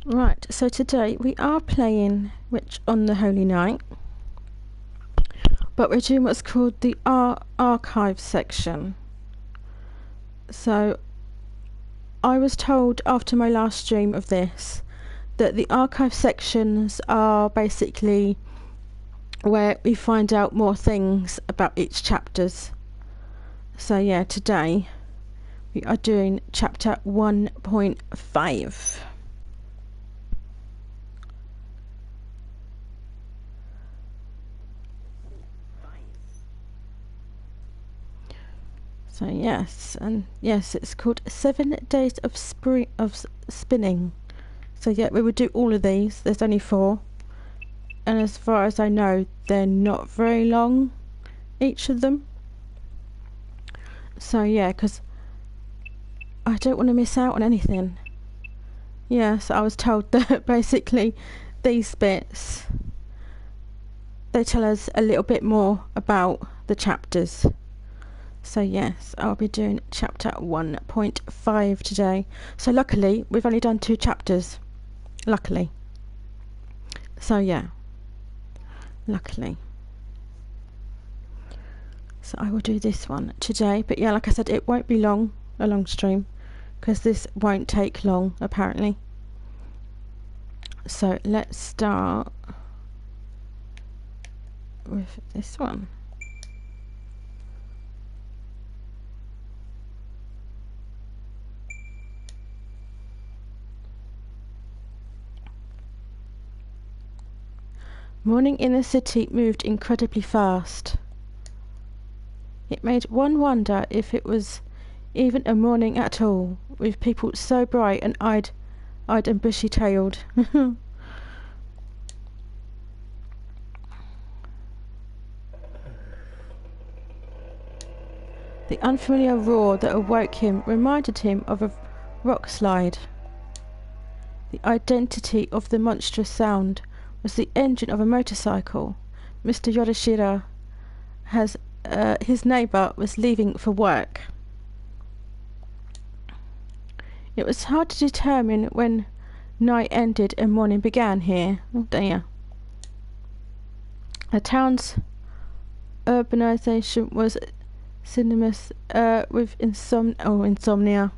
Right, so today we are playing Witch on the Holy Night, but we're doing what's called the archive section. So I was told after my last stream of this that the archive sections are basically where we find out more things about each chapters. So yeah, today we are doing chapter 1.5. So yes, and yes, it's called 7 Days of Spinning. So yeah, we would do all of these. There's only 4, and as far as I know, they're not very long, each of them. So yeah, because I don't want to miss out on anything. Yes, I was told that basically these bits, they tell us a little bit more about the chapters. So yes, I'll be doing chapter 1.5 today. So luckily, we've only done 2 chapters. Luckily. So yeah, luckily. So I will do this one today. But yeah, like I said, it won't be a long stream, because this won't take long, apparently. So let's start with this one. Morning in the city moved incredibly fast. It made one wonder if it was even a morning at all, with people so bright and eyed and bushy-tailed. The unfamiliar roar that awoke him reminded him of a rock slide. The identity of the monstrous sound was the engine of a motorcycle. Mr. Yorishira his neighbour was leaving for work. It was hard to determine when night ended and morning began here. Oh dear. The town's urbanisation was synonymous with insomnia.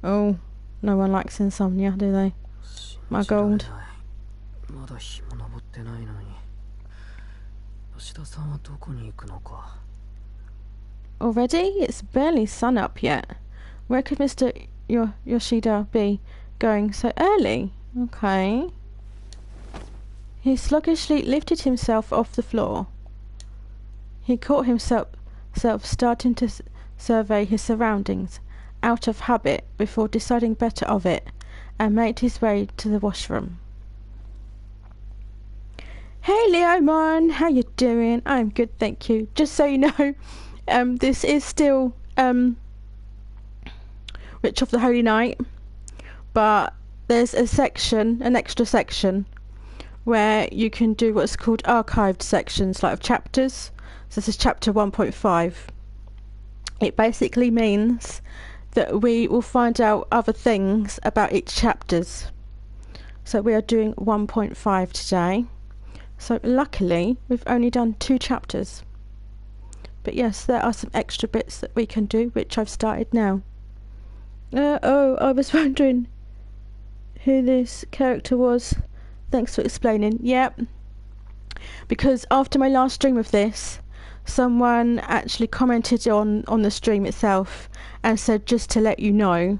Oh, no one likes insomnia, do they? My gold. Already? It's barely sun up yet. Where could Mr. Yoshida be going so early? Okay. He sluggishly lifted himself off the floor. He caught himself starting to survey his surroundings out of habit before deciding better of it, and made his way to the washroom. Hey Leomon, how you doing? I'm good, thank you. Just so you know, this is still Witch of the Holy Night, but there's an extra section where you can do what's called archived sections, like of chapters. So this is chapter 1.5. It basically means that we will find out other things about each chapters. So we are doing 1.5 today. So luckily we've only done 2 chapters. But yes, there are some extra bits that we can do, which I've started now. I was wondering who this character was. Thanks for explaining. Yep. Because after my last stream of this, someone actually commented on the stream itself and said, just to let you know,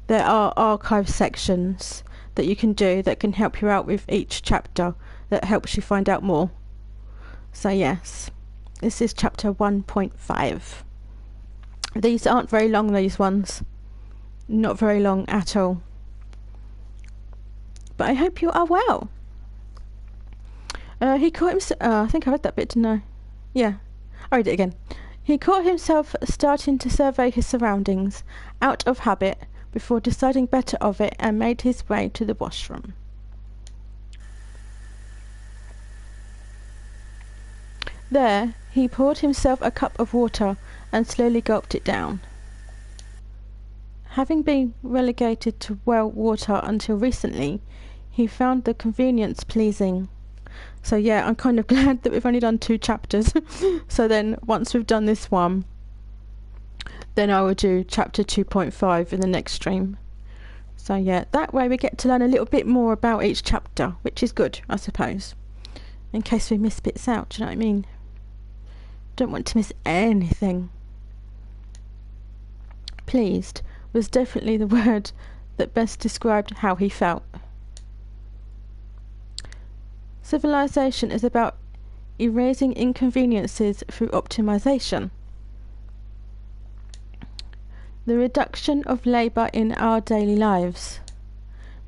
there are archive sections that you can do that can help you out with each chapter, that helps you find out more. So yes, this is chapter 1.5. These aren't very long, these ones. Not very long at all. But I hope you are well. He caught himself... I think I read that bit, didn't I? Yeah, I read it again. He caught himself starting to survey his surroundings, out of habit, before deciding better of it, and made his way to the washroom. There, he poured himself a cup of water and slowly gulped it down. Having been relegated to well water until recently, he found the convenience pleasing. So yeah, I'm kind of glad that we've only done 2 chapters. So then once we've done this one, then I will do chapter 2.5 in the next stream. So yeah, that way we get to learn a little bit more about each chapter, which is good, I suppose. In case we miss bits out, do you know what I mean? Don't want to miss anything. Pleased was definitely the word that best described how he felt. Civilization is about erasing inconveniences through optimization. The reduction of labour in our daily lives.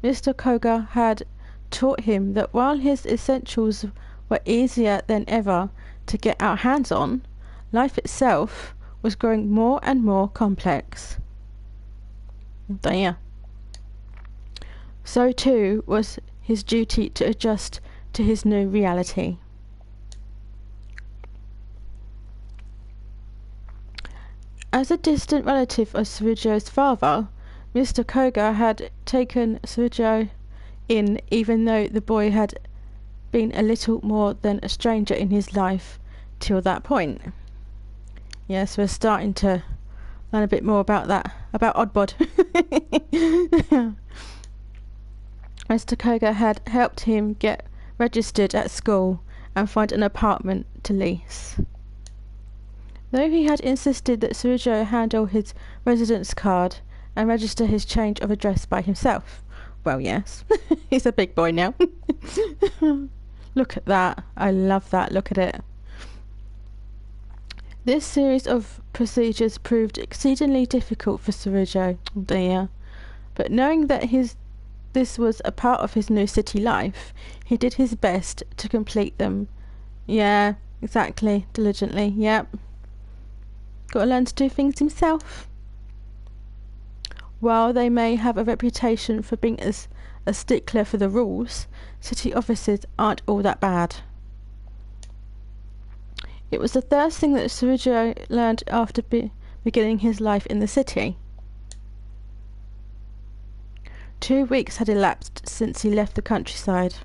Mr. Koga had taught him that while his essentials were easier than ever to get our hands on, life itself was growing more and more complex. There. So too was his duty to adjust to his new reality. As a distant relative of Tsurujo's father, Mr. Koga had taken Tsurujo in even though the boy had been a little more than a stranger in his life till that point. Yes, we're starting to learn a bit more about that, about Oddbod. Mr. Koga had helped him get registered at school and find an apartment to lease. Though he had insisted that Tsurujo handle his residence card and register his change of address by himself. Well, yes, he's a big boy now. Look at that. I love that. Look at it. This series of procedures proved exceedingly difficult for Tsurujo. Oh dear. But knowing that this was a part of his new city life, he did his best to complete them. Yeah, exactly. Diligently. Yep. Got to learn to do things himself. While they may have a reputation for being a stickler for the rules, city officers aren't all that bad. It was the first thing that Tsurujo learned after beginning his life in the city. 2 weeks had elapsed since he left the countryside.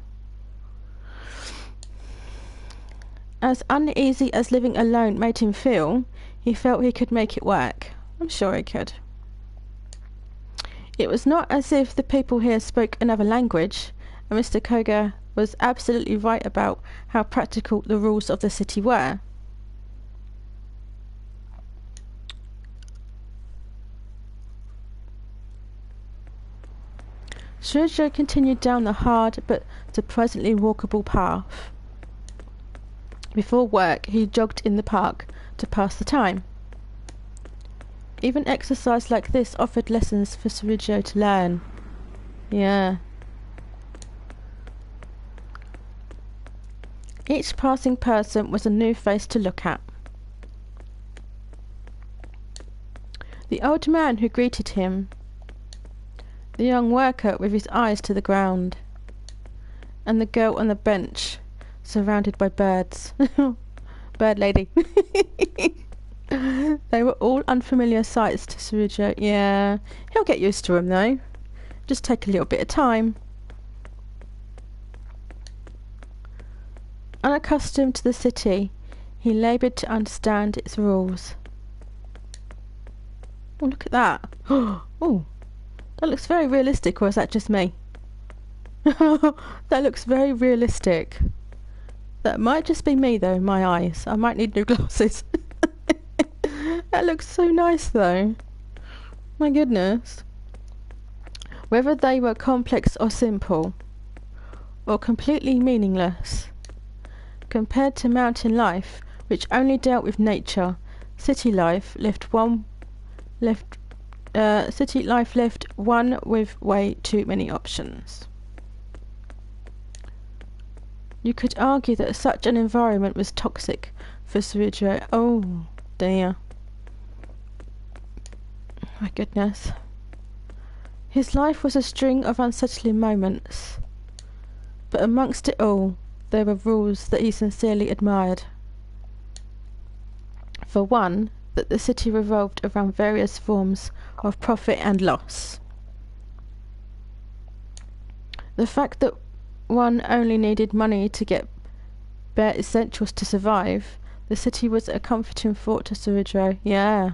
As uneasy as living alone made him feel, he felt he could make it work. I'm sure he could. It was not as if the people here spoke another language, and Mr. Koga was absolutely right about how practical the rules of the city were. Tsurujo continued down the hard but surprisingly walkable path. Before work, he jogged in the park to pass the time. Even exercise like this offered lessons for Tsurujo to learn. Yeah. Each passing person was a new face to look at. The old man who greeted him, the young worker with his eyes to the ground, and the girl on the bench, surrounded by birds. Bird lady. They were all unfamiliar sights to Tsurujo. Yeah, he'll get used to them though. Just take a little bit of time. Unaccustomed to the city, he laboured to understand its rules. Oh, look at that. Oh, that looks very realistic, or is that just me? That looks very realistic. That might just be me though, my eyes. I might need new glasses. That looks so nice though. My goodness. Whether they were complex or simple, or completely meaningless, compared to mountain life, which only dealt with nature, city life left one with way too many options. You could argue that such an environment was toxic for Tsurujo. Oh dear. My goodness. His life was a string of unsettling moments, but amongst it all, there were rules that he sincerely admired. For one, that the city revolved around various forms of profit and loss. The fact that one only needed money to get bare essentials to survive. The city was a comforting fortress, Ridro. Yeah.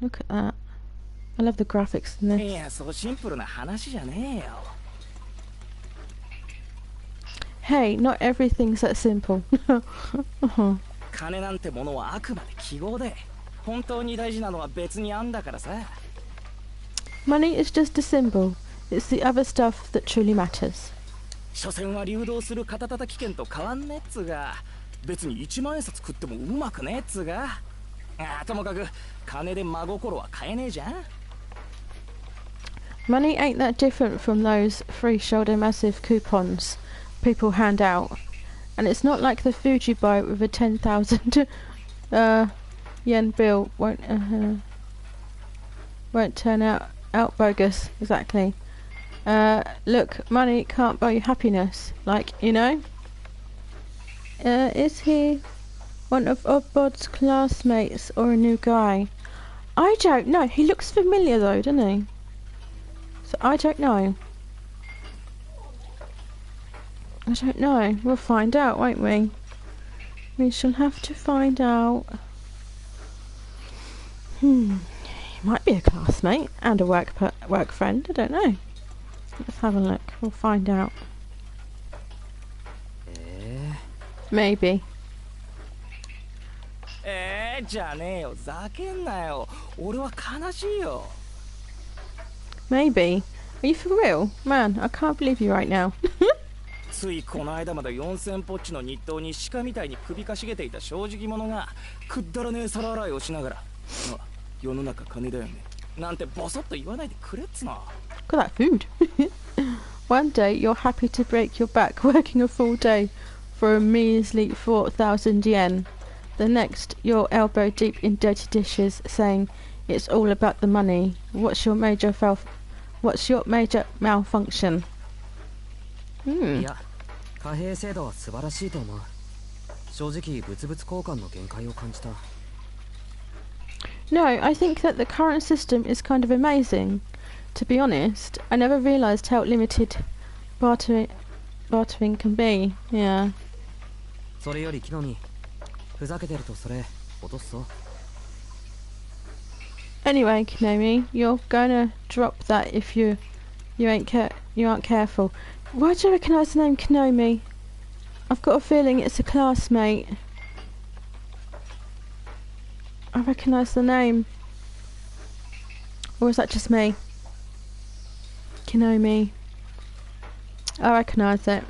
Look at that. I love the graphics in this. いや、そうシンプルな話じゃねえよ。Hey, not everything's that simple. 金なんてものはあくまで記号で、本当に大事なのは別にあんだからさ。Money is just a symbol. It's the other stuff that truly matters. 所詮は流動する肩叩き券と変わんねえっつうが、別に1万円札食ってもうまくねえっつうが。ともかく金で真心は買えねえじゃん。Money ain't that different from those free-shoulder massive coupons people hand out. And it's not like the food you buy with a 10,000 yen bill won't turn out bogus. Exactly. Look, money can't buy you happiness. Like, you know? Is he one of Oddbod's classmates or a new guy? I don't know. He looks familiar though, doesn't he? So I don't know. I don't know. We'll find out, won't we? We shall have to find out. He might be a classmate and a work friend. I don't know. Let's have a look. We'll find out. Maybe. じゃねえよ、ざけんなよ。俺は悲しいよ。Maybe. Are you for real? Man, I can't believe you right now. ついこの間まで4000ポッチの日当に鹿みたいに首かしげていた正直者がくだらねえ皿洗いをしながら、世の中金だよねなんてボソッと言わないでくれっつな。 Look at that food. One day you're happy to break your back working a full day for a measly 4,000 yen. The next, you're elbow deep in dirty dishes, saying it's all about the money. What's your major malfunction? いや、貨幣制度は素晴らしいと思う。正直物々交換の限界を感じた。No, I think that the current system is kind of amazing. To be honest, I never realised how limited bartering can be. Yeah. それより木の実、ふざけてるとそれ落とすぞ。Anyway, Kinomi, you're gonna drop that if you aren't careful. Why do you recognise the name Kinomi? I've got a feeling it's a classmate. I recognise the name. Or is that just me? Kinomi. I recognise it.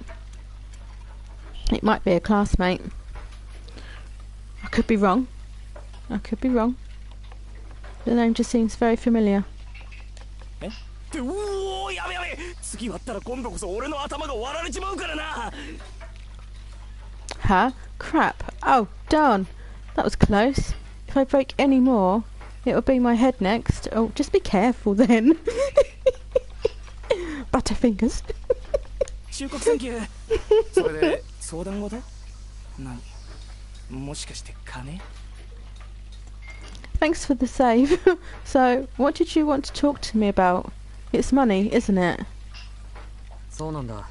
It might be a classmate. I could be wrong. The name just seems very familiar. うおー、やべやべ、次割ったら今度こそ俺の頭が割られちまうからな。 Huh? Crap. Oh, darn. That was close. If I break any more, it'll be my head next. Oh, just be careful then. Butterfingers. 忠告サンキュー。それで相談事？何？もしかして金？ Thanks for the save. So, what did you want to talk to me about? It's money, isn't it? そうなんだ。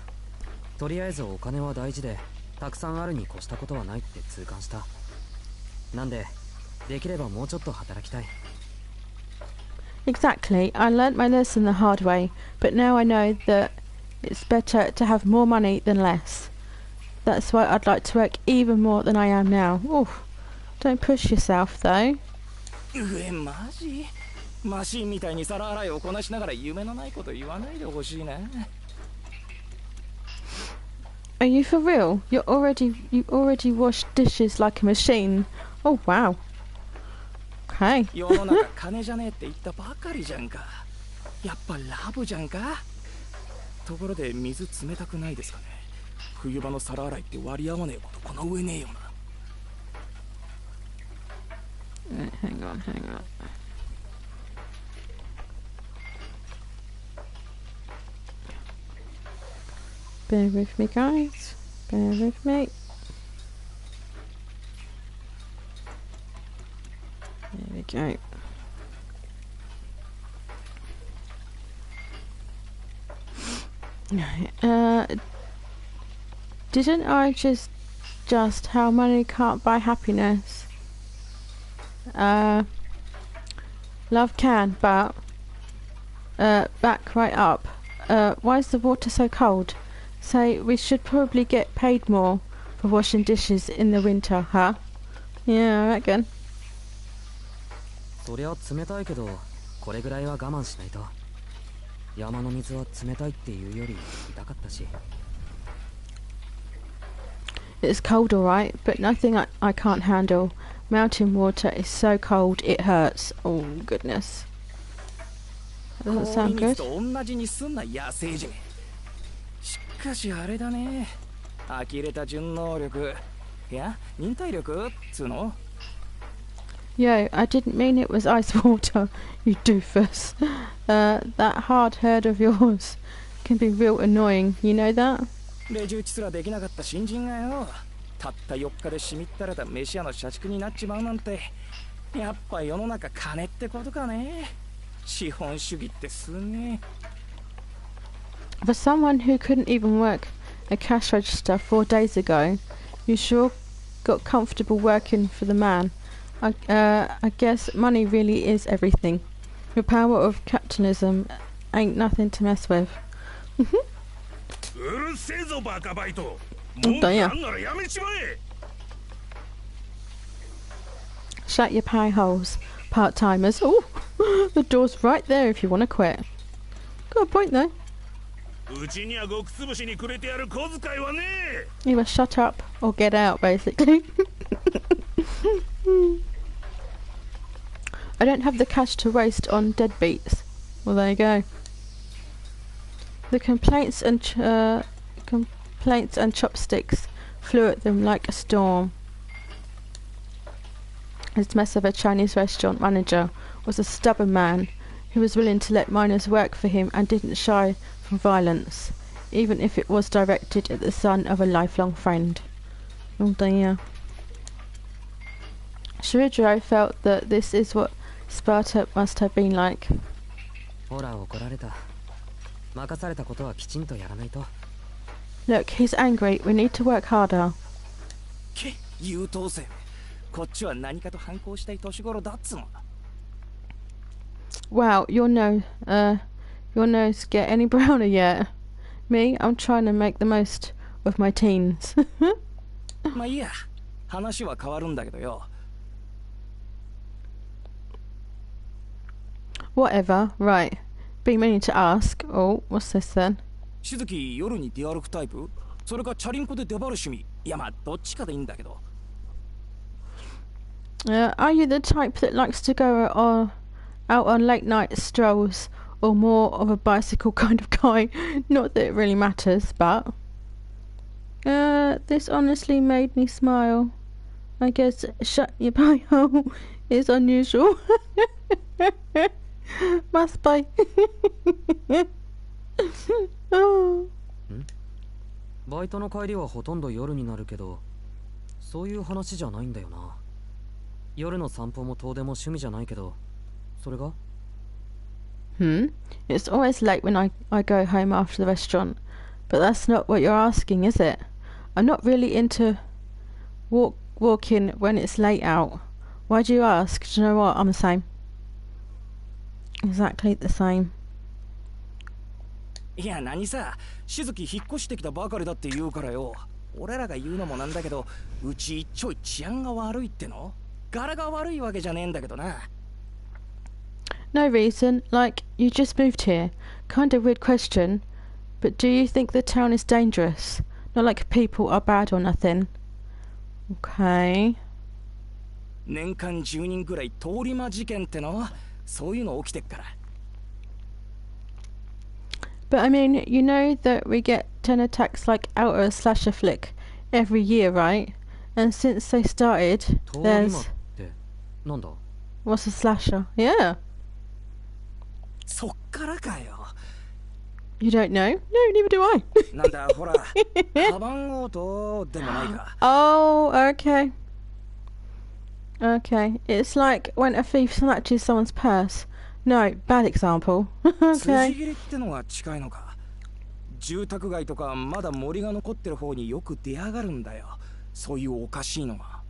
とりあえずお金は大事で、たくさんあるに越したことはないって痛感した。なんで、できればもうちょっと働きたい。Exactly. I learnt my lesson the hard way, but now I know that it's better to have more money than less. That's why I'd like to work even more than I am now. Oof. Don't push yourself, though. マジ？マシンみたいに皿洗いをこなしながら夢のないこと言わないでほしいな。 Are you for real? You already wash dishes like a machine. Oh wow. Okay. 世の中金じゃねえって言ったばかりじゃんか。やっぱラブじゃんか。ところで水冷たくないですかね。冬場の皿洗いって割り合わねえことこの上ねえよな。 Hang on. Bear with me, guys. Bear with me. There we go. Didn't I just how money can't buy happiness? Love can, but back right up. Why is the water so cold? Say, we should probably get paid more for washing dishes in the winter, huh? Yeah, I reckon. そりゃ冷たいけど、これぐらいは我慢しないと。山の水は冷たいっていうより痛かったし。It's cold, alright, but nothing I can't handle. Mountain water is so cold it hurts. Oh goodness. That doesn't sound good. 同じにすんな野生児。しかしあれだね。呆れた順応力。いや、忍耐力つうの。Yo, I didn't mean it was ice water, you doofus. That hard herd of yours can be real annoying, you know that? レジ打ちすらできなかった新人がよ。たった4日でしみったれた飯屋の社畜になっちまうなんて。やっぱ世の中金ってことかね。資本主義ってすげえ。For someone who couldn't even work a cash register 4 days ago, you sure got comfortable working for the man. I guess money really is everything. The power of capitalism ain't nothing to mess with. Shut your pie holes, part-timers. Oh, the door's right there if you want to quit. Got a point though. You must shut up or get out, basically. I don't have the cash to waste on deadbeats. Well, there you go. The complaints and chopsticks flew at them like a storm. His mess of a Chinese restaurant manager was a stubborn man who was willing to let minors work for him and didn't shy from violence, even if it was directed at the son of a lifelong friend. Oh dear. Shuichiro felt that this is what Sparta must have been like. ほら怒られた。任されたことはきちんとやらないと。Look, he's angry. We need to work harder. け、優等生。こっちは何かと反抗したい年頃だっつの。Wow, your nose get any browner yet? Me, I'm trying to make the most of my teens. まあいいや。話は変わるんだけどよ。Whatever, right. Been meaning to ask. Oh, what's this then? しずき夜に出歩くタイプ？それかチャリンコで出張る趣味？いやまあどっちかでいいんだけど。Are you the type that likes to go out on late night strolls, or more of a bicycle kind of guy? Not that it really matters, but this honestly made me smile. I guess shut your pie hole is unusual. Must be. Oh. バイトの帰りはほとんど夜になるけど、そういう話じゃないんだよな。夜の散歩も遠出も趣味じゃないけど、それが？ It's always late when I go home after the restaurant, but that's not what you're asking, is it? I'm not really into walking when it's late out. Why do you ask? Do you know what? I'm the same. Exactly the same. いや何さ、しずき引っ越してきたばかりだって言うからよ。俺らが言うのもなんだけど、うちちょい治安が悪いっての？柄が悪いわけじゃねえんだけどな。No reason, like, you just moved here. Kind of weird question, but do you think the town is dangerous? Not like people are bad or nothing. Okay. 年間10人ぐらい通り魔事件っての？そういうの起きてっから。But I mean, you know that we get 10 attacks like out of a slasher flick every year, right? And since they started, there's... なんだ? What's a slasher? Yeah. そっからかよ。You don't know? No, neither do I. なんだほら、カバン強盗でもないか。Oh, okay. Okay, it's like when a thief snatches someone's purse. No, bad example. 辻 Okay. 切りってのは近いのか。住宅街とかまだ森が残ってる方によく出やがるんだよ。そういうおかしいのが。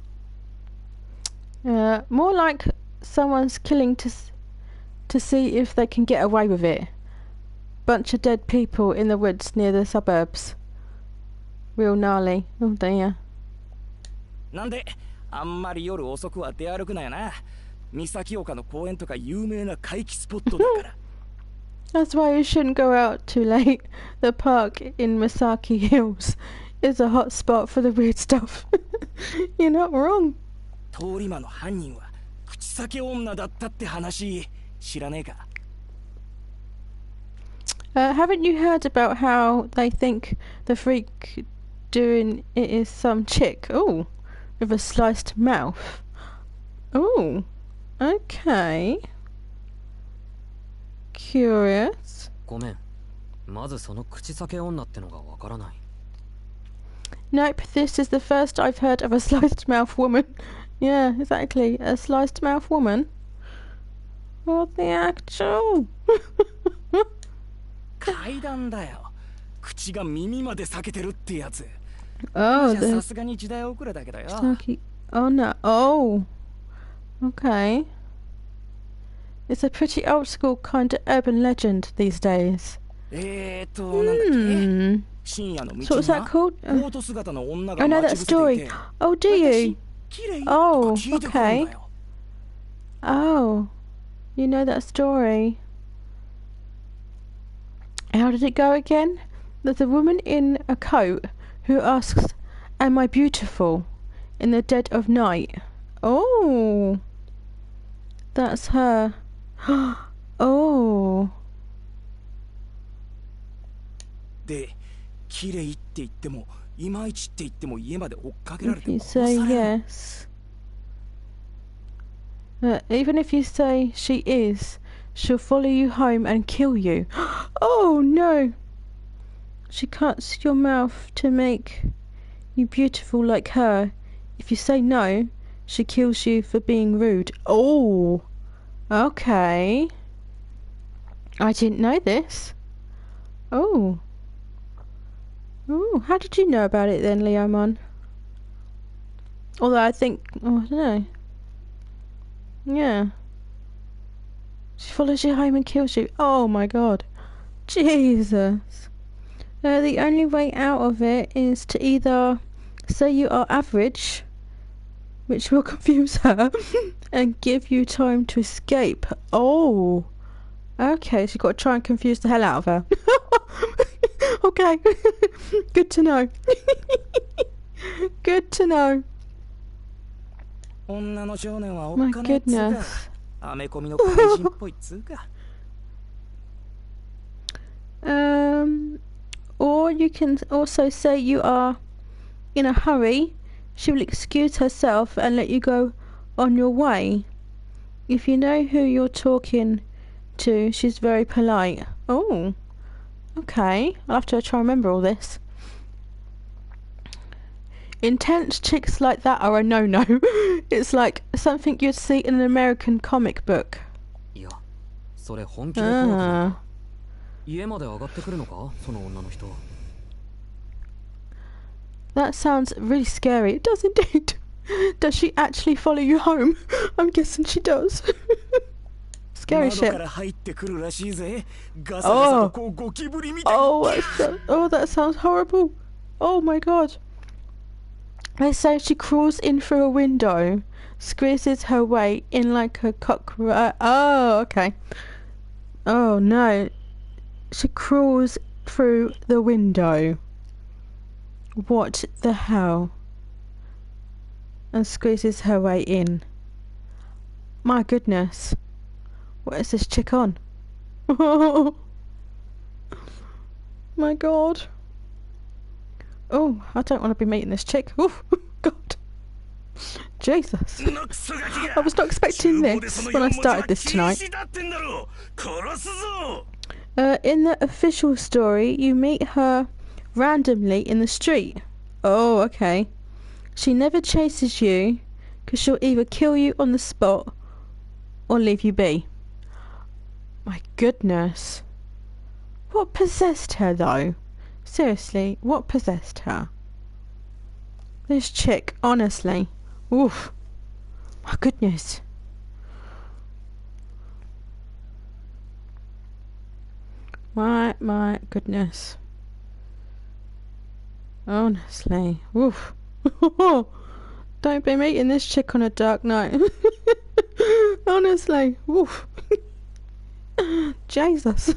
More like someone's killing to see if they can get away with it. Bunch of dead people in the woods near the suburbs. Real gnarly. Oh dear. なんであんまり夜遅くは出歩くなよな。三崎岡の公園とか有名な怪奇スポットだから。That's why you shouldn't go out too late. The park in Misaki Hills is a hot spot for the weird stuff. You're not wrong. 通り魔の犯人は口裂け女だったって話知らねえか。Haven't you heard about how they think the freak doing it is some chick? Oh, with a sliced mouth. Oh, okay. Curious. ごめん。まずその口裂け女ってのがわからない。 Nope, this is the first I've heard of a sliced mouth woman. Yeah, exactly. A sliced mouth woman? What the actual? 階段だよ。口が耳まで裂けてるってやつ。 Oh, じゃ the さすがに時代遅れだけどよ。 Snarky. Oh no. Oh. Okay. It's a pretty old school kind of urban legend these days. なんだっけ Hmm. 深夜の So 道 what's に that な called? コート姿の女が I know 待 that ち伏せてい story. て Oh, do you? 綺麗 Oh, とか聞いてくるんだよ。 Oh. You know that story. How did it go again? There's a woman in a coat who asks, "Am I beautiful?" in the dead of night. Oh. That's her. Oh. で、綺麗って言っても、いまいちって言っても家まで追っかけられ If て you 殺 say される。 yes. Even if you say she is, she'll follow you home and kill you. Oh no! She cuts your mouth to make you beautiful like her. If you say no, she kills you for being rude. Oh! Okay. I didn't know this. Oh. Oh, how did you know about it then, Leomon? Although I think... Oh, I don't know. Yeah. She follows you home and kills you. Oh my god. Jesus. The only way out of it is to either say you are average, which will confuse her, and give you time to escape. Oh. Okay, so you've got to try and confuse the hell out of her. Okay. Good to know. Good to know. 女の少年はおっ My かねえっつう goodness. か、アメコミの怪人っぽいっつうか。 Or you can also say you are in a hurry. She will excuse herself and let you go on your way. If you know who you're talking to, she's very polite. Oh, okay. I'll have to try and remember all this. Intense chicks like that are a no-no. It's like something you'd see in an American comic book. いや、それ本気で怖くない Ah. か。家まで上がってくるのか、その女の人。 That sounds really scary. It does indeed. Does she actually follow you home? I'm guessing she does. Scary 窓か shit. ら入ってくるらしいぜ。ガサガサとこうゴキブリみたいに。 Oh, that sounds horrible. Oh my god. They say she crawls in through a window, squeezes her way in like a cockroach. Oh, okay. Oh no. She crawls through the window. What the hell? And squeezes her way in. My goodness. What is this chick on? My god. Oh, I don't want to be meeting this chick. Oh, God. Jesus. I was not expecting this when I started this tonight. In the official story, you meet her randomly in the street. Oh, okay. She never chases you, because she'll either kill you on the spot or leave you be. My goodness. What possessed her, though? Seriously, what possessed her? This chick, honestly. Oof. My goodness. My goodness. Honestly. Oof. Don't be meeting this chick on a dark night. Honestly. Oof. Jesus.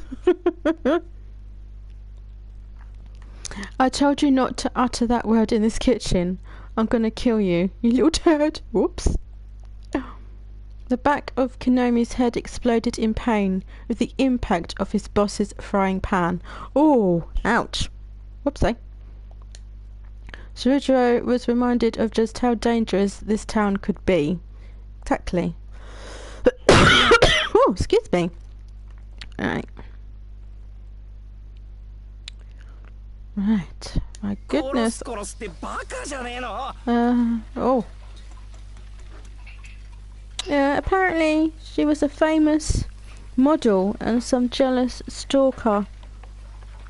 I told you not to utter that word in this kitchen. I'm gonna kill you, you little turd. Whoops. The back of Kinomi's head exploded in pain with the impact of his boss's frying pan. Oh, ouch. Whoopsie. Shuichiro was reminded of just how dangerous this town could be. Exactly. Oh, excuse me. Right. Right. My goodness. Oh. Yeah, apparently she was a famous model and some jealous stalker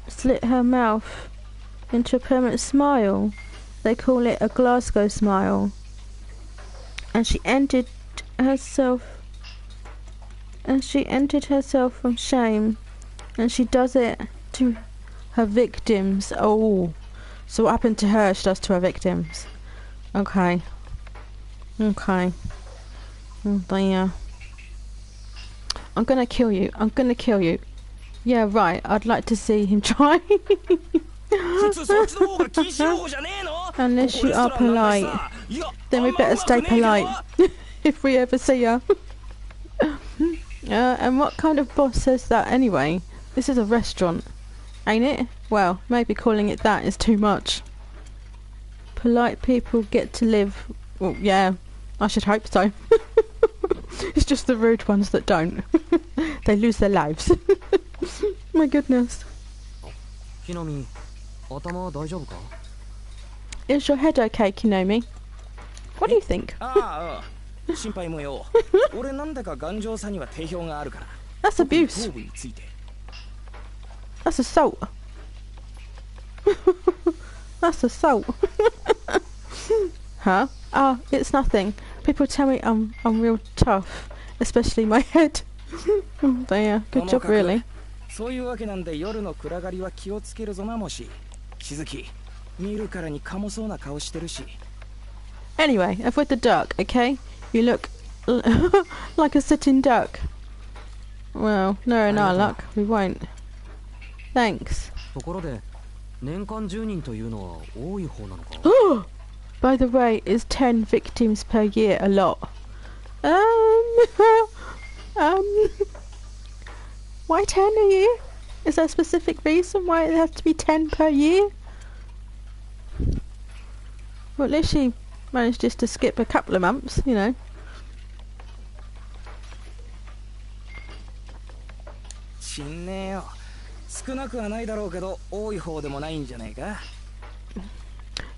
slit her mouth into a permanent smile. They call it a Glasgow smile. And she ended herself from shame. And she does it to her victims. Oh. So what happened to her, she does to her victims. Okay. Okay. Oh dear. I'm gonna kill you. I'm gonna kill you. Yeah, right. I'd like to see him try. Unless you are polite. Then we better stay polite. If we ever see her. And what kind of boss says that anyway? This is a restaurant, ain't it? Well, maybe calling it that is too much. Polite people get to live. Well, yeah, I should hope so. It's just the rude ones that don't. They lose their lives. My goodness. Kinomi, 頭大丈夫か? Is your head okay, Kinomi? What do you think? That's abuse. That's assault. That's assault. Huh? Oh, it's nothing. People tell me I'm real tough, especially my head. Oh, there. Good job, really. Anyway, avoid the dark, okay? You look like a sitting duck. Well, no, in our luck, we won't. Thanks. ところで、年間10人というのは多い方なのか? By the way, is 10 victims per year a lot? Why 10 a year? Is there a specific reason why it has to be 10 per year? Well, at least she managed just to skip a couple of months, you know.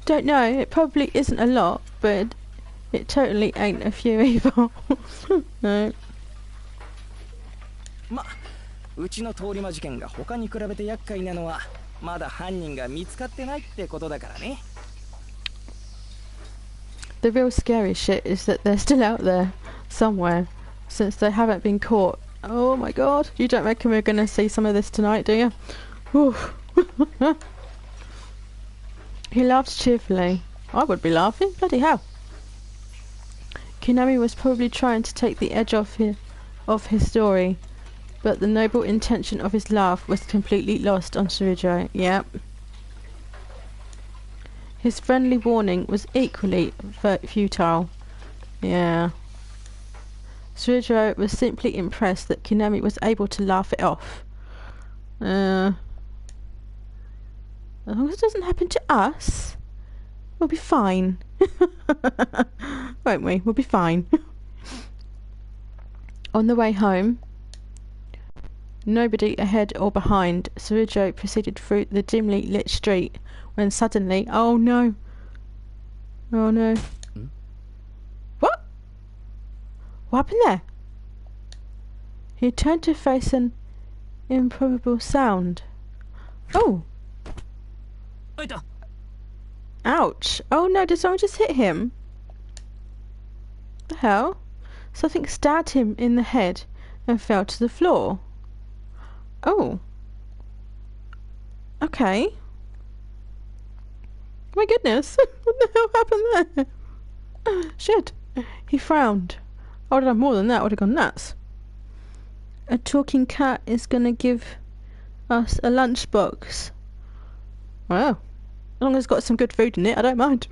Don't know, it probably isn't a lot, but it totally ain't a few either. No. うちの通り魔事件が他に比べて厄介なのはまだ犯人が見つかってないってことだからね。 The real scary shit is that they're still out there somewhere since they haven't been caught. Oh my god, you don't reckon we're gonna see some of this tonight, do you? Oof. He laughs cheerfully. I would be laughing, bloody hell. Kinomi was probably trying to take the edge off his story, but the noble intention of his laugh was completely lost on Shuichiro. Yep. His friendly warning was equally futile. Yeah. Shuichiro was simply impressed that Kinomi was able to laugh it off. As long as it doesn't happen to us, we'll be fine. Won't we? We'll be fine. On the way home, nobody ahead or behind, Shuichiro proceeded through the dimly lit street when suddenly, oh no. Oh no. What? What happened there? He turned to face an improbable sound. Oh! あいた Ouch! Oh no, did someone just hit him? The hell? Something stabbed him in the head and fell to the floor. Oh. Okay. My goodness. What the hell happened there? Shit. He frowned. I would have done more than that. I would have gone nuts. A talking cat is gonna give us a lunchbox. Wow. As long as it's got some good food in it, I don't mind.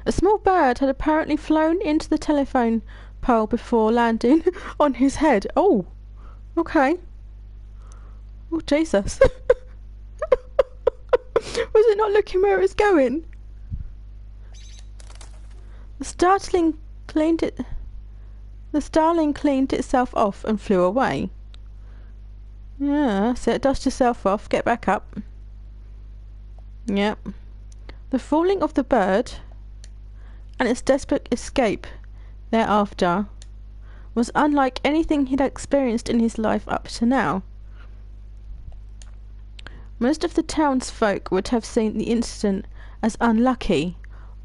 A small bird had apparently flown into the telephone pole before landing on his head. Oh, okay. Oh, Jesus. Was it not looking where it was going? The starling cleaned itself off and flew away. Yeah, so it dust yourself off, get back up. Yep. The falling of the bird and its desperate escape thereafter was unlike anything he'd experienced in his life up to now. Most of the townsfolk would have seen the incident as unlucky,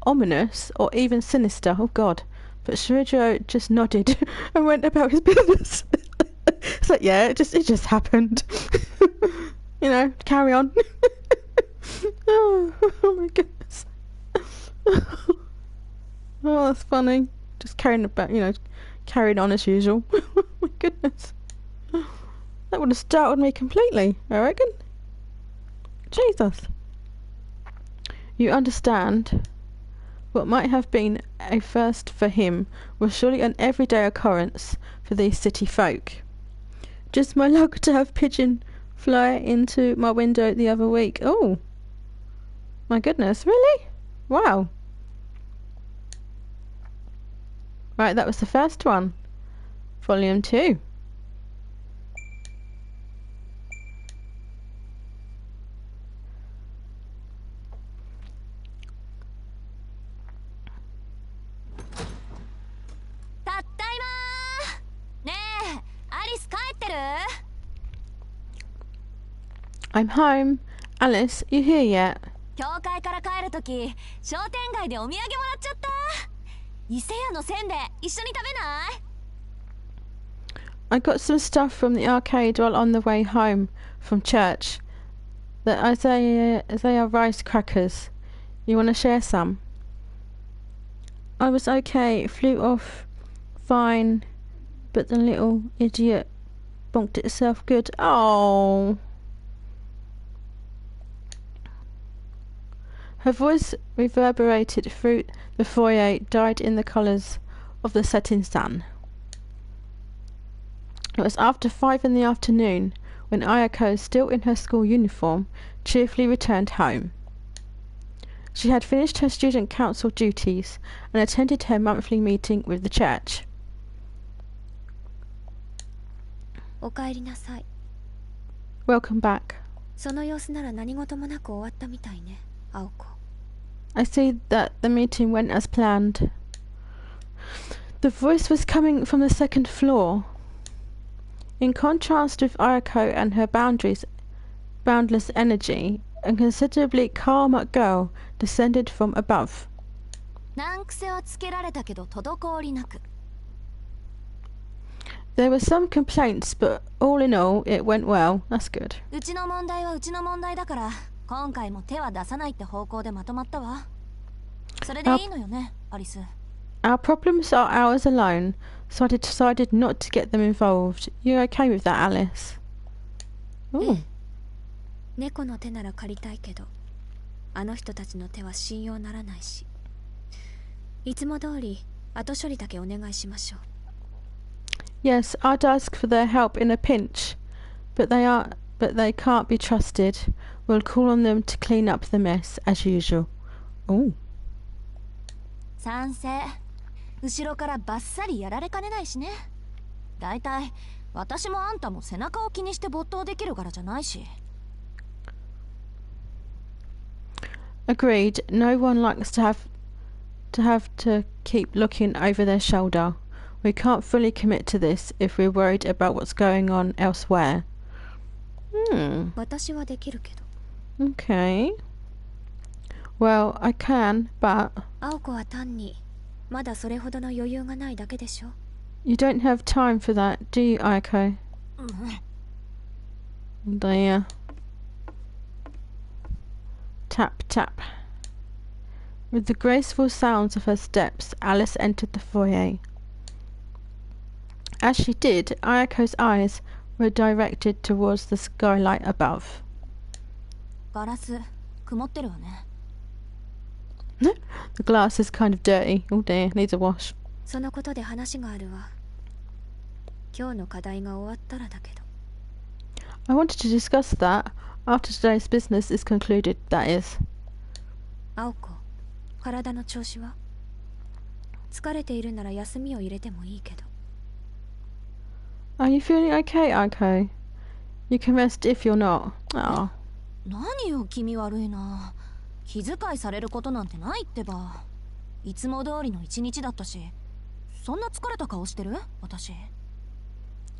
ominous, or even sinister. Oh God. But Shirojiro just nodded and went about his business. It's like, yeah, it just happened. You know, carry on. Oh my goodness. Oh, that's funny. Just carrying about, carrying on as usual. Oh my goodness. That would have startled me completely, I reckon. Jesus. You understand? What might have been a first for him was surely an everyday occurrence for these city folk. Just my luck to have pigeon fly into my window the other week. Oh. My goodness, really? Wow. Right, that was the first one. Volume 2. I'm home. Alice, you here yet? 教会から帰るとき、商店街でお土産もらっちゃった。伊勢屋のせんべい、一緒に食べない？ I got some stuff from the arcade while on the way home from church. The Isaiah rice crackers. You want to share some? I was okay. It flew off fine, but the little idiot bonked itself good. Oh. Her voice reverberated through the foyer, dyed in the colours of the setting sun. It was after 5 in the afternoon when Ayako, still in her school uniform, cheerfully returned home. She had finished her student council duties and attended her monthly meeting with the church. おかえりなさい。 Welcome back. その様子なら何事もなく終わったみたいね、青子。 I see that the meeting went as planned. The voice was coming from the second floor. In contrast with Ayako and her boundless energy, a considerably calmer girl descended from above. 難癖はつけられたけど滞りなく。 There were some complaints, but all in all, it went well. That's good. うちの問題はうちの問題だから、今回も手は出さないって方向でまとまったわ。それでいいのよね、アリス。 Our problems are ours alone, so I decided not to get them involved. You okay with that, Alice? Ooh. 猫の手なら借りたいけど、あの人たちの手は信用ならないし。いつも通り後処理だけお願いしましょう。 Yes, I'd ask for their help in a pinch, but they can't be trusted. We'll call on them to clean up the mess as usual. Oh. 賛成。後ろからバッサリやられかねないしね。だいたい私もあんたも背中を気にして没頭できるからじゃないし。 Agreed. No one likes to have to have to keep looking over their shoulder. We can't fully commit to this if we're worried about what's going on elsewhere. 私はできるけど。 Okay. Well, I can, but 青子は単にまだそれほどの余裕がないだけでしょ。 you don't have time for that, do you, Ayako? There. Tap, tap. With the graceful sounds of her steps, Alice entered the foyer. As she did, Ayako's eyes were directed towards the skylight above. ガラス曇ってるわね。 The glass is kind of dirty. Oh dear, needs a wash. そのことで話があるわ。今日の課題が終わったらだけど。 I wanted to discuss that after today's business is concluded, that is. 青子、体の調子は？疲れているなら休みを入れてもいいけど。 Are you feeling okay, Ayako? You can rest if you're not. Oh. 何よ気味悪いな。気遣いされることなんてないってば。いつも通りの一日だったし。そんな疲れた顔してる？私。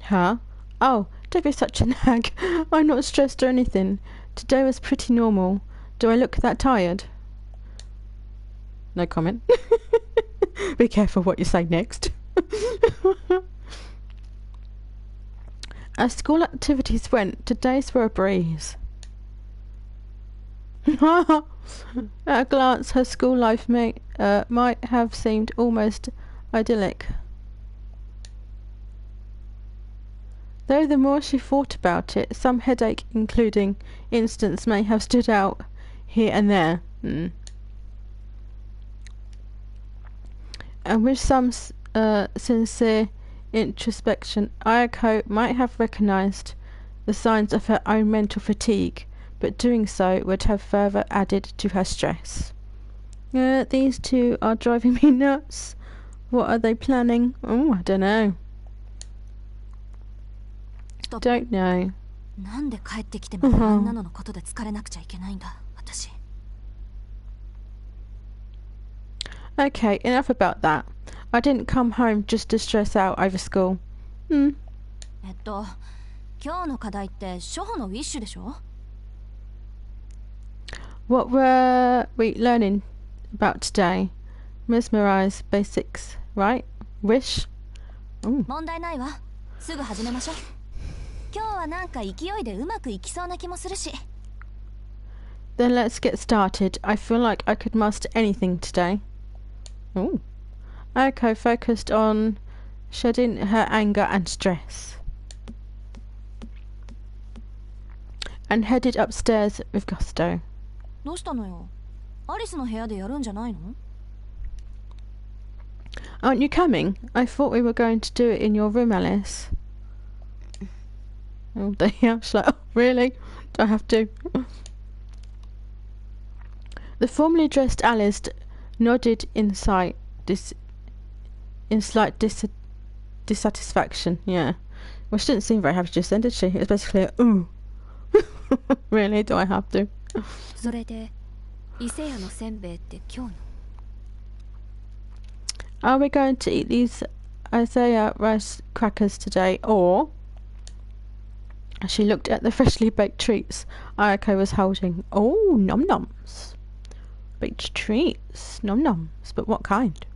Huh? Oh, don't be such a nag. I'm not stressed or anything. Today was pretty normal. Do I look that tired? No comment. Be careful what you say next. As school activities went, today's were a breeze. At a glance, her school life might have seemed almost idyllic. Though the more she thought about it, some headache including instance may have stood out here and there. And with some sincere introspection, Ayako might have recognised the signs of her own mental fatigue, but doing so would have further added to her stress. These two are driving me nuts. What are they planning? Oh, I don't know. Don't know. なんで帰ってきてまであんなののことで疲れなくちゃいけないんだ、私。 Okay, enough about that. I didn't come home just to stress out over school. 今日の課題って初歩のウィッシュでしょ？ What were we learning about today? Mesmerize basics, right? Wish? Ooh. 問題ないわ。すぐ始めましょう。今日はなんか勢いでうまくいきそうな気もするし。 Then let's get started. I feel like I could master anything today. Ooh. Ayako focused on shedding her anger and stress, and headed upstairs with gusto. どうしたのよ？アリスの部屋でやるんじゃないの？ Aren't you coming? I thought we were going to do it in your room, Alice. Oh dear, she's like, oh, really? Do I have to? The formally dressed Alice nodded in slight dissatisfaction. Yeah. Well, she didn't seem very happy just then, did she? It was basically a, ooh. Really? Do I have to? それで伊勢屋のせんべいって今日の？ Are we going to eat these Isaiah rice crackers today, or... As she looked at the freshly baked treats Ayako was holding. Oh, nom-noms. Baked treats. Nom-noms. But what kind?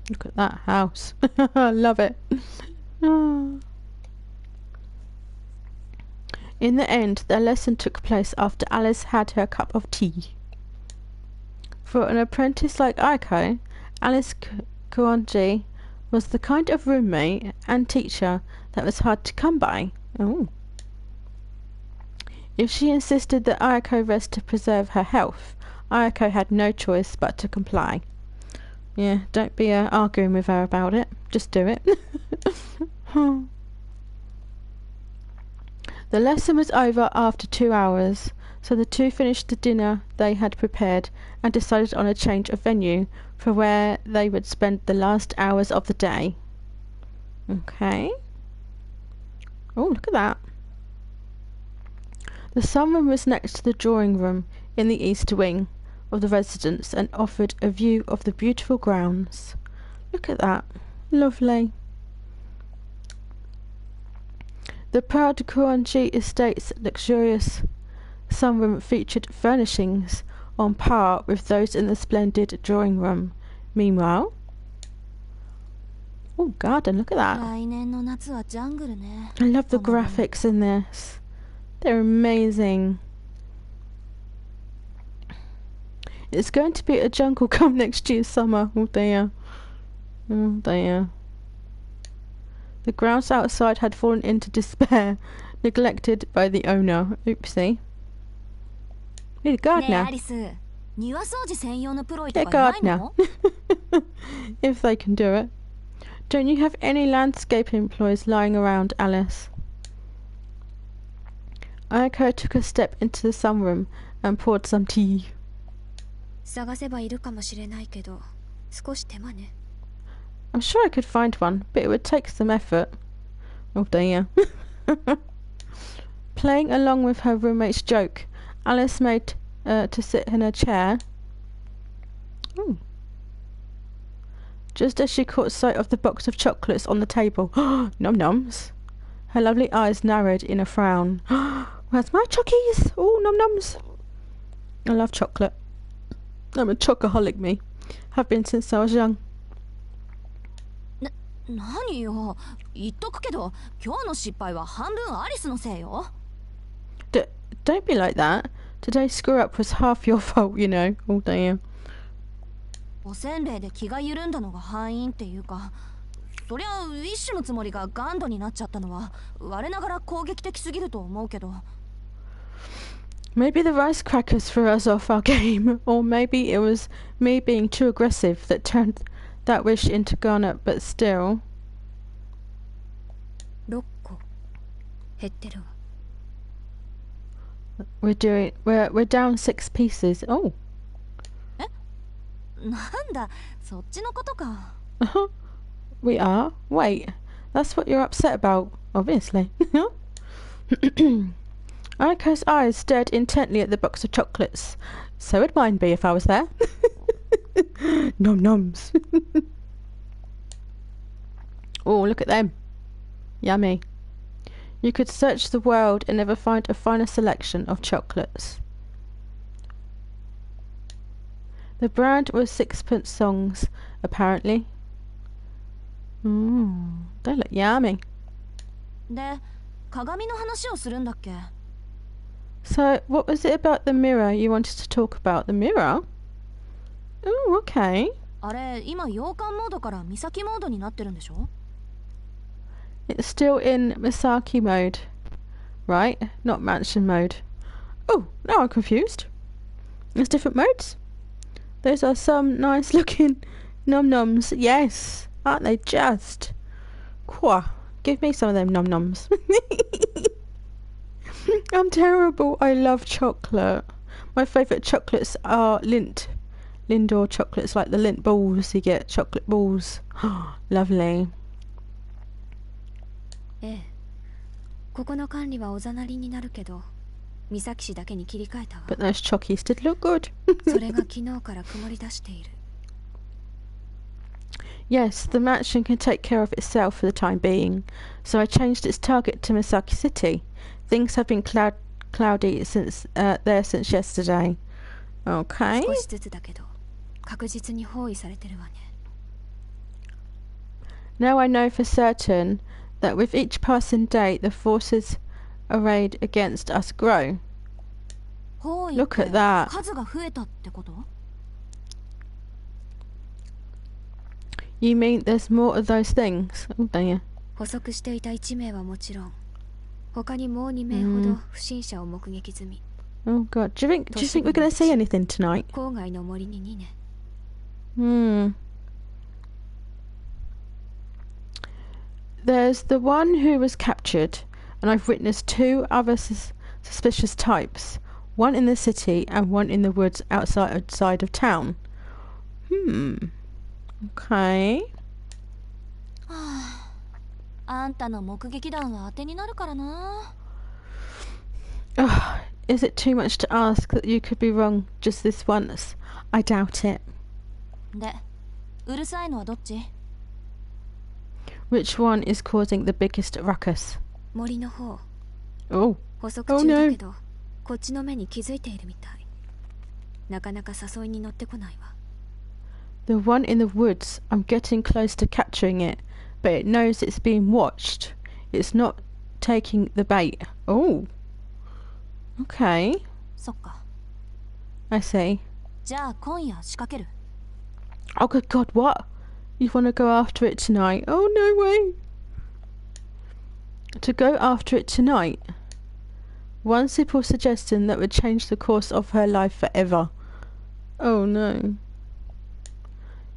Look at that house. I love it. In the end, their lesson took place after Alice had her cup of tea. For an apprentice like Ayako, Alice Kuonji was the kind of roommate and teacher that was hard to come by. Oh. If she insisted that Ayako rest to preserve her health, Ayako had no choice but to comply. Yeah, don't be arguing with her about it. Just do it. The lesson was over after 2 hours, so the two finished the dinner they had prepared and decided on a change of venue for where they would spend the last hours of the day. Okay. Oh, look at that. The sunroom was next to the drawing room in the east wing of the residence and offered a view of the beautiful grounds. Look at that. Lovely. The proud Kuranji Estate's luxurious sunroom featured furnishings on par with those in the splendid drawing room. Meanwhile, oh, garden, look at that. 来年の夏はジャングルね。 I love the graphics in this. They're amazing. It's going to be a jungle come next year's summer. Oh dear. Oh dear. The grounds outside had fallen into despair, neglected by the owner. Oopsie. Need a ねえ gardener. アリス、庭掃除専用のプロイ Get と a かいない gardener. の？ If they can do it. Don't you have any landscape employees lying around, Alice? Ayako took a step into the sunroom and poured some tea. 探せばいるかもしれないけど、少し手間ね。I'm sure I could find one, but it would take some effort. Oh dear. Playing along with her roommate's joke, Alice made to sit in her chair. Ooh. Just as she caught sight of the box of chocolates on the table. Nom noms. Her lovely eyes narrowed in a frown. Where's my chockies? Oh, nom noms. I love chocolate. I'm a chocoholic, me. Have been since I was young. 何よ、言っとくけど、今日の失敗は半分アリスのせいよ。Don't be like that. Today's screw up was half your fault, you know. Oh dear. おせんべいで気が緩んだのが敗因っていうか、そりゃウィッシュのつもりがガンドになっちゃったのは我ながら攻撃的すぎると思うけど。Maybe the rice crackers threw us off our game, or maybe it was me being too aggressive that turned that wish into garnet, but still. 6個減ってるわ。We're down 6 pieces. Oh. なんだ、そっちのことか。We are? Wait, that's what you're upset about, obviously. Ayaka's eyes stared intently at the box of chocolates. So would mine be if I was there. Nom noms. Oh, look at them. Yummy. You could search the world and never find a finer selection of chocolates. The brand was sixpence songs, apparently. They look yummy. で、鏡の話をするんだっけ？ So, what was it about the mirror you wanted to talk about? The mirror? Oh, okay. あれ、今洋館モードから岬モードになってるんでしょ？ It's still in Misaki mode, right? Not mansion mode. Oh, now I'm confused. There's different modes? Those are some nice looking nom noms. Yes, aren't they just? Quah, give me some of them nom noms. I'm terrible. I love chocolate. My favourite chocolates are Lindor chocolates, like the Lindt balls. You get chocolate balls. Lovely. ええ。ここの管理はおざなりになるけど、三崎市だけに切り替えたわ。 But those chockies did look good. それが昨日から曇り出している。Yes, the mansion can take care of itself for the time being, so I changed its target to Misaki City. Things have been cloudy since there since yesterday. Okay. 少しずつだけど、確実に包囲されてるわね。Now I know for certain that with each passing day, the forces arrayed against us grow. 包囲っ Look て at that. 数が増えたってこと？ You mean there's more of those things? Oh dear. 捕捉していた1名はもちろん、他にもう2名ほど不審者を目撃済み。 Oh god. Do you think we're going to see anything tonight? 郊外の森に2年。There's the one who was captured, and I've witnessed 2 other suspicious types. One in the city and one in the woods outside of town. Okay. あんたの目撃談は当てになるからな。Ugh, is it too much to ask that you could be wrong just this once? I doubt it. で、うるさいのはどっち？ Which one is causing the biggest ruckus? 森の方。 Oh, 補足中だけど、こっちの目に気づいているみたい。なかなか誘いに乗ってこないわ。the one in the woods. I'm getting close to capturing it, but it knows it's being watched. It's not taking the bait. Oh, okay. そっか。 I see. じゃあ今夜仕掛ける。 Oh, good God, what? You want to go after it tonight? Oh, no way. To go after it tonight? One simple suggestion that would change the course of her life forever. Oh, no.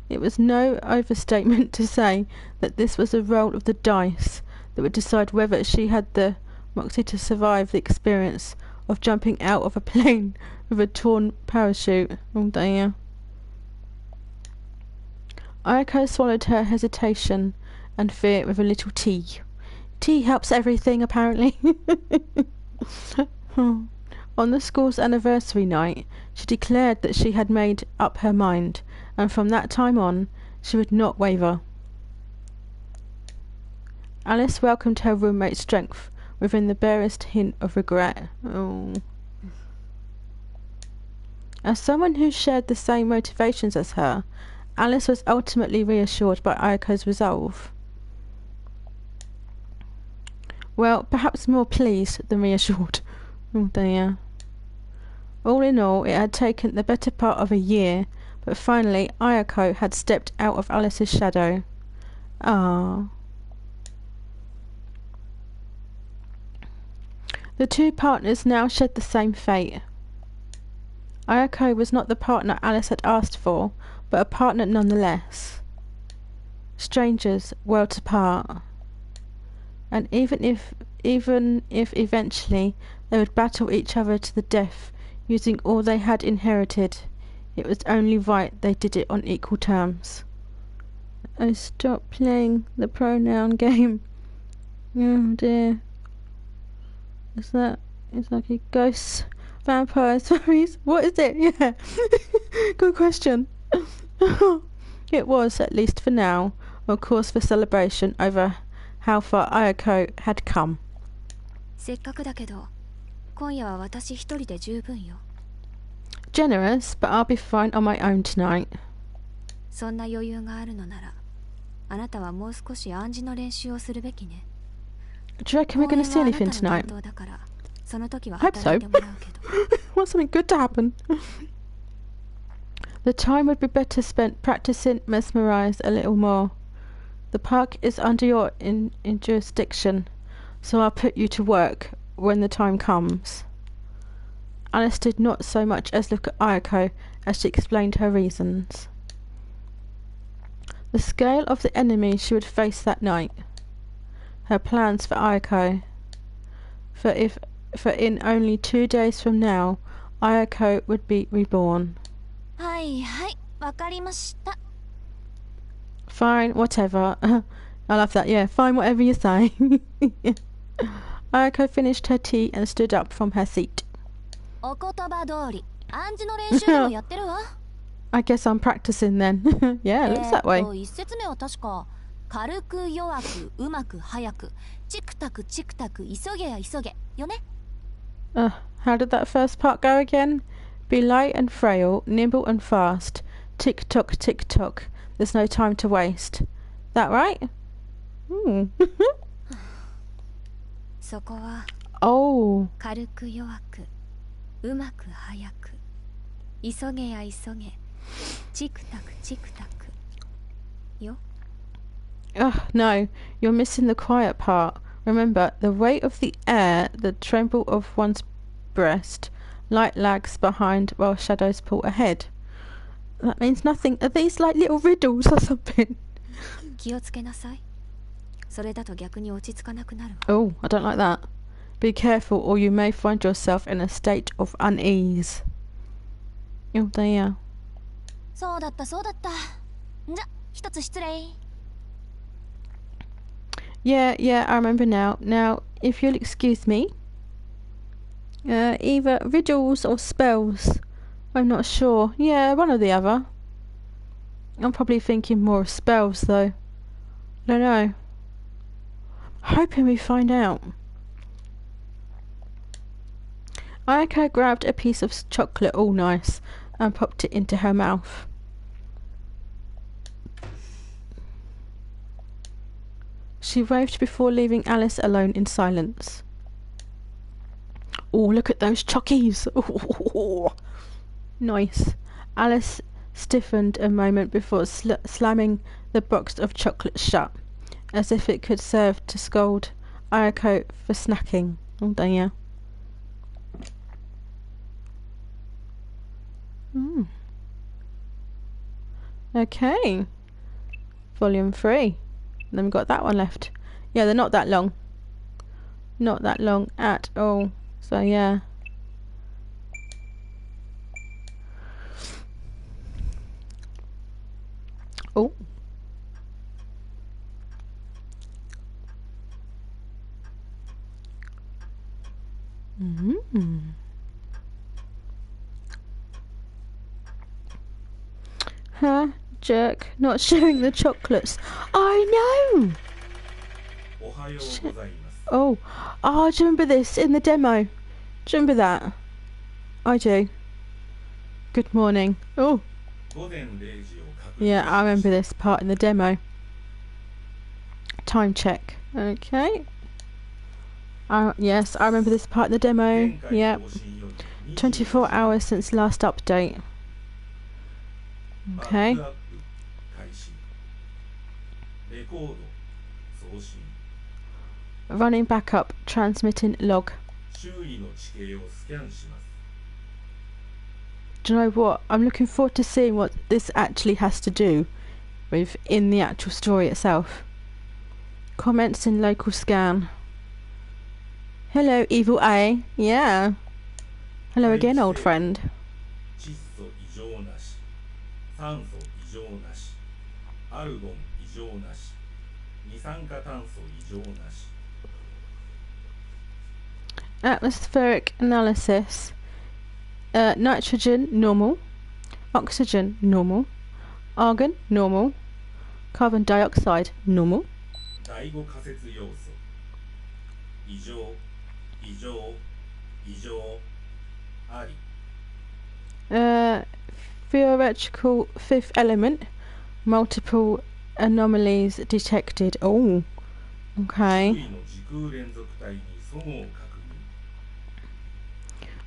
It was no overstatement to say that this was a roll of the dice that would decide whether she had the moxie to survive the experience of jumping out of a plane with a torn parachute. Oh, dear. Ayako swallowed her hesitation and fear with a little tea. Tea helps everything, apparently. On the school's anniversary night, she declared that she had made up her mind, and from that time on, she would not waver. Alice welcomed her roommate's strength within the barest hint of regret. Oh. As someone who shared the same motivations as her, Alice was ultimately reassured by Ayako's resolve. Well, perhaps more pleased than reassured. Oh dear. All in all, it had taken the better part of a year, but finally Ayako had stepped out of Alice's shadow. Ah. The two partners now shared the same fate. Ayako was not the partner Alice had asked for, but a partner nonetheless. Strangers, worlds apart. And even if eventually they would battle each other to the death using all they had inherited, it was only right they did it on equal terms. I stopped playing the pronoun game. Oh dear. Is that... it's like a ghosts, vampires, fairies? What is it? Yeah. Good question. It was, at least for now, a cause for celebration over how far Ayako had come. せっかくだけど、今夜は私一人で十分よ。Generous, but I'll be fine on my own tonight. そんな余裕があるのなら、あなたはもう少し暗示の練習をするべきね。 Do you reckon we're going to see anything tonight? だから、その時は Hope 働 so. いてもらうけど。Want something good to happen. The time would be better spent practicing mesmerize a little more. The park is under your in jurisdiction, so I'll put you to work when the time comes. Alice did not so much as look at Ayako as she explained her reasons. The scale of the enemy she would face that night. Her plans for Ayako. For in only 2 days from now, Ayako would be reborn. はいはい、わかりました。 Fine, whatever. I love that, yeah, fine, whatever you say. Ayako finished her tea and stood up from her seat. お言葉通り、暗示の練習でもやってるわ。I guess I'm practicing then. Yeah, it looks that way. 一節目は確か、軽く弱く、うまく早く、チクタクチクタク、急げや急げ、よね。How did that first part go again? Be light and frail, nimble and fast. Tick tock, tick tock. There's no time to waste. That right?そこは Oh. 軽く弱く、うまく早く、急げや急げ、チクタクチクタク。よ。No, you're missing the quiet part. Remember, the weight of the air, the tremble of one's breast, light lags behind while shadows pull ahead. That means nothing. Are these like little riddles or something? 気をつけなさい。それだと逆に落ち着かなくなるわ。 Oh, I don't like that. Be careful or you may find yourself in a state of unease. Oh dear. そうだったそうだった。じゃ、一つ失礼。 Yeah, I remember now. Now, if you'll excuse me. Either riddles or spells. I'm not sure. Yeah, one or the other. I'm probably thinking more of spells though. Don't know. Hoping we find out. Ayako grabbed a piece of chocolate, all nice, and popped it into her mouth. She waved before leaving Alice alone in silence. Oh, look at those chockies! Oh, nice. Alice stiffened a moment before slamming the box of chocolates shut, as if it could serve to scold Ayako for snacking. Oh dear. Okay. Volume 3. Then we've got that one left. Yeah, they're not that long. Not that long at all. So yeah. Oh. Huh? Jerk. Not sharing the chocolates. I know! Shit. Oh. Oh, do you remember this in the demo? Do you remember that? I do. Good morning. Oh. Yeah, I remember this part in the demo. Time check. Okay. Yes, I remember this part in the demo. Yep. 24 hours since last update. Okay. Running back up, transmitting log. Do you know what? I'm looking forward to seeing what this actually has to do with in the actual story itself. Comments in local scan. Hello, Evil A. Yeah. Hello again, old friend. Atmospheric analysis. Nitrogen, normal. Oxygen, normal. Argon, normal. Carbon dioxide, normal. Theoretical fifth element. Multiple anomalies detected. Oh, okay.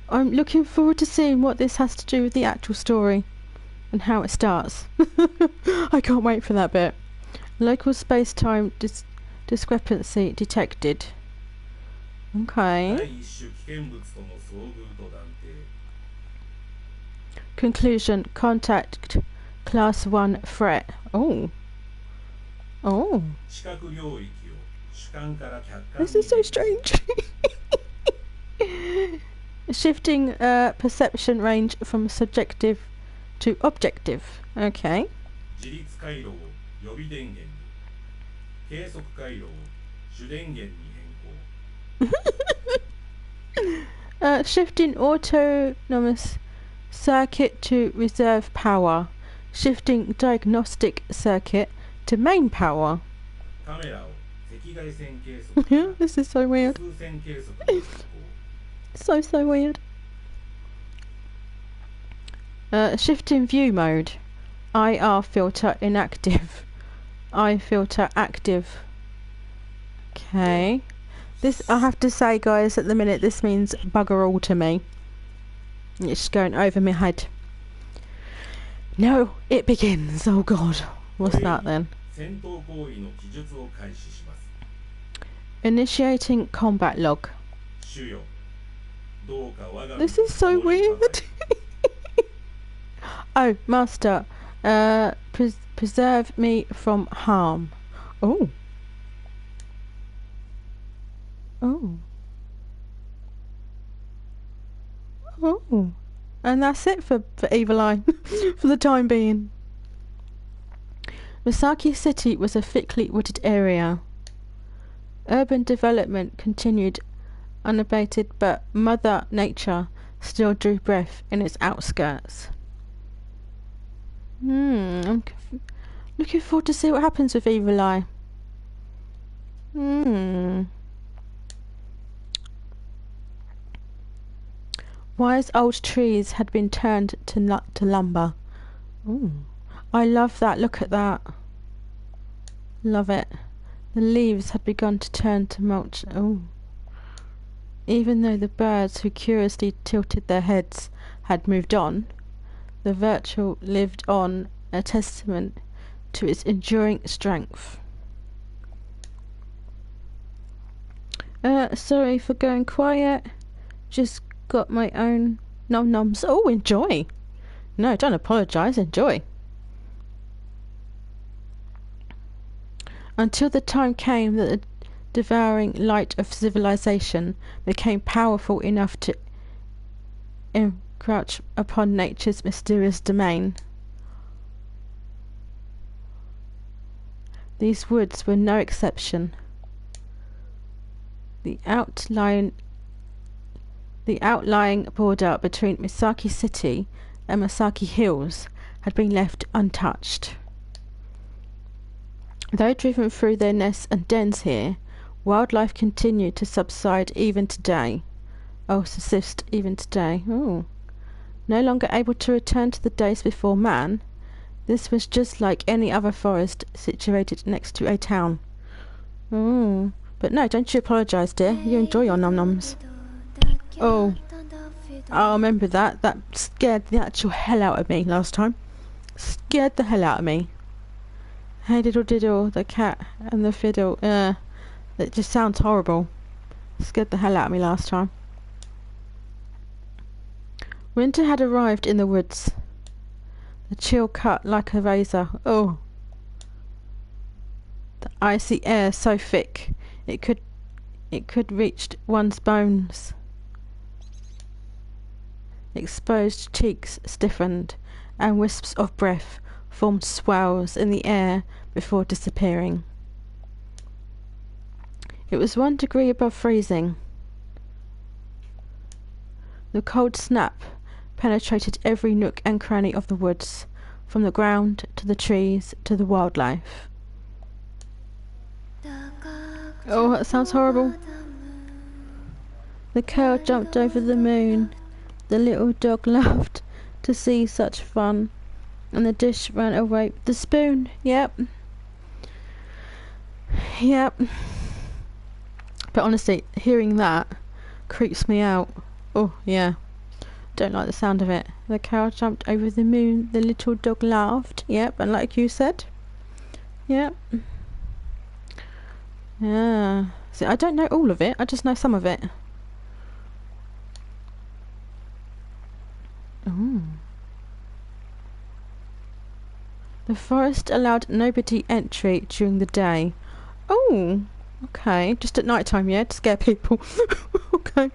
I'm looking forward to seeing what this has to do with the actual story and how it starts. I can't wait for that bit. Local space-time discrepancy detected. Okay. Conclusion. Contact Class 1 threat. Oh. Oh. This is so strange. Shifting perception range from subjective to objective. Okay. Shifting autonomous circuit to reserve power. Shifting diagnostic circuit to main power. This is so weird. So weird. Shifting view mode. IR filter inactive. I filter active. Okay. This, I have to say, guys, at the minute this means bugger all to me. It's just going over my head. No, it begins. Oh god. What's that then? Initiating combat log. This is so weird. Oh, master. Preserve me from harm. Oh. Oh. Oh. And that's it for Evil Eye. For the time being. Misaki City was a thickly wooded area. Urban development continued unabated, but Mother Nature still drew breath in its outskirts. I'm looking forward to see what happens with Evil Eye. Wise old trees had been turned to lumber. Ooh. I love that. Look at that. Love it. The leaves had begun to turn to mulch. Ooh. Even though the birds who curiously tilted their heads had moved on, the virtue lived on, a testament to its enduring strength. Sorry for going quiet. Just got my own nom-noms. Oh, enjoy. No, don't apologise. Enjoy. Until the time came that the devouring light of civilization became powerful enough to encroach upon nature's mysterious domain. These woods were no exception. The outlying border between Misaki City and Misaki Hills had been left untouched. Though driven through their nests and dens here, wildlife continued to subside even today. Subsist even today. Oh. No longer able to return to the days before man, this was just like any other forest situated next to a town. Oh. But no, don't you apologise, dear. You enjoy your nom-noms. Oh. I remember that. That scared the actual hell out of me last time. Scared the hell out of me. Hey diddle diddle, the cat and the fiddle. It just sounds horrible. Scared the hell out of me last time. Winter had arrived in the woods. The chill cut like a razor. Oh. The icy air so thick it could reach one's bones. Exposed cheeks stiffened, and wisps of breath formed swells in the air before disappearing. It was 1 degree above freezing. The cold snap penetrated every nook and cranny of the woods, from the ground to the trees to the wildlife. Oh, that sounds horrible. The cow jumped over the moon. The little dog laughed to see such fun, and the dish ran away with the spoon. Yep. But honestly, hearing that creeps me out. Oh, yeah. Don't like the sound of it. The cow jumped over the moon. The little dog laughed. Yep, and like you said. Yep. Yeah. See, I don't know all of it. I just know some of it. Ooh. The forest allowed nobody entry during the day. Oh, okay. Just at night time, yeah, to scare people. Okay.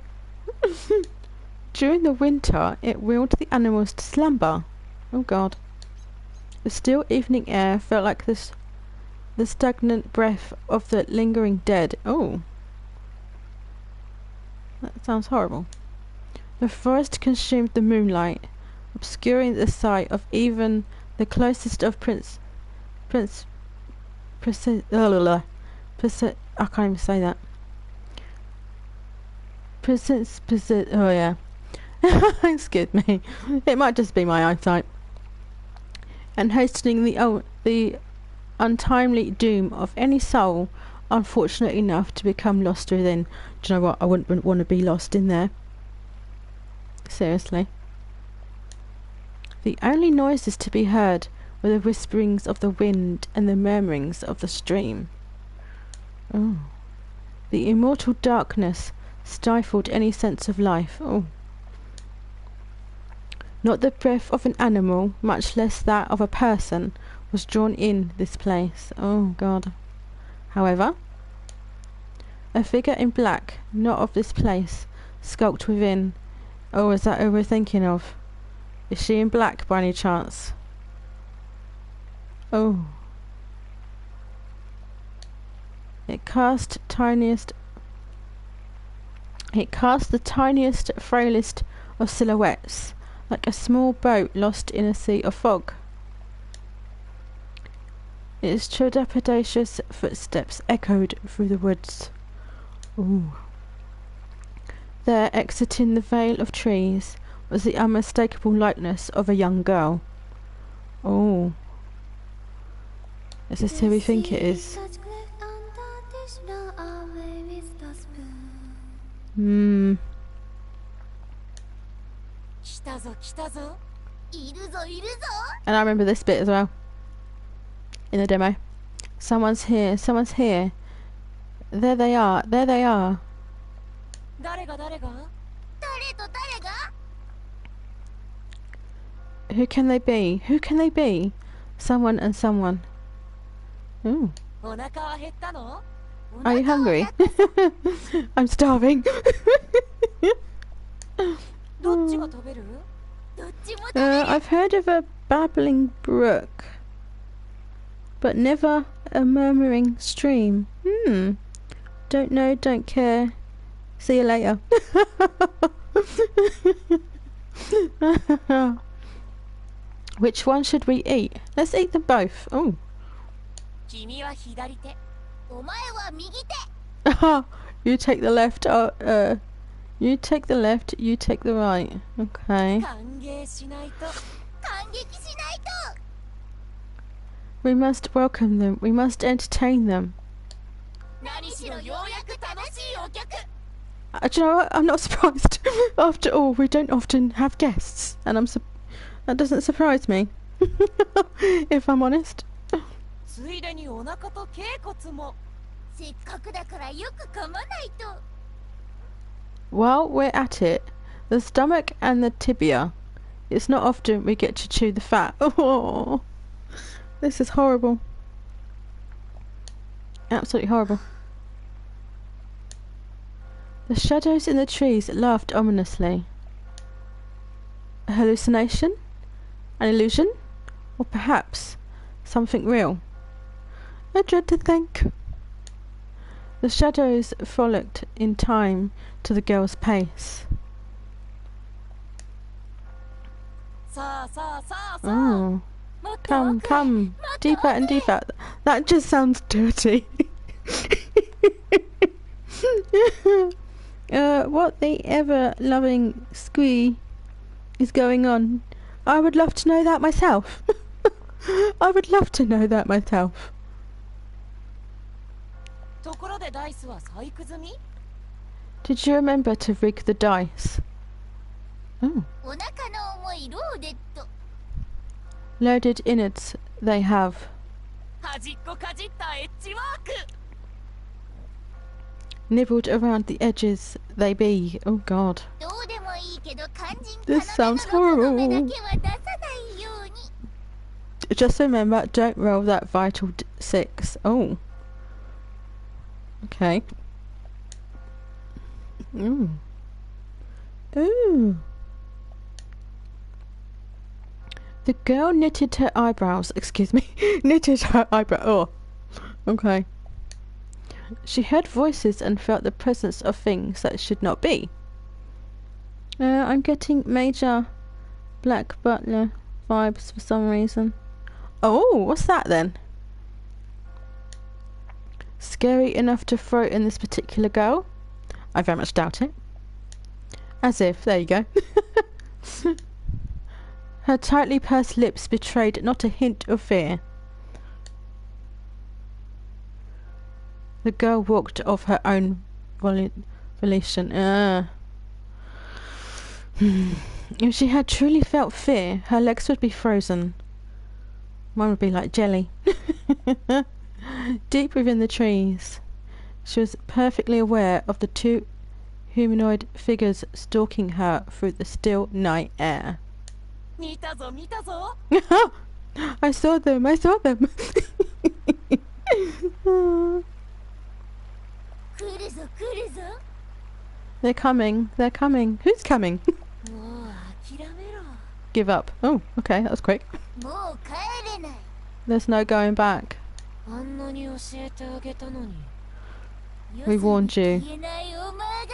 During the winter, it willed the animals to slumber. Oh God. The still evening air felt like the stagnant breath of the lingering dead. Oh. That sounds horrible. The forest consumed the moonlight, obscuring the sight of even the closest of I can't even say that. Oh yeah. Excuse me. It might just be my eyesight. And hastening the untimely doom of any soul unfortunate enough to become lost within. Do you know what? I wouldn't want to be lost in there. Seriously. The only noises to be heard were the whisperings of the wind and the murmurings of the stream. Oh. The immortal darkness stifled any sense of life. Oh. Not the breath of an animal, much less that of a person, was drawn in this place. Oh God. However, a figure in black, not of this place, skulked within. Oh, is that who we're thinking of? Is she in black by any chance? Oh. It cast tiniest It cast the tiniest, frailest of silhouettes, like a small boat lost in a sea of fog. Its trepidatious footsteps echoed through the woods. Ooh. There, exiting the veil of trees, was the unmistakable likeness of a young girl. Oh. Is this who we think it is? Hmm. 来たぞ来たぞ。いるぞいるぞ。 And I remember this bit as well. In the demo. Someone's here, someone's here. There they are, there they are. 誰が誰が？誰と誰が？ Who can they be? Who can they be? Someone and someone. Ooh. お腹は減ったの？ Are you hungry? I'm starving. どっちが食べる？どっちも食べる。 I've heard of a babbling brook, but never a murmuring stream. Don't know, don't care. See you later. Which one should we eat? Let's eat them both. Oh. 君は左手。お前は右手。 You take the left. You take the left. You take the right. Okay. 歓迎しないと。感激しないと。 We must welcome them. We must entertain them. 何しろようやく楽しいお客。 Do you know what? I'm not surprised. After all, we don't often have guests, and that doesn't surprise me. If I'm honest. ついでにお腹と脛骨も。せっかくだからよく噛まないと。 While we're at it, the stomach and the tibia. It's not often we get to chew the fat. Oh, this is horrible. Absolutely horrible. The shadows in the trees laughed ominously. A hallucination? An illusion? Or perhaps something real? I dread to think. The shadows frolicked in time to the girl's pace. さあさあさあさあ。 Oh. もっと Come, 奥へ。 come, deeper and deeper. That just sounds dirty. What the ever-loving squee is going on? I would love to know that myself. I would love to know that myself. ところでダイスは細工済み？ Did you remember to rig the dice? Oh. お腹の重いローデット。 Loaded innards they have. 端っこかじったエッジワーク。 Nibbled around the edges they be. Oh God. どうでもいいけど肝心 This 要 sounds のロコ horrible. だけは出さないように。 Just remember, don't roll that vital 6. Oh. Okay. Ooh. Ooh. The girl knitted her eyebrows. Excuse me. Knitted her eyebrow. Oh. Okay. She heard voices and felt the presence of things that should not be. I'm getting Major Black Butler vibes for some reason. Oh, what's that then? Scary enough to throw in this particular girl? I very much doubt it. As if, there you go. Her tightly pursed lips betrayed not a hint of fear. The girl walked of her own volition. If she had truly felt fear, her legs would be frozen. Mine would be like jelly. Deep within the trees, she was perfectly aware of the two humanoid figures stalking her through the still night air. 見たぞ見たぞ。 I saw them, I saw them. 来るぞ来るぞ。 They're coming, they're coming. Who's coming? もう諦めろ。 Give up. Oh, okay, that was quick. もう帰れない。 There's no going back. あんなに教えてあげたのに。 We warned you. 言えないお前が悪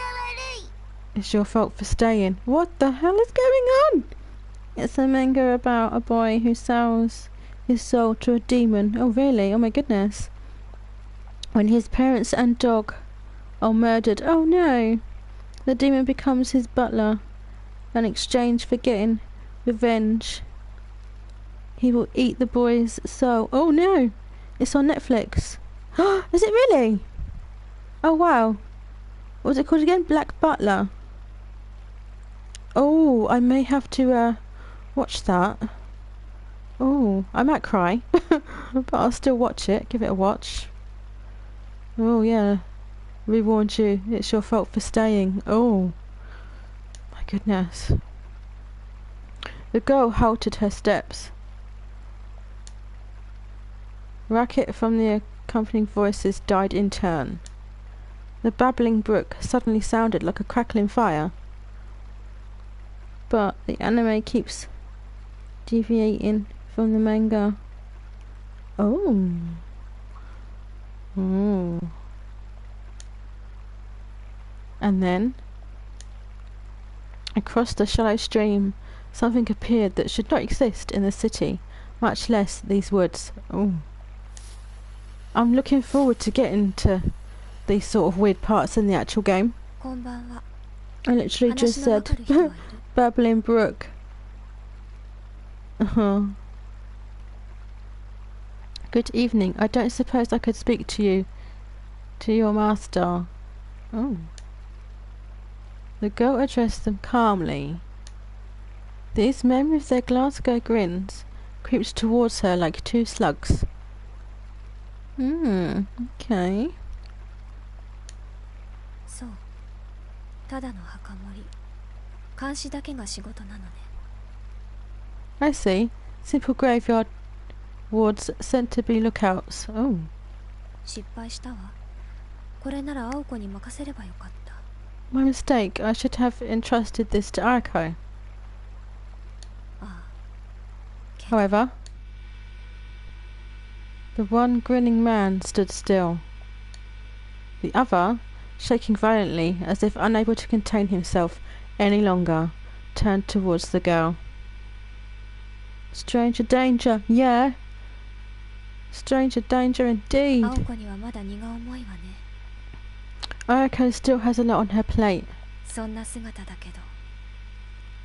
い。It's your fault for staying. What the hell is going on? It's a manga about a boy who sells his soul to a demon. Oh really? Oh my goodness. When his parents and dog are murdered, oh no, the demon becomes his butler. In exchange for getting revenge, he will eat the boy's soul. Oh no, it's on Netflix. Is it really? Oh wow. What was it called again? Black Butler. Oh, I may have to watch that. Oh, I might cry, but I'll still watch it. Give it a watch. Oh yeah, we warned you. It's your fault for staying. Oh, my goodness. The girl halted her steps. Racket from the accompanying voices died in turn. The babbling brook suddenly sounded like a crackling fire. But the anime keeps deviating from the manga. Oh. Oh. And then, across the shallow stream, something appeared that should not exist in the city, much less these woods. Oh. I'm looking forward to getting to these sort of weird parts in the actual game. こんばんは。 I literally just 話のわ said かる人はいる Babbling Brook. Good evening. I don't suppose I could speak to you, to your master. Oh. The girl addressed them calmly. These men with their Glasgow grins creeped towards her like two slugs. Okay. そう。ただの墓守り。監視だけが仕事なのね。 I see. Simple graveyard wards sent to be lookouts. Oh. 失敗したわ。これなら青子に任せればよかった。 My mistake. I should have entrusted this to Arako. ああ。けど However, the one grinning man stood still. The other, shaking violently as if unable to contain himself any longer, turned towards the girl. Stranger danger, yeah. Stranger danger indeed. 青子にはまだ荷が重いわね。 Arako still has a lot on her plate. そんな姿だけど、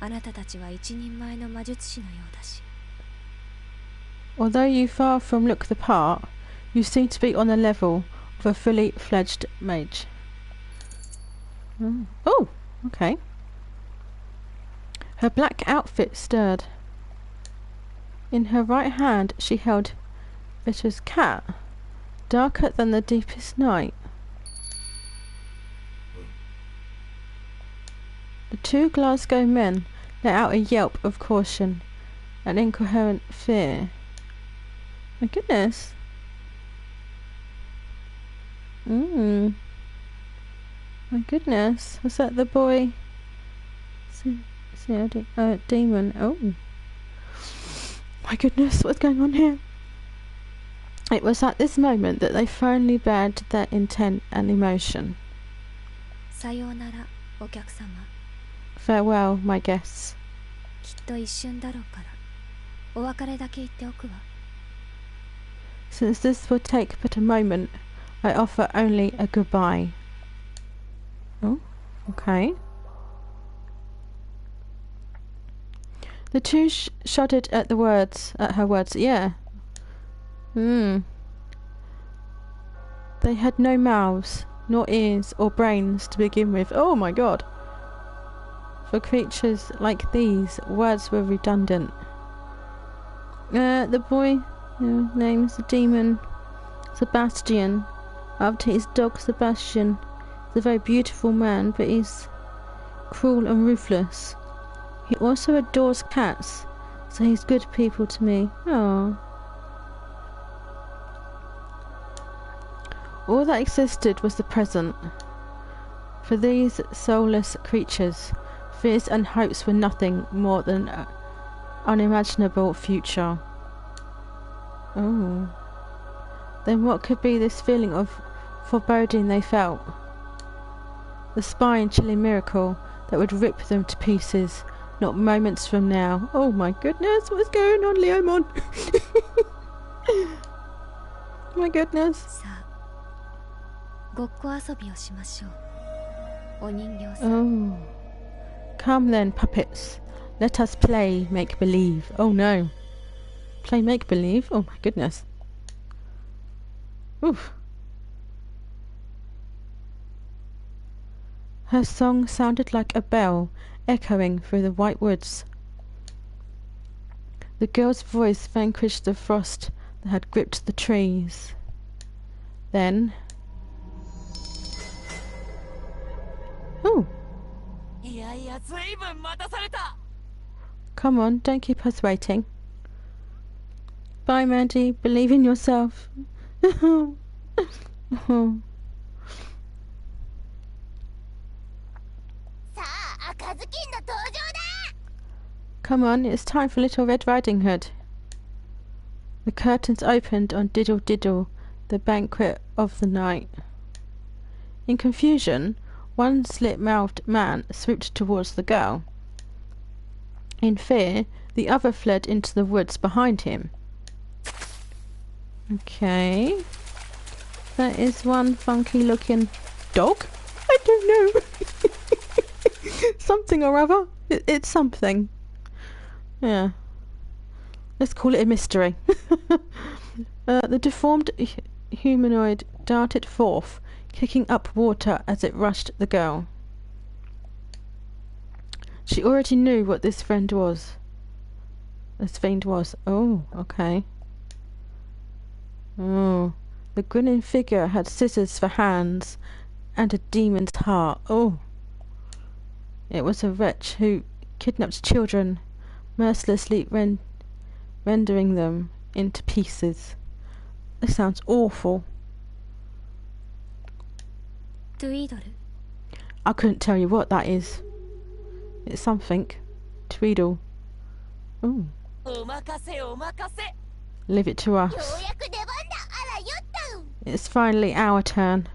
あなたたちは一人前の魔術師のようだし。 Although you far from look the part, you seem to be on the level of a fully fledged mage. Oh, okay. Her black outfit stirred. In her right hand she held Vitter's cat, darker than the deepest night. The two Glasgow men let out a yelp of caution and incoherent fear. My goodness. My goodness. Was that the boy? Demon. Oh. My goodness, what's going on here? It was at this moment that they finally bared their intent and emotion. さようなら、お客様。 Farewell, my guests. きっと一瞬だろうから、お別れだけ言っておくわ。 Since this will take but a moment, I offer only a goodbye. Oh, okay. The two shuddered at the words, at her words. Yeah. They had no mouths, nor ears, or brains to begin with. Oh my god. For creatures like these, words were redundant. The boy, name's the demon Sebastian, after his dog Sebastian. He's a very beautiful man, but he's cruel and ruthless. He also adores cats, so he's good people to me. Oh. All that existed was the present. For these soulless creatures, fears and hopes were nothing more than an unimaginable future. Oh. Then what could be this feeling of foreboding they felt? The spine-chilling miracle that would rip them to pieces, not moments from now. Oh my goodness, what's going on, Leomon? My goodness. さあごっこ遊びをしましょうお人形さん Oh. Come then, puppets. Let us play make-believe. Oh no. Play make-believe? Oh my goodness. Oof. Her song sounded like a bell echoing through the white woods. The girl's voice vanquished the frost that had gripped the trees. Then... Oh! いやいや、ずいぶん待たされた。 Come on, don't keep us waiting. Bye, Mandy. Believe in yourself. Oh. さあ赤ずきんの登場だ Come on, it's time for Little Red Riding Hood. The curtains opened on Diddle Diddle, the banquet of the night. In confusion, one slit-mouthed man swooped towards the girl. In fear, the other fled into the woods behind him. Okay. That is one funky-looking dog? I don't know. Something or other. It's something. Yeah. Let's call it a mystery. The deformed humanoid darted forth, kicking up water as it rushed the girl. She already knew what this fiend was. Oh, okay. Oh, the grinning figure had scissors for hands and a demon's heart. Oh. It was a wretch who kidnapped children, mercilessly rendering them into pieces. This sounds awful. トゥイドル I couldn't tell you what that is. It's something. Tweedle. Ooh. お任せお任せ。 Leave it to よう us. やく出番だあらよった It's finally our turn.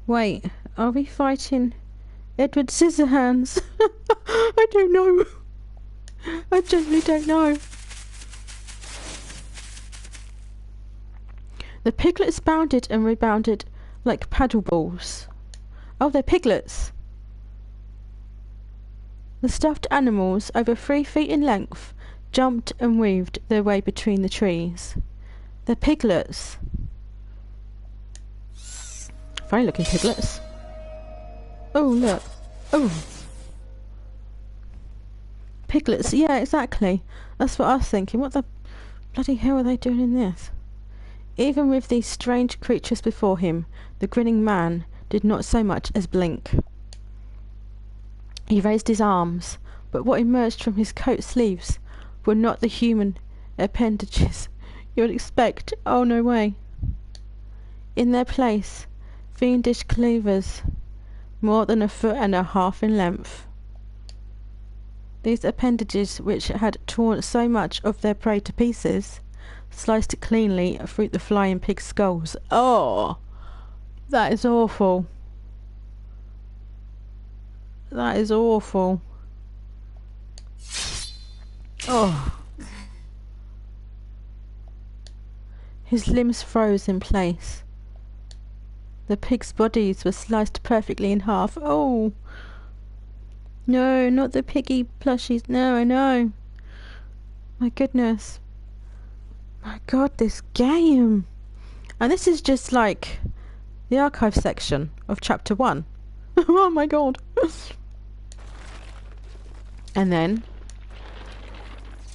Wait, are we fighting Edward Scissorhands? I don't know. I genuinely don't know. The piglets bounded and rebounded like paddle balls. Oh, they're piglets. The stuffed animals, over 3 feet in length, jumped and weaved their way between the trees. They're piglets. Funny looking piglets. Oh, look. Oh. Piglets, yeah, exactly. That's what I was thinking. What the bloody hell are they doing in this? Even with these strange creatures before him, the grinning man did not so much as blink. He raised his arms, but what emerged from his coat sleeves were not the human appendages you would expect. Oh, no way. In their place, fiendish cleavers, more than 1.5 feet in length. These appendages, which had torn so much of their prey to pieces, sliced cleanly through the flying pig skulls. Oh, that is awful. That is awful. Oh. His limbs froze in place. The pigs' bodies were sliced perfectly in half. Oh. No, not the piggy plushies. No, I know. My goodness. My god, this game. And this is just like the archive section of chapter 1. Oh my god. And then,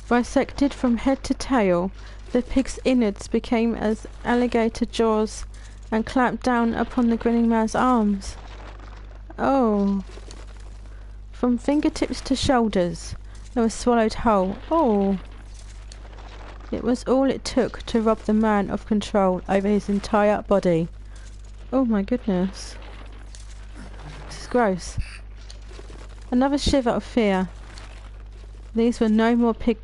bisected from head to tail, the pig's innards became as alligator jaws and clamped down upon the grinning man's arms. Oh. From fingertips to shoulders, they were swallowed whole. Oh. It was all it took to rob the man of control over his entire body. Oh my goodness. This is gross. Another shiver of fear. These were no mere pig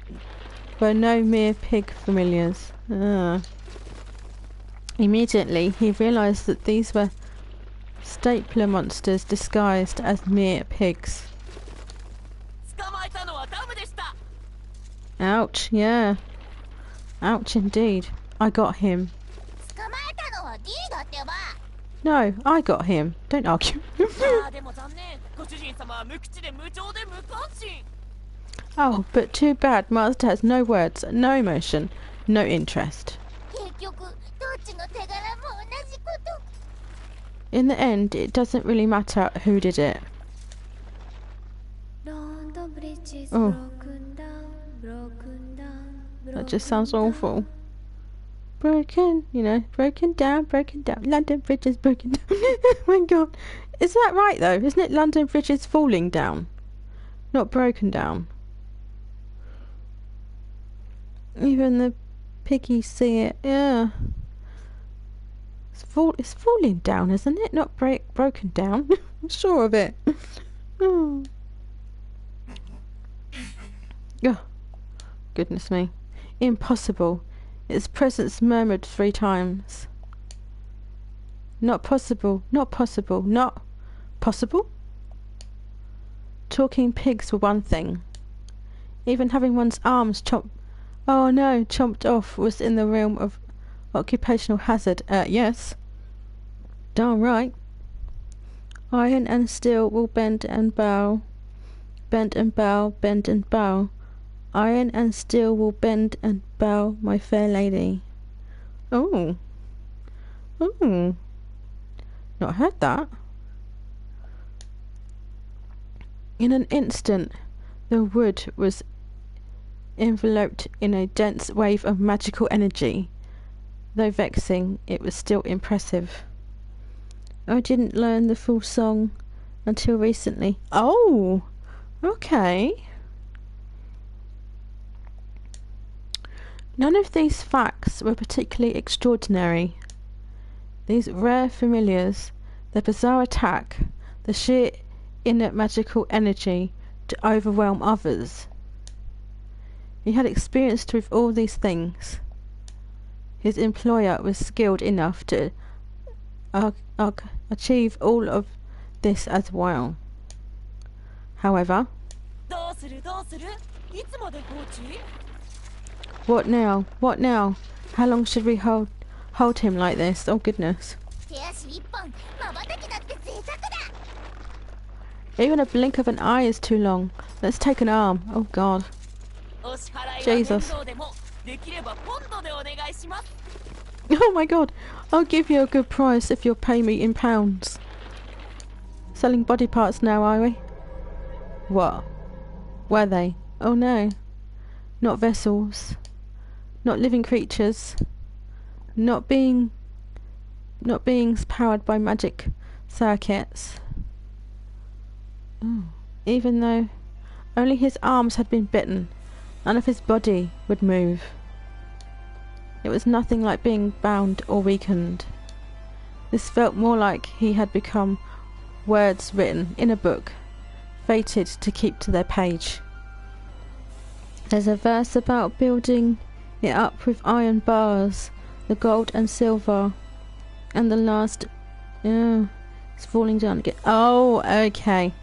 familiars. Immediately he realised that these were stapler monsters disguised as mere pigs. Ouch, yeah. Ouch indeed. I got him. 捕まえたのは D だってば。 No, I got him. Don't argue. ああでも残念。ご主人様は無口で無情で無関心。 Oh, but too bad. Master has no words, no emotion, no interest. 結局どっちの手柄も同じこと。 In the end, it doesn't really matter who did it. London Bridge is Oh. broken down, broken down, That just sounds broken awful. Broken, you know, broken down, broken down. London Bridge is broken down. Oh my god. Is that right though? Isn't it London Bridge is falling down? Not broken down. Even the piggies see it, yeah. It's falling down, isn't it? Not broken down. I'm sure of it. Oh. Oh, goodness me. Impossible. Its presence murmured 3 times. Not possible, not possible, not possible? Talking pigs were one thing. Even having one's arms chomped off was in the realm of occupational hazard. Yes. Darn right. Iron and steel will bend and bow. Bend and bow, bend and bow. Iron and steel will bend and bow, my fair lady. Oh. Oh. Not heard that. In an instant, the wood was enveloped in a dense wave of magical energy. Though vexing, it was still impressive. I didn't learn the full song until recently. Oh! Okay. None of these facts were particularly extraordinary. These rare familiars, their bizarre attack, the sheer inner magical energy to overwhelm others. He had experience with all these things. His employer was skilled enough to achieve all of this as well. However, どうするどうする。いつまで放置？ what now? What now? How long should we hold him like this? Oh goodness. 手足一本、瞬きだって贅沢だ。 Even a blink of an eye is too long. Let's take an arm. Oh god. お支払いは Jesus. 面倒でもできればポンドでお願いします。 Oh my god. I'll give you a good price if you'll pay me in pounds. Selling body parts now, are we? What? Were they? Oh no. Not vessels. Not living creatures. Not beings powered by magic circuits. Ooh. Even though only his arms had been bitten, none of his body would move. It was nothing like being bound or weakened. This felt more like he had become words written in a book, fated to keep to their page. There's a verse about building it up with iron bars, the gold and silver, and the last... Oh, it's falling down again. Oh, okay.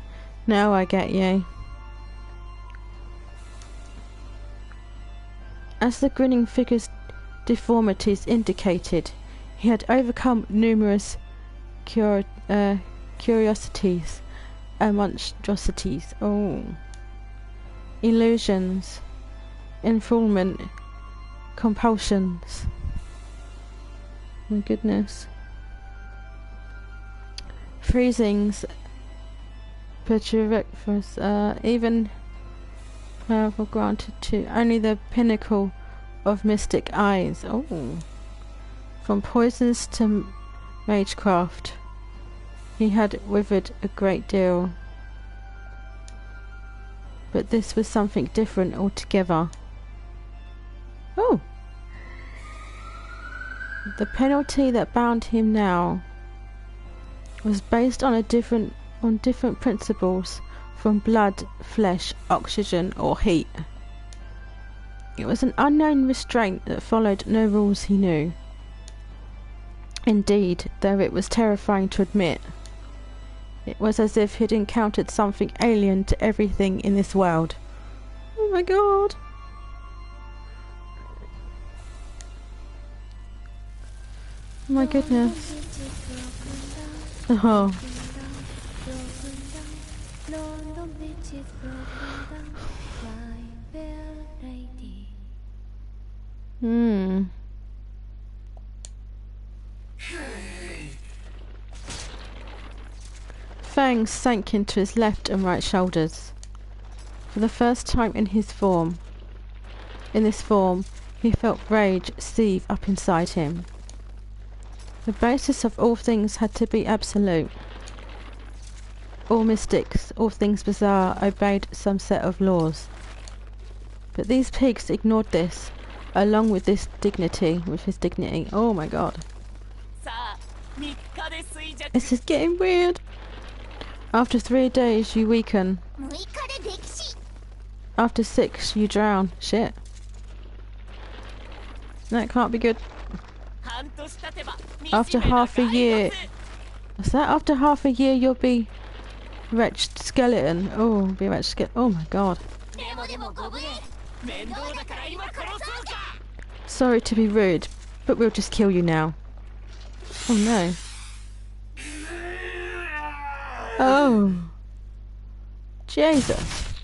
Now I get you. As the grinning figure's deformities indicated, he had overcome numerous curiosities and monstrosities. Oh. Illusions, enfeeblement, compulsions. My goodness. Freezings, petrificus, even powerful granted to only the pinnacle of mystic eyes. Oh. From poisons to magecraft, he had withered a great deal. But this was something different altogether. Oh! The penalty that bound him now was based on different principles from blood, flesh, oxygen or heat. It was an unknown restraint that followed no rules he knew. Indeed, though it was terrifying to admit, it was as if he'd encountered something alien to everything in this world. Oh my god! my goodness. Oh. Hmm. Fangs sank into his left and right shoulders. For the first time in this form, he felt rage seethe up inside him. The basis of all things had to be absolute. All mystics, all things bizarre, obeyed some set of laws. But these pigs ignored this, along with his dignity. Oh my god. This is getting weird. After 3 days, you weaken. After 6, you drown. Shit. That can't be good. After half a year... What's that? After half a year, you'll be... wretched skeleton. Oh, be a wretched skeleton. Oh my god. Sorry to be rude, but we'll just kill you now. Oh no. Oh. Jesus.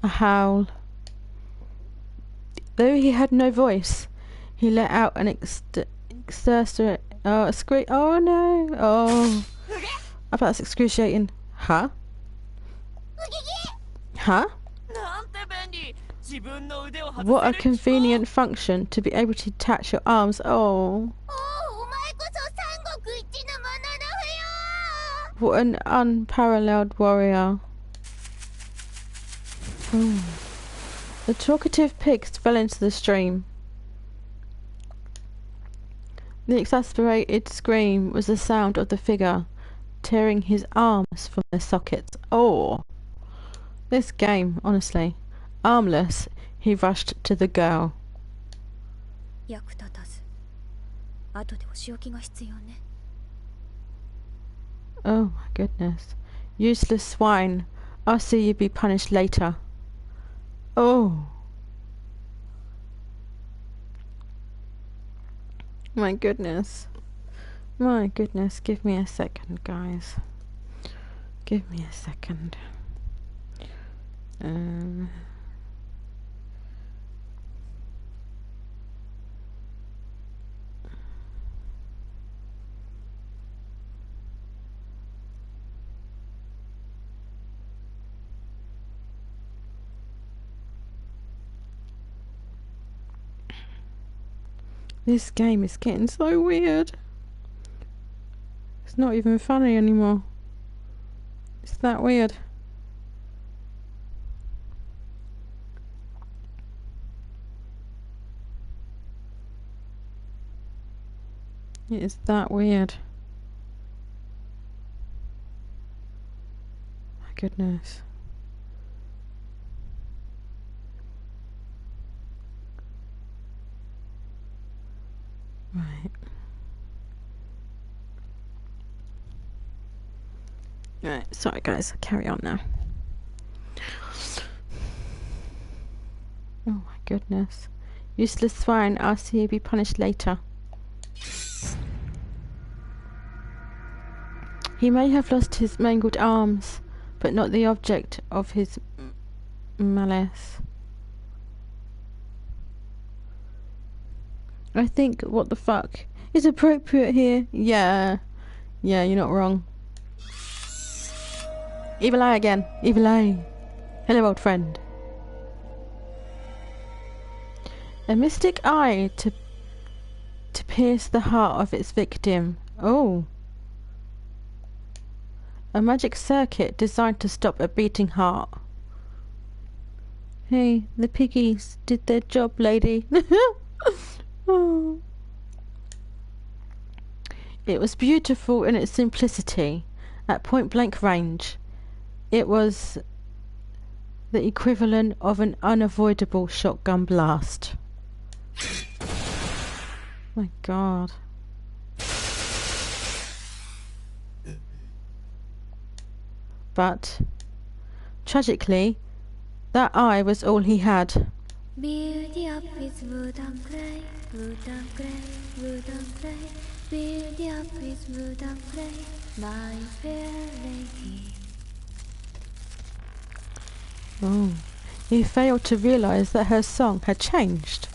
A howl. Though he had no voice, he let out an a scream. Oh no. Oh. I thought that's excruciating. Huh? Huh? What a convenient function to be able to detach your arms. Oh. What an unparalleled warrior. Oh. The talkative pigs fell into the stream. The exasperated scream was the sound of the figure tearing his arms from their sockets. Oh. This game, honestly. Armless, he rushed to the girl. Oh my goodness. Useless swine. I'll see you be punished later. Oh. My goodness. My goodness. Give me a second, guys. Give me a second. This game is getting so weird. It's not even funny anymore. It's that weird. It is that weird. My goodness. Right. Right, sorry guys, I'll carry on now. Oh my goodness. Useless swine, I'll see you be punished later. He may have lost his mangled arms, but not the object of his malice. I think what the fuck is appropriate here. Yeah, you're not wrong. Evil Eye again. Evil Eye. Hello, old friend. A mystic eye to pierce the heart of its victim. Oh. A magic circuit designed to stop a beating heart. Hey, the piggies did their job, lady. Oh. It was beautiful in its simplicity. At point blank range, it was the equivalent of an unavoidable shotgun blast. My God. But tragically, that eye was all he had. Build up with wood and clay, wood and clay, wood and clay. Build up with wood and clay, my fair lady. Oh, he failed to realise that her song had changed.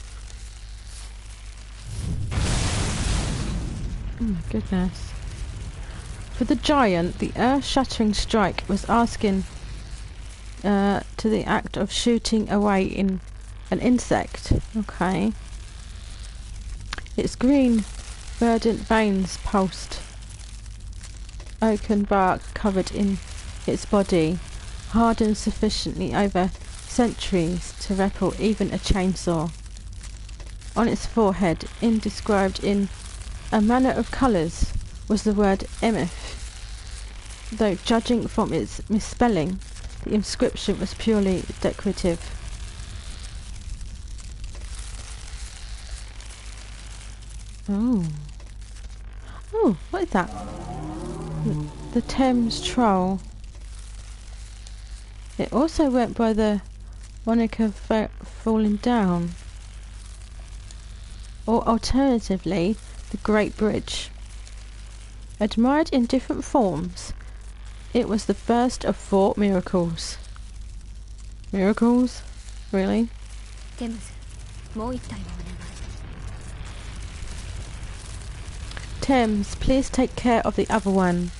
Oh my goodness. For the giant, the earth-shattering strike was asking to the act of shooting away in an insect. Okay. Its green, verdant veins pulsed. Oaken bark covered in its body, hardened sufficiently over centuries to repel even a chainsaw. On its forehead, inscribed in a manner of colours, was the word Emeth. Though judging from its misspelling, the inscription was purely decorative. Oh. Oh, what is that? The Thames Troll. It also went by the moniker Falling Down. Or alternatively, the Great Bridge. Admired in different forms, it was the first of 4 miracles. Miracles? Really? テムズ、もう一体をお願い。 Thames, please take care of the other one.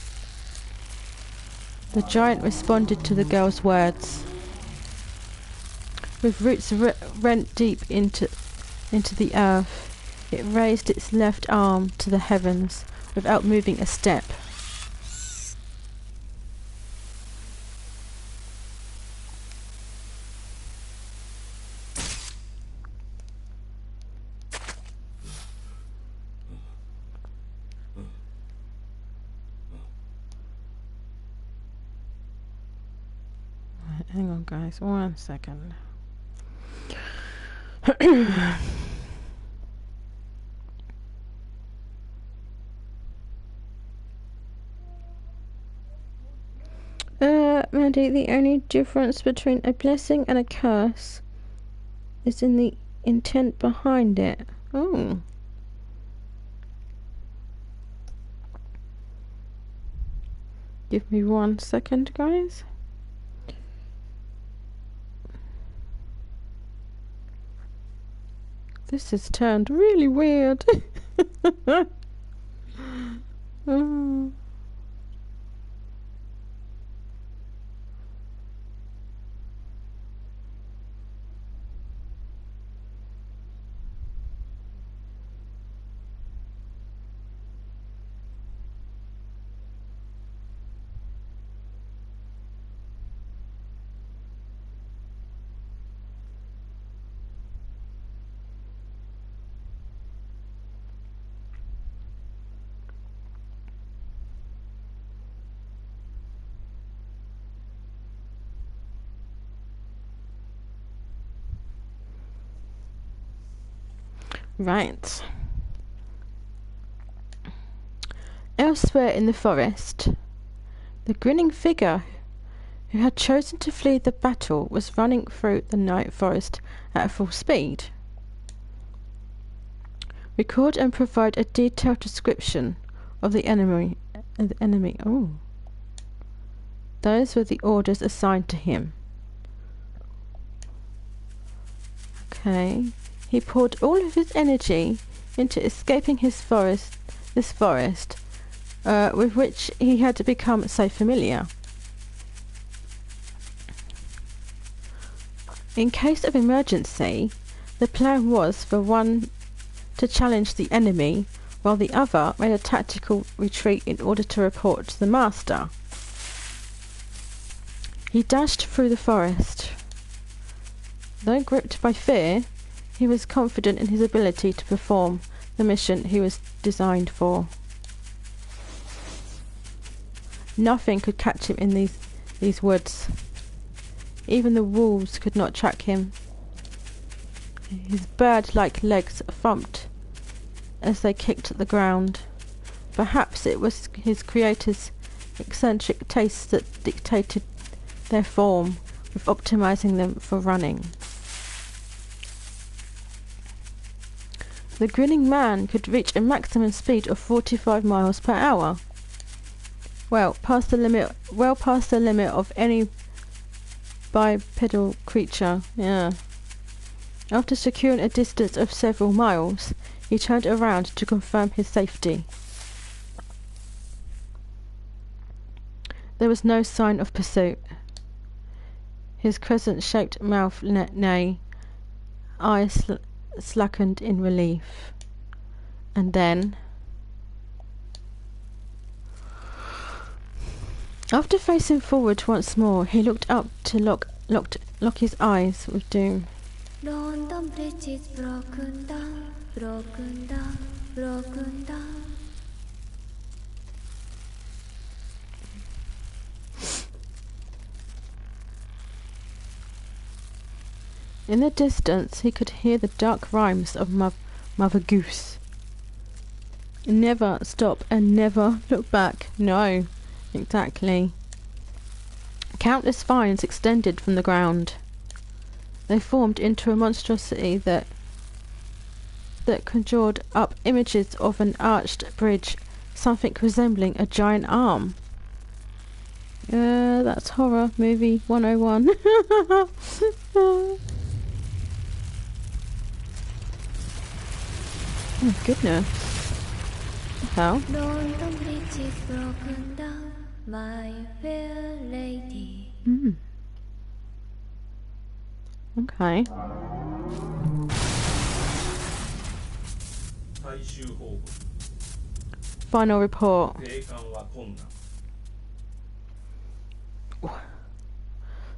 The giant responded to the girl's words. With roots rent deep into the earth, it raised its left arm to the heavens without moving a step. Hang on, guys, 1 second. Mandy, the only difference between a blessing and a curse is in the intent behind it. Oh. Give me 1 second, guys. This has turned really weird. Oh. Right. Elsewhere in the forest, the grinning figure who had chosen to flee the battle was running through the night forest at full speed. Record and provide a detailed description of the enemy. Oh. Those were the orders assigned to him. Okay. He poured all of his energy into escaping this forest, with which he had become so familiar. In case of emergency, the plan was for one to challenge the enemy, while the other made a tactical retreat in order to report to the master. He dashed through the forest. Though gripped by fear, he was confident in his ability to perform the mission he was designed for. Nothing could catch him in these woods. Even the wolves could not track him. His bird-like legs thumped as they kicked at the ground. Perhaps it was his creator's eccentric tastes that dictated their form, with optimizing them for running. The grinning man could reach a maximum speed of 45 miles per hour. Well past the limit of any bipedal creature. Yeah. After securing a distance of several miles, he turned around to confirm his safety. There was no sign of pursuit. His crescent-shaped mouth eyes slackened in relief. And then, after facing forward once more, he looked up to lock his eyes with doom. London Bridge is broken down, broken down, broken down. In the distance, he could hear the dark rhymes of Mother Goose. Never stop and never look back. No, exactly. Countless vines extended from the ground. They formed into a monstrosity that conjured up images of an arched bridge, something resembling a giant arm. That's horror movie 101. Oh goodness. How? London Bridge is broken down, my fair lady. Okay. 最終報告 Final report. 定款は困難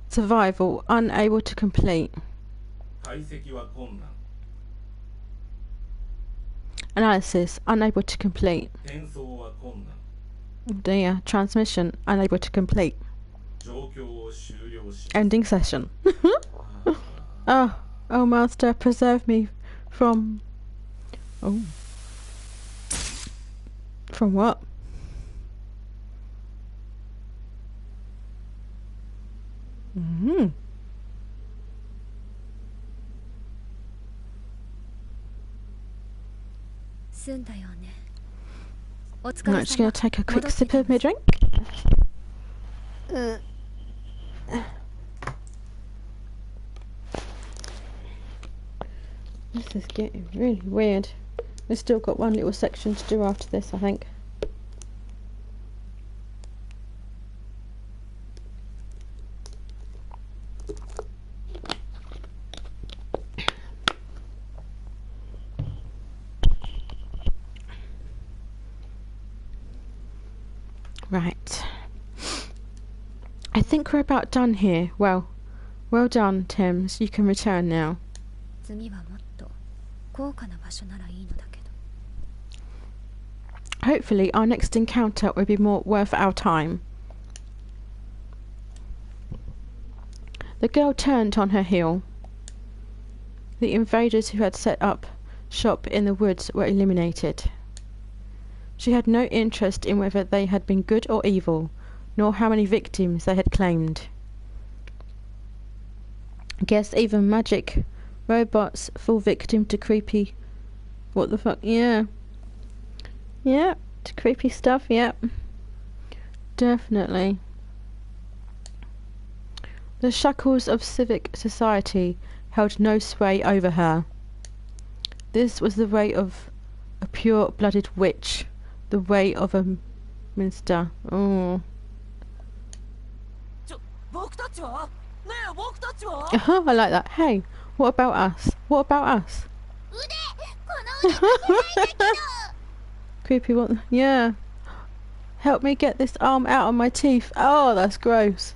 Survival unable to complete. 解析は困難 Analysis unable to complete. 転送は困難 Oh dear. Transmission unable to complete. 状況を終了し Ending session. Oh master, preserve me from... Oh. From what? Mm-hmm. 済んだよね。お疲 I'm れ just 様。 going to take a quick sip of my drink. This is getting really weird. We've still got one little section to do after this, I think. Right. I think we're about done here. Well done, Thames. You can return now. 次はもっと高価な場所ならいいのだけど。 Hopefully our next encounter will be more worth our time. The girl turned on her heel. The invaders who had set up shop in the woods were eliminated. She had no interest in whether they had been good or evil, nor how many victims they had claimed. Guess even magic robots fall victim to creepy... What the fuck? Yeah. Yeah, to creepy stuff, yep. Definitely. The shackles of civic society held no sway over her. This was the way of a pure-blooded witch, the way of a minster. Oh. 僕たちはねえ僕たちは I like that. Hey, what about us? What about us? 腕この腕負けないんだけど Creepy one. Yeah. Help me get this arm out of my teeth. Oh, that's gross.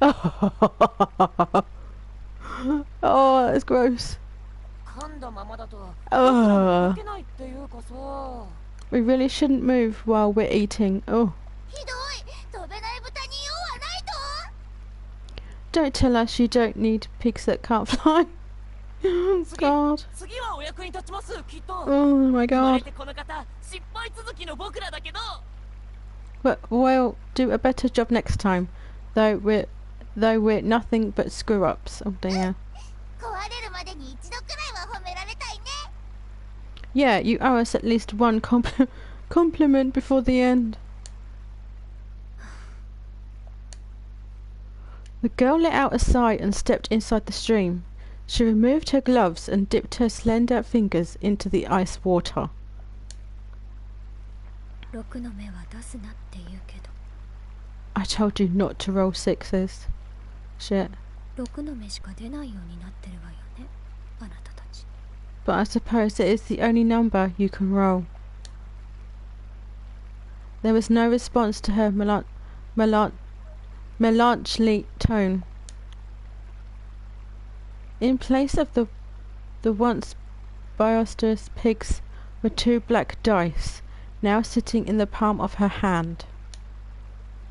Oh, that's gross. 噛んだままだと Ugh. 動けないっていうかさ We really shouldn't move while we're eating. Oh. ひどい飛べない豚に用はないと Don't tell us you don't need pigs that can't fly. Oh, God. 次はお役に立ちますきっと Oh, my 生まれ God. てこの方失敗続きの僕らだけど But we'll do a better job next time. Though we're nothing but screw-ups. Oh, dear. 壊れるまでに一度くらいは褒められたいね Yeah, you owe us at least one compliment before the end. The girl let out a sigh and stepped inside the stream. She removed her gloves and dipped her slender fingers into the ice water. 6の目は出すなって言うけど I told you not to roll sixes. Shit. 6の目しか出ないようになってるわよねあなたたち But I suppose it is the only number you can roll. There was no response to her melancholy tone. In place of the once boisterous pigs were 2 black dice, now sitting in the palm of her hand.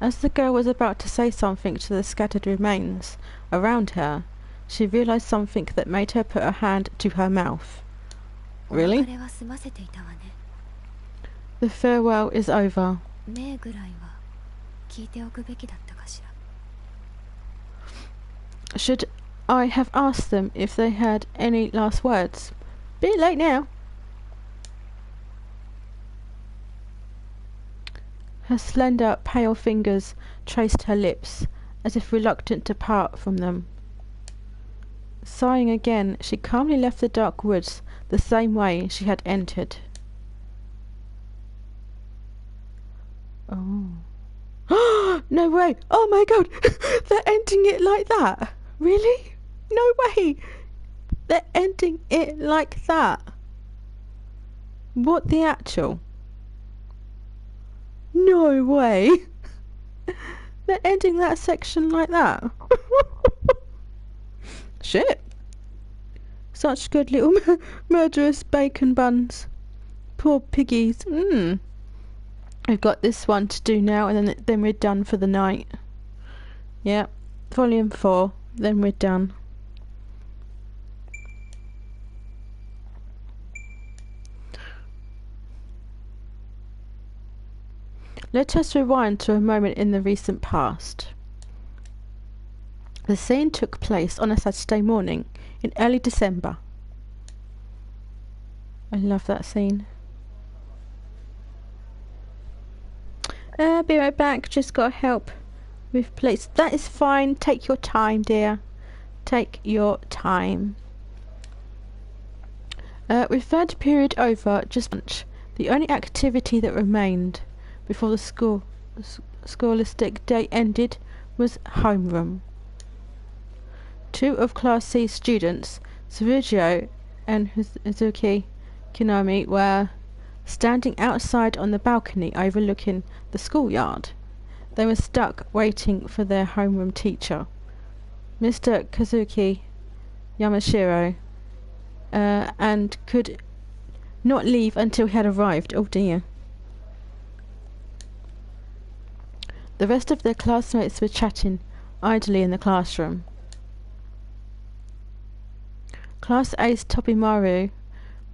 As the girl was about to say something to the scattered remains around her, she realized something that made her put her hand to her mouth. Really? お別れは済ませていたわね The farewell is over. 目ぐらいは聞いておくべきだったかしら Should I have asked them if they had any last words? Bit late now. Her slender, pale fingers traced her lips, as if reluctant to part from them. Sighing again, she calmly left the dark woods the same way she had entered. Oh. No way! Oh my god! They're ending it like that! Really? No way! They're ending it like that! What the actual? No way! They're ending that section like that? Shit! Such good little murderous bacon buns. Poor piggies. We've got this one to do now, and then we're done for the night. Yeah, volume 4, then we're done. Let us rewind to a moment in the recent past. The scene took place on a Saturday morning in early December. I love that scene. Be right back, just gotta help with plates. That is fine, take your time, dear. Take your time. With third period over, just lunch. The only activity that remained before the scholastic day ended was homeroom. 2 of Class C students, Sergio and Hazuki Kinami, were standing outside on the balcony overlooking the schoolyard. They were stuck waiting for their homeroom teacher, Mr. Kazuki Yamashiro, and could not leave until he had arrived. Oh dear. The rest of their classmates were chatting idly in the classroom. Class A's Tobimaru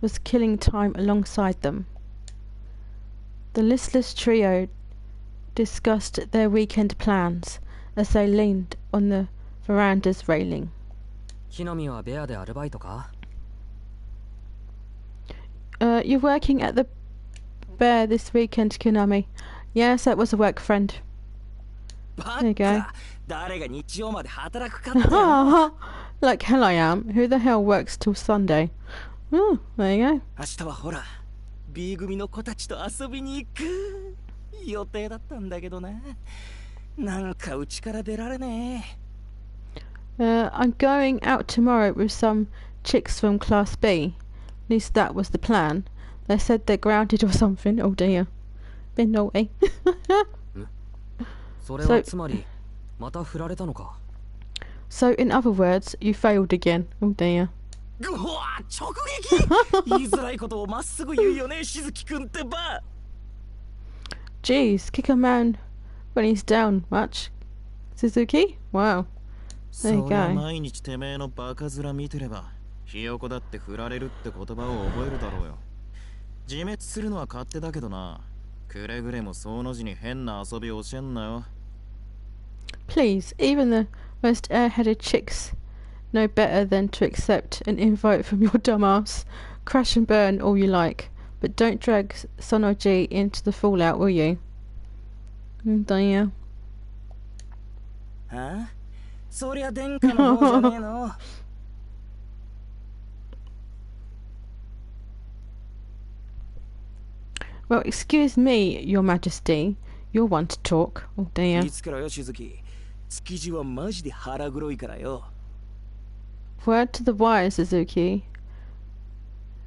was killing time alongside them. The listless trio discussed their weekend plans as they leaned on the veranda's railing. 木の実はベアでアルバイトか? You're working at the Bear this weekend, Konami. Yes, that was a work friend. There you go. 誰が日曜まで働くかってよ Like hell I am. Who the hell works till Sunday? Oh, there you go. 明日はほら B 組の子たちと遊びに行く予定だったんだけどななんかうちから出られねえ I'm going out tomorrow with some chicks from Class B. At least that was the plan. They said they're grounded or something. Oh dear. Been naughty. それはつまりまた振られたのか? So in other words, you failed again. Oh dear. うわ直撃言いづらいことをまっすぐ言うよね静木くんってば Jeez, kick a man when he's down much. Suzuki? Wow. There you そりゃ go. 毎日てめえのバカ面見てればひよこだって振られるって言葉を覚えるだろうよ自滅するのは勝手だけどなくれぐれもその字に変な遊びを教えんなよ Please, even the most airheaded chicks know better than to accept an invite from your dumbass. Crash and burn all you like, but don't drag Sonoji into the fallout, will you? Dear. はあそりゃ殿下の方じゃねえの Well, excuse me, Your Majesty. You're one to talk. Oh dear. いつからよしずき築地はマジで腹黒いからよ Word to the wise, Suzuki.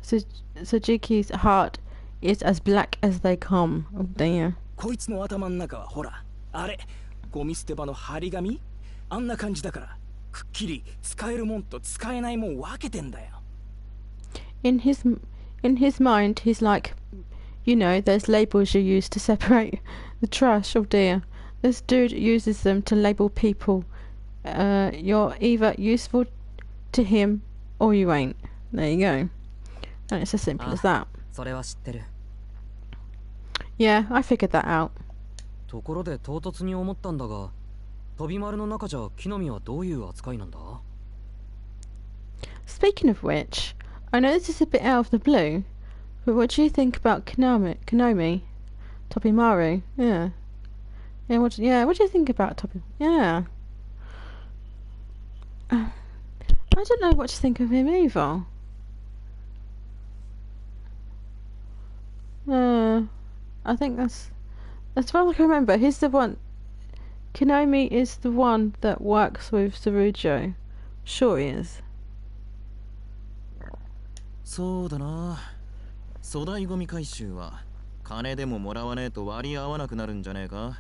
Suzuki's heart is as black as they come. Oh dear. こいつの頭の中はほらあれゴミ捨て場の張り紙あんな感じだからくっきり使えるもんと使えないもん分けてんだよ In his mind, he's like, you know, those labels you use to separate the trash. Oh dear. This dude uses them to label people. You're either useful to him or you ain't. There you go. And it's as simple as that. それは知ってる。 Yeah, I figured that out. ところで唐突に思ったんだが、飛び丸の中じゃ木の実はどういう扱いなんだ？ Speaking of which, I know this is a bit out of the blue, but what do you think about Konomi? Tobimaru? Yeah. What do you think about Tobi? Yeah. I don't know what to think of him either. I think that's as far as I can remember, he's the one. Konomi is the one that works with Sarujo. Sure he is. そうだな。粗大ゴミ回収は金でももらわねえと割り合わなくなるんじゃねえか。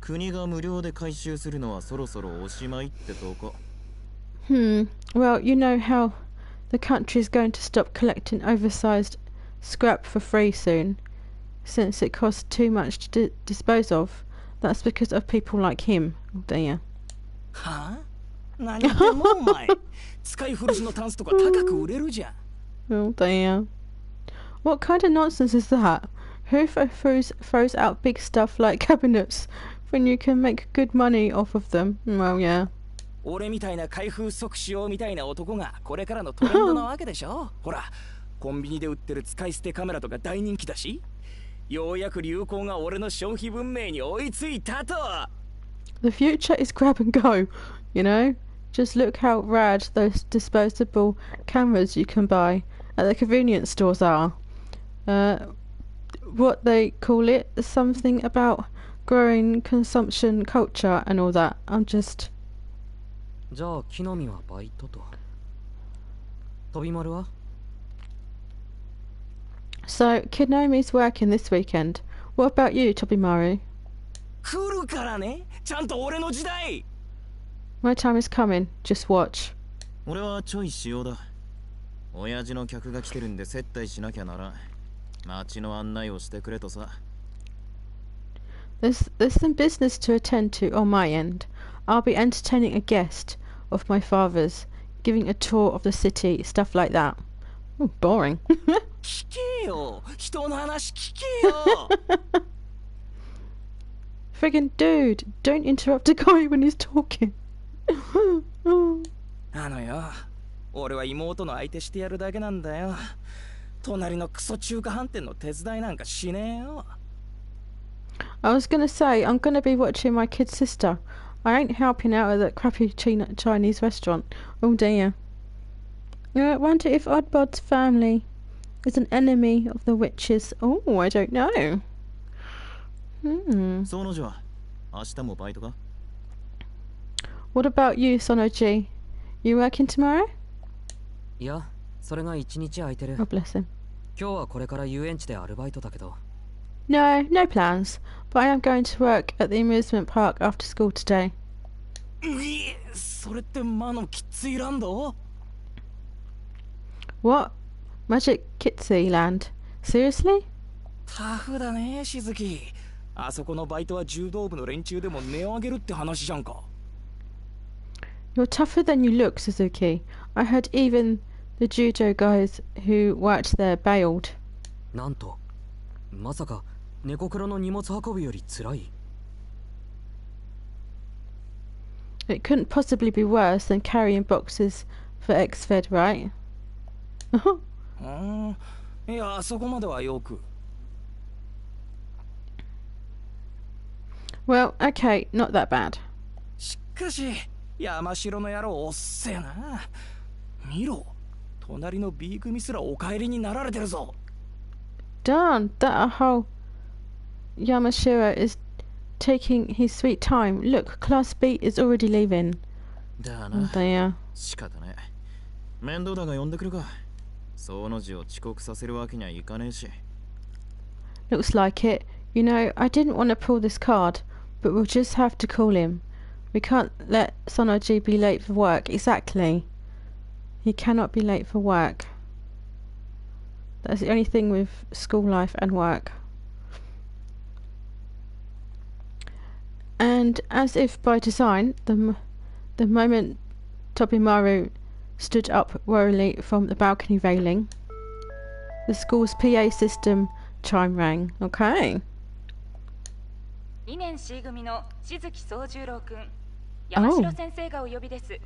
国が無料で回収するのはそろそろおしまいってとこ。Well, you know how the country is going to stop collecting oversized scrap for free soon, since it costs too much to dispose of. That's because of people like him. Oh dear. はあ何言ってんのお前使い古しのタンスとか高く売れるじゃん Oh dear. What kind of nonsense is that? Who throws out big stuff like cabinets when you can make good money off of them? Well, yeah. 俺みたいな開封即使用みたいな男がこれからのトレンドなわけでしょほらコンビニで売ってる使い捨てカメラとか大人気だしようやく流行が俺の消費文明に追いついたと The future is grab and go, you know? Just look how rad those disposable cameras you can buy at the convenience stores are. What they call it, something about growing consumption culture and all that. I'm just... じゃあ木の実はバイトと。飛び丸は？ So, Konomi's working this weekend. What about you, Tobimaru? 来るからねちゃんと俺の時代 My time is coming. Just watch. 俺はちょい仕様だ。親父の客が来てるんで接待しなきゃならん。街の案内をしてくれとさ。There's some business to attend to on my end. I'll be entertaining a guest of my father's, giving a tour of the city, stuff like that. Oh, boring. 聞けよ人の話聞けよ Friggin' dude, don't interrupt a guy when he's talking. あのよ俺は妹の相手してやるだけなんだよ隣のクソ中華飯店の手伝いなんかしねえよ I was gonna say, I'm gonna be watching my kid sister. I ain't helping out at that crappy Chinese restaurant. Oh dear. I wonder if Oddbod's family is an enemy of the witches. Oh, I don't know. その女は明日もバイトか What about you, Sonoji? You working tomorrow? いや、それが一日空いてる。 Oh, bless him. 今日はこれから遊園地でアルバイトだけど。No, no plans. But I am going to work at the amusement park after school today. それって魔のキッズイランド What? Magic Kitsy Land? Seriously? タフだねしずきあそこのバイトは柔道部の連中でも値を上げるって話じゃんか You're tougher than you look, Suzuki. I heard even the judo guys who worked there bailed. なんと、まさか猫黒の荷物運びより辛い。It couldn't possibly be worse than carrying boxes for X-Fed, right? いや、そこまではよく。Well, okay, not that bad. しかし、山城の野郎おっせえな。見ろ、隣の B 組すらお帰りになられてるぞ。Darn, that whole Yamashiro is taking his sweet time. Look, Class B is already leaving. だ Oh な。 dear. 仕方ね。面倒だが呼んでくるか。その字を遅刻させるわけにはいかねえし。Looks like it. You know, I didn't want to pull this card, but we'll just have to call him. We can't let Sonoji be late for work. Exactly. He cannot be late for work. That's the only thing with school life and work. And as if by design, the moment Tobimaru stood up warily from the balcony railing, the school's PA system chime rang. Okay. 2年 C 組の静木宗十郎くん、山城先生がお呼びです。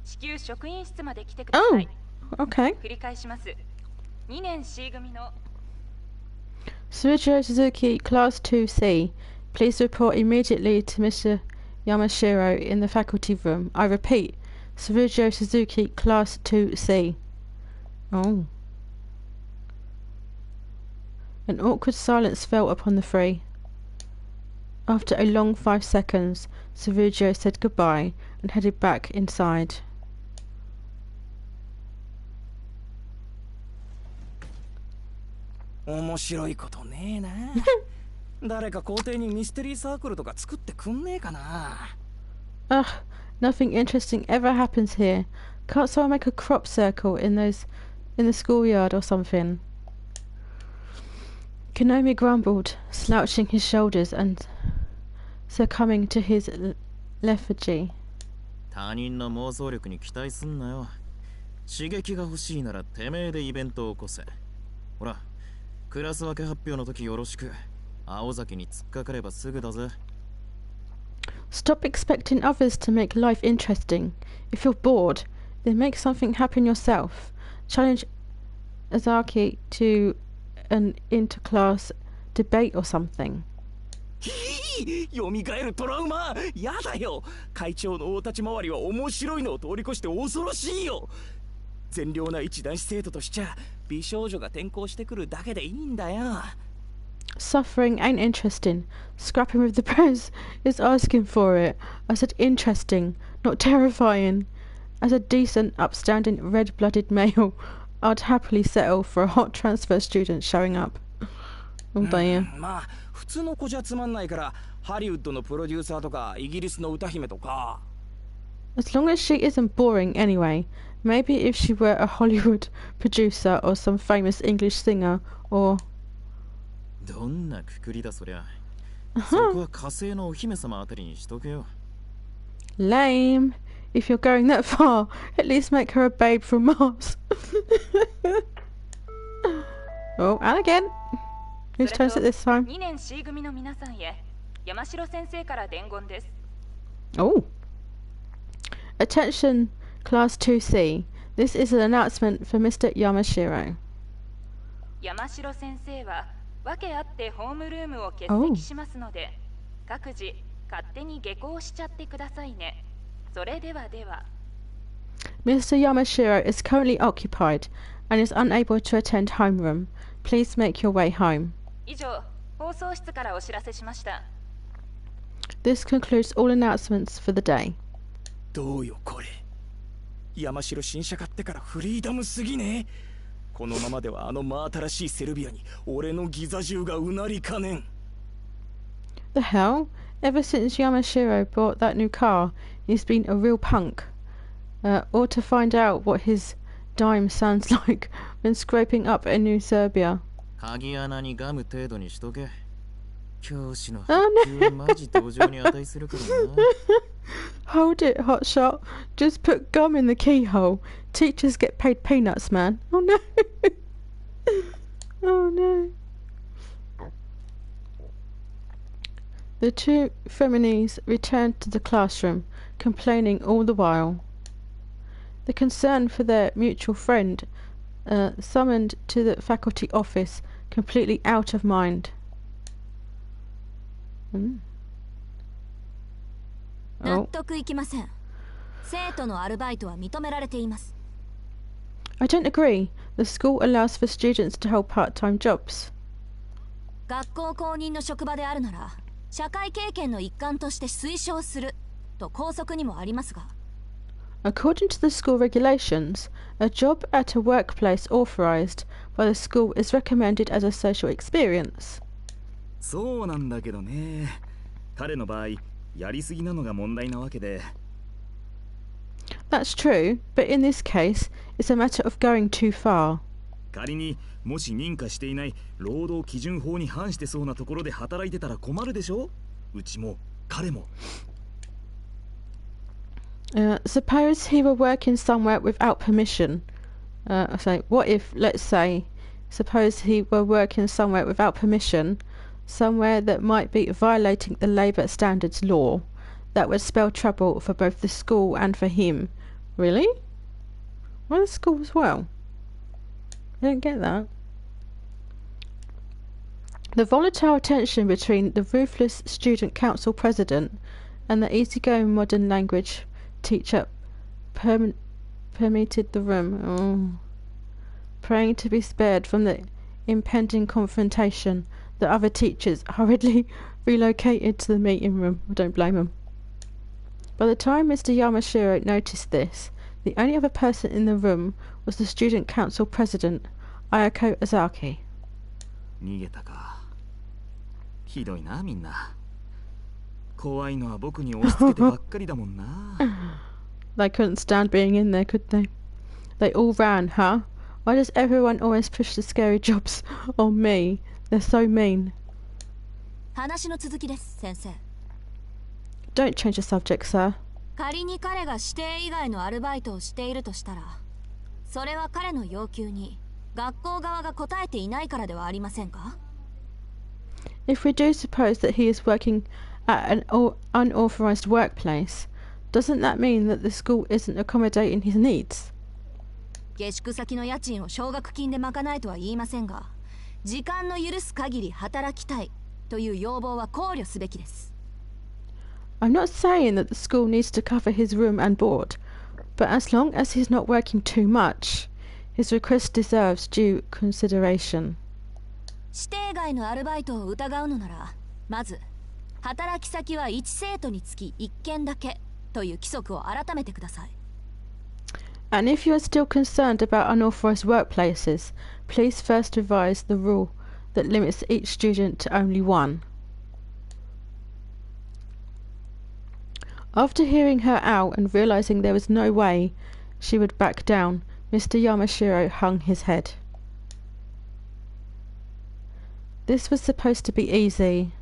至急職員室まで来てください。Okay. 繰り返します。2年 C 組の Surujo Suzuki, Class 2C. Please report immediately to Mr. Yamashiro in the faculty room. I repeat, Surujo Suzuki, Class 2C. Oh. An awkward silence fell upon the three. After a long 5 seconds, Surujo said goodbye and headed back inside. 面白いことねえな。誰か校庭にミステリーサークルとか作ってくんねえかな。Ugh, nothing interesting ever happens here. Can't someone make a crop circle in the schoolyard or something? Konomi grumbled, slouching his shoulders and succumbing to his lethargy. 他人の妄想力に期待すんなよ。刺激が欲しいならてめえでイベントを起こせ。ほら、クラス分け発表の時よろしく。青崎に突っかかればすぐだぜ。Stop expecting others to make life interesting. If you're bored, then make something happen yourself. Challenge Azaki to an interclass debate or something. 蘇るトラウマ、やだよ。会長の大立ち回りは面白いのを通り越して恐ろしいよ。善良な一男子生徒としちゃ美少女が転校してくるだけでいいんだよ。Suffering ain't interesting. Scrapping with the bros is asking for it. I said interesting, not terrifying. As a decent, upstanding, red-blooded male, I'd happily settle for a hot transfer student showing up. Oh dear. まあ普通の子じゃつまんないからハリウッドのプロデューサーとかイギリスの歌姫とか。As long as she isn't boring anyway. Maybe if she were a Hollywood producer or some famous English singer or... どんなくくりだそりゃ。そこは火星のお姫様あたりにしとけよ。Lame. If you're going that far, at least make her a babe from Mars. Oh, and again. Whose turn is it this time? 2年 C 組の皆さんへ、山城先生から伝言です。Oh. Attention, Class 2C. This is an announcement for Mr. Yamashiro. 山城先生は訳あってホームルームを欠席しますので、各自勝手に下校しちゃってくださいね。それではでは。Mr. Yamashiro is currently occupied and is unable to attend homeroom. Please make your way home. 以上、放送室からお知らせしました。This concludes all announcements for the day. どうよこれ。山城新車買ってからフリーダムすぎね。このままではあの真新しいセルビアに俺のギザ銃がうなりかねん。The hell? Ever since Yamashiro bought that new car, he's been a real punk. Or to find out what his dime sounds like when scraping up a new Serbia. 鍵穴にガム程度にしとけ。教師の発給はマジ同情に値するからな。Hold it, hotshot. Just put gum in the keyhole. Teachers get paid peanuts, man. Oh no. Oh no. The two feminies returned to the classroom, complaining all the while. The concern for their mutual friend summoned to the faculty office, completely out of mind. Oh. 納得いきません。生徒のアルバイトは認められています。I don't agree. The school allows for students to hold part-time jobs. 学校公認の職場であるなら、社会経験の一環として推奨すると校則にもありますが。According to the school regulations, a job at a workplace authorized by the school is recommended as a social experience. そうなんだけどね。彼の場合、やりすぎなのが問題なわけで。That's true, but in this case, it's a matter of going too far. 仮にもし認可していない労働基準法に反してそうなところで働いてたら困るでしょ。うちも彼も。Suppose he were working somewhere without permission. What if, let's say, suppose he were working somewhere without permission, somewhere that might be violating the labour standards law, that would spell trouble for both the school and for him. Really? Why the school as well? I don't get that. The volatile tension between the ruthless student council president and the easygoing modern language teacher permeated the room. Praying to be spared from the impending confrontation, the other teachers hurriedly relocated to the meeting room. I don't blame them. By the time Mr. Yamashiro noticed this, the only other person in the room was the student council president, Ayako Ozaki. 逃げたか。ひどいな、みんな。怖いのは僕に押し付けてばっかりだもんな。They couldn't stand being in there, could they? They all ran, huh? Why does everyone always push the scary jobs on me? They're so mean. 話の続きです、先生。Don't change the subject, sir. 仮に彼が指定以外のアルバイトをしているとしたら、それは彼の要求に学校側が応えていないからではありませんか？ If we do suppose that he is working at an unauthorized workplace, doesn't that mean that the school isn't accommodating his needs? 下宿先の家賃を奨学金で賄えとは言いませんが、時間の許す限り働きたいという要望は考慮すべきです。I'm not saying that the school needs to cover his room and board, but as long as he's not working too much, his request deserves due consideration. 指定外のアルバイトを疑うのなら、まず働き先は1生徒につき1件だけという規則を改めてください。And if you are still concerned about unauthorized workplaces, please first revise the rule that limits each student to only one. After hearing her out and realizing there was no way she would back down, Mr. Yamashiro hung his head. This was supposed to be easy.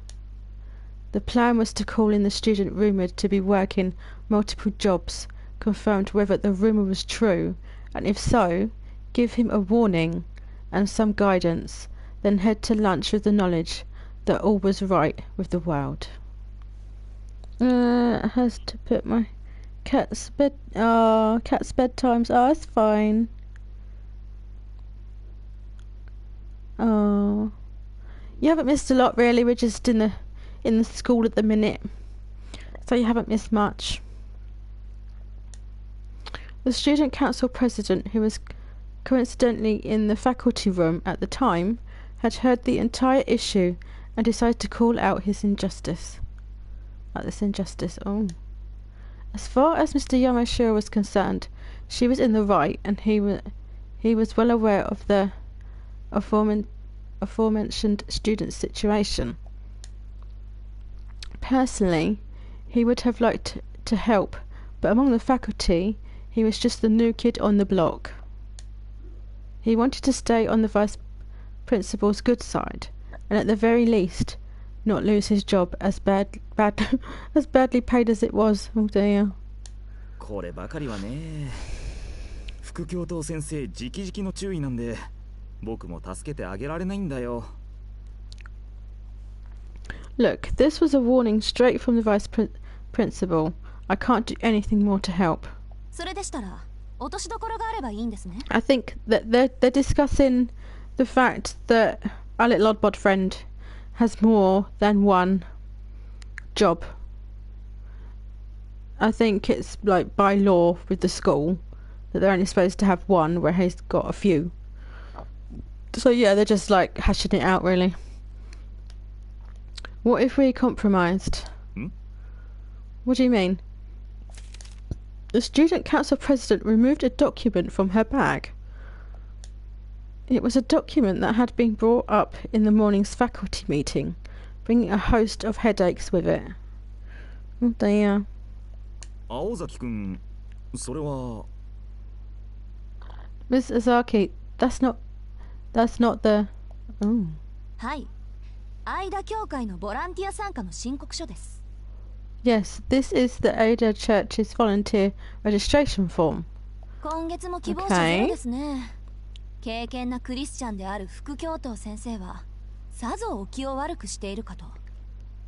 The plan was to call in the student rumoured to be working multiple jobs, confirm whether the rumour was true, and if so, give him a warning and some guidance, then head to lunch with the knowledge that all was right with the world. Has to put my cat's bedtimes. Oh, it's fine. Oh, you haven't missed a lot, really. We're just in the school at the minute, so you haven't missed much. The student council president, who was coincidentally in the faculty room at the time, had heard the entire issue and decided to call out his injustice. This injustice. Oh. As far as Mr. Yamashiro was concerned, she was in the right, and he was well aware of the aforementioned student's situation. Personally, he would have liked to help, but among the faculty, he was just the new kid on the block. He wanted to stay on the vice principal's good side, and at the very least, not lose his job as badly paid as it was. Oh dear. こればかりはね。副教頭先生直々の注意なんで、僕も助けてあげられないんだよ。Look, this was a warning straight from the vice principal. I can't do anything more to help. それでしたら落としどころがあればいいんですね。 I think that they're discussing the fact that our little oddbod friend has more than one job. I think it's like by law with the school that they're only supposed to have one, where he's got a few. So yeah, they're just like hashing it out, really. What if we compromised? What do you mean? The student council president removed a document from her bag. It was a document that had been brought up in the morning's faculty meeting, bringing a host of headaches with it. Oh dear. 青崎くん、それは Miss Azaki, that's not the... Oh. はい。アイダ教会のボランティア参加の申告書です。 Yes, this is the Ada Church's volunteer registration form. 今月も希望者ゼロですね。敬虔なクリスチャンである副教頭先生はさぞお気を悪くしているかと。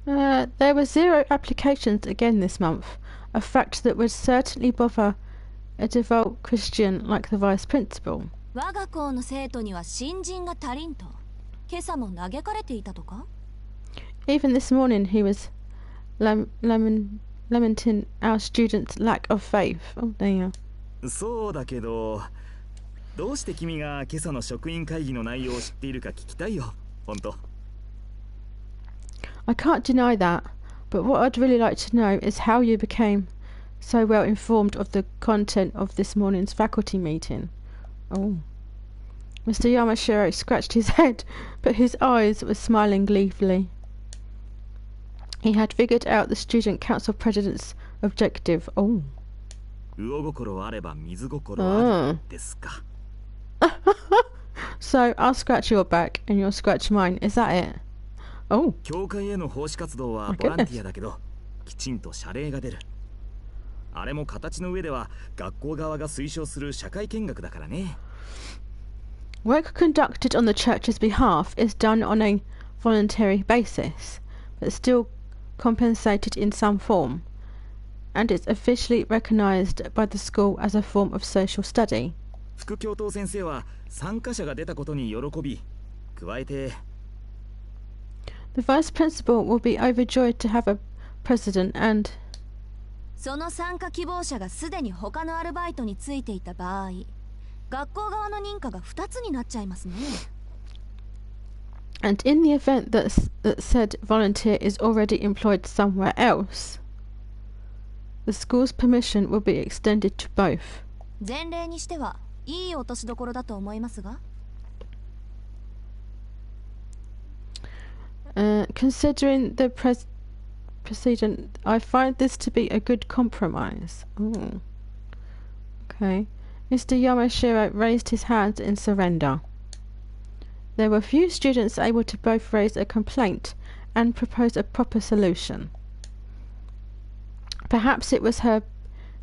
There were 0 applications again this month, a fact that would certainly bother a devout Christian like the vice principal. 我が校の生徒には新人が足りんと今朝も嘆かれていたとか？ Even this morning he was lamenting our students' lack of faith. Oh dear. そうだけど、どうして君が今朝の職員会議の内容を知っているか聞きたいよ、本当。I can't deny that, but what I'd really like to know is how you became so well informed of the content of this morning's faculty meeting. Oh. Mr. Yamashiro scratched his head, but his eyes were smiling gleefully. He had figured out the student council president's objective. Oh. 魚心あれば水心あるですか。So I'll scratch your back and you'll scratch mine. Is that it? Oh. 教会への奉仕活動はボランティアだけど、きちんと謝礼が出る。あれも形の上では学校側が推奨する社会見学だからね。Work conducted on the church's behalf is done on a voluntary basis, but still compensated in some form, and is officially recognized by the school as a form of social study. 副教頭先生は参加者が出たことに喜び、加えて The vice principal will be overjoyed to have a president and その参加希望者がすでに他のアルバイトについていた場合、学校側の認可が2つになっちゃいますね。And in the event that said volunteer is already employed somewhere else, the school's permission will be extended to both. 前例にしてはいい落としどころだと思いますが。Considering the precedent, I find this to be a good compromise. Ooh. Okay. Mr. Yamashiro raised his hands in surrender. There were few students able to both raise a complaint and propose a proper solution. Perhaps it was her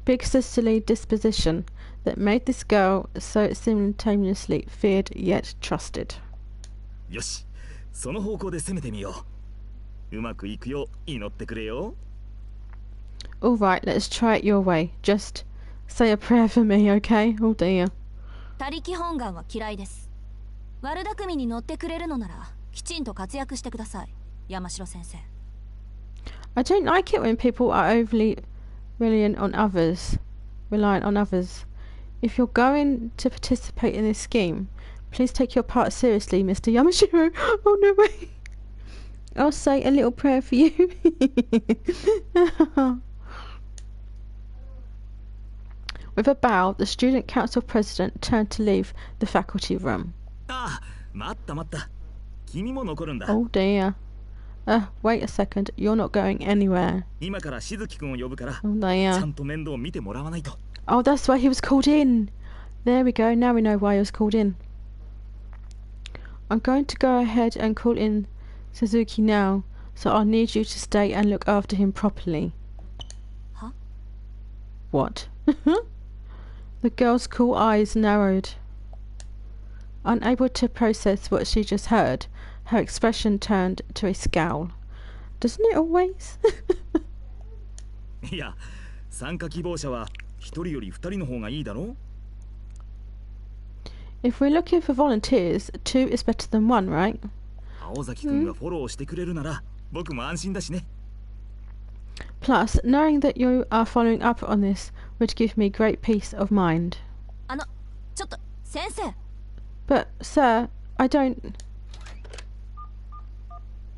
big sisterly disposition that made this girl so simultaneously feared yet trusted. よし、その方向で攻めてみよう。うまくいくよう祈ってくれよ。All right, let's try it your way. Just say a prayer for me, okay? Oh dear. 他力本願は嫌いです。悪巧みに乗ってくれるのならきちんと活躍してください、山城先生。I don't like it when people are overly reliant on others. If you're going to participate in this scheme, please take your part seriously, Mr. Yamashiro. Oh no way. I'll say a little prayer for you. With a bow, the student council president turned to leave the faculty room. あ、待った待った。君も残るんだ。Oh dear. Wait a second. You're not going anywhere. 今からしずきくんを呼ぶから、 Oh dear. ちゃんと面倒を見てもらわないと。Oh, that's why he was called in. There we go. Now we know why he was called in. I'm going to go ahead and call in Suzuki now, so I'll need you to stay and look after him properly. Huh? What? The girl's cool eyes narrowed. Unable to process what she just heard, her expression turned to a scowl. Doesn't it always? いや、参加希望者は一人より二人の方がいいだろ。 If we're looking for volunteers, 2 is better than 1, right? 青崎くんがフォローしてくれるなら、僕も安心だしね。 Plus, knowing that you are following up on this would give me great peace of mind. ちょっと先生。 But, sir, I don't...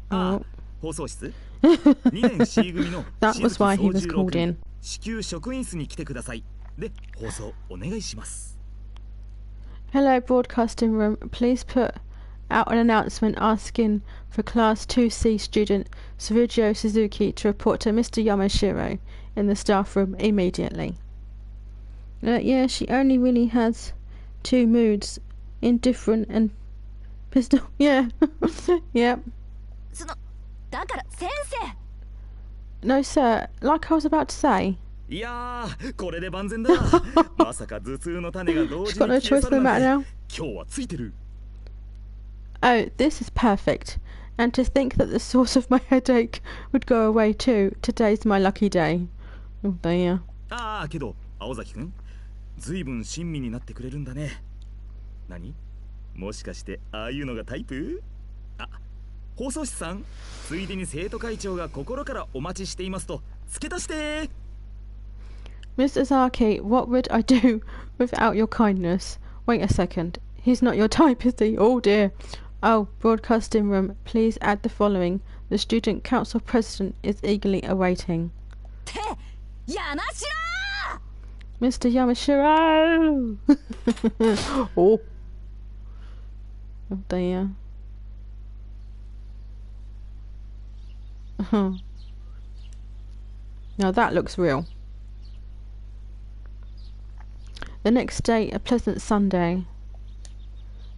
ああ、放送室。2年 C 組の That was why he was called in. 至急職員室に来てください。で、放送お願いします。 Hello, broadcasting room. Please put out an announcement asking for Class 2C student Sergio Suzuki to report to Mr. Yamashiro in the staff room immediately. Yeah, she only really has 2 moods. Indifferent and pistol. Yeah. Yep. だから先生。 No, sir. Like I was about to say. いやー、これで万全だ。まさか頭痛の種が同時 She's got no に消え choice 去 in る the なん matter て now. 今日はついてる。 Oh, this is perfect. And to think that the source of my headache would go away too. Today's my lucky day. Oh dear. ああ、けど青崎くん、ずいぶん親身になってくれるんだね。何？もしかしてああいうのがタイプ？あ、放送室さん、ついでに生徒会長が心からお待ちしていますと付け足して。 Mr. Zaki, what would I do without your kindness? Wait a second. He's not your type, is he? Oh dear. Oh, broadcasting room, please add the following. The student council president is eagerly awaiting. って山城。 Mr. Yamashiro! Oh. Oh dear. Now that looks real. The next day, a pleasant Sunday.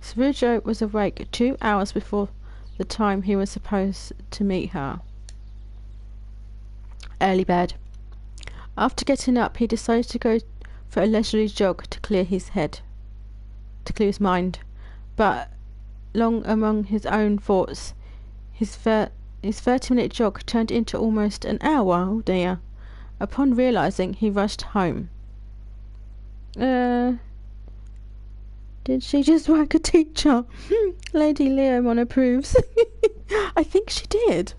Surujo was awake 2 hours before the time he was supposed to meet her. Early bed. After getting up, he decided to go for a leisurely jog to clear his mind. But long among his own thoughts, his 30-minute jog turned into almost an hour. Oh dear. Upon realizing, he rushed home. Did she just whack a teacher? Lady Leomon approves. I think she did.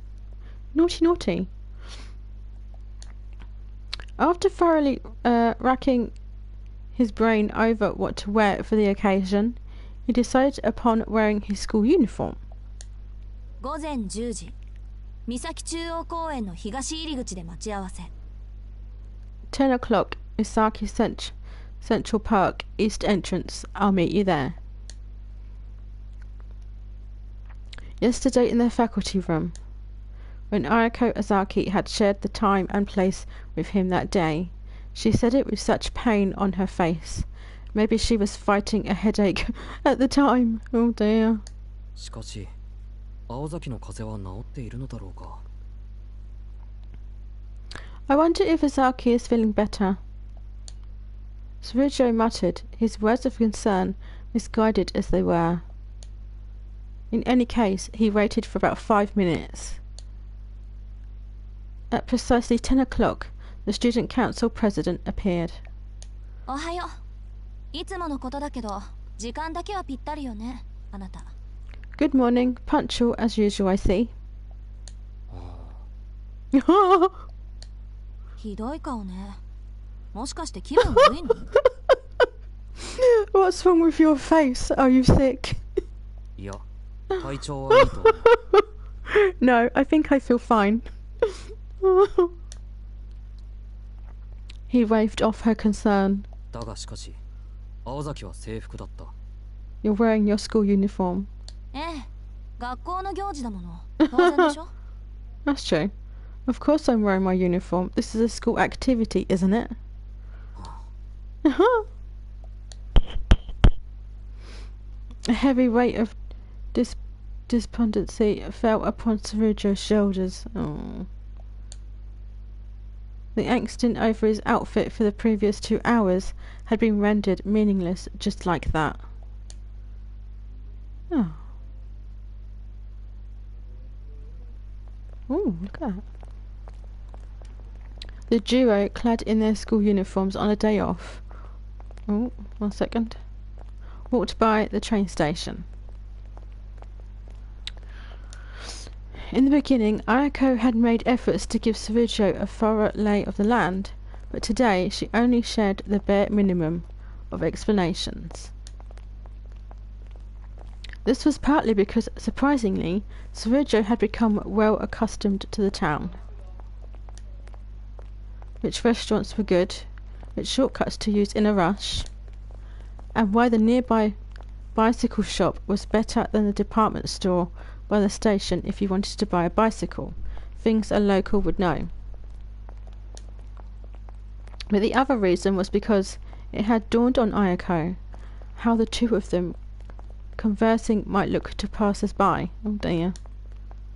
Naughty, naughty. After thoroughly racking his brain over what to wear for the occasion, he decided upon wearing his school uniform. 午前10時、三崎中央公園の東入り口で待ち合わせ。 10 o'clock, Misaki Central Park, East Entrance. I'll meet you there. Yesterday in the faculty room, when Ayako Azaki had shared the time and place with him that day, she said it with such pain on her face. Maybe she was fighting a headache at the time. Oh dear. しかし、青崎の風邪は治っているのだろうか。 I wonder if Azaki is feeling better. Surujo muttered, his words of concern misguided as they were. In any case, he waited for about 5 minutes. At precisely 10 o'clock, the student council president appeared. おはよう。いつものことだけど、時間だけはぴったりよね、あなた。 Good morning, punctual as usual, I see. ひどい顔ね。もしかして気分悪いの？ What's wrong with your face? Are you sick? いや、体調はいいと思う。 No, I think I feel fine. He waved off her concern. だがしかし、青崎は制服だった。 You're wearing your school uniform. ええ、学校の行事だもの。当然でしょ？ That's true. Of course I'm wearing my uniform. This is a school activity, isn't it? A heavy weight of despondency fell upon Tsurujo's shoulders. Oh. The angst over his outfit for the previous 2 hours had been rendered meaningless just like that. Oh. Oh, look at that. The duo, clad in their school uniforms on a day off, 1 second, walked by the train station. In the beginning, Ayako had made efforts to give Tsurujo a thorough lay of the land, but today she only shared the bare minimum of explanations. This was partly because, surprisingly, Tsurujo had become well accustomed to the town. Which restaurants were good, which shortcuts to use in a rush, and why the nearby bicycle shop was better than the department store by the station if you wanted to buy a bicycle, things a local would know. But the other reason was because it had dawned on Ayako how the two of them conversing might look to passers-by. Oh dear.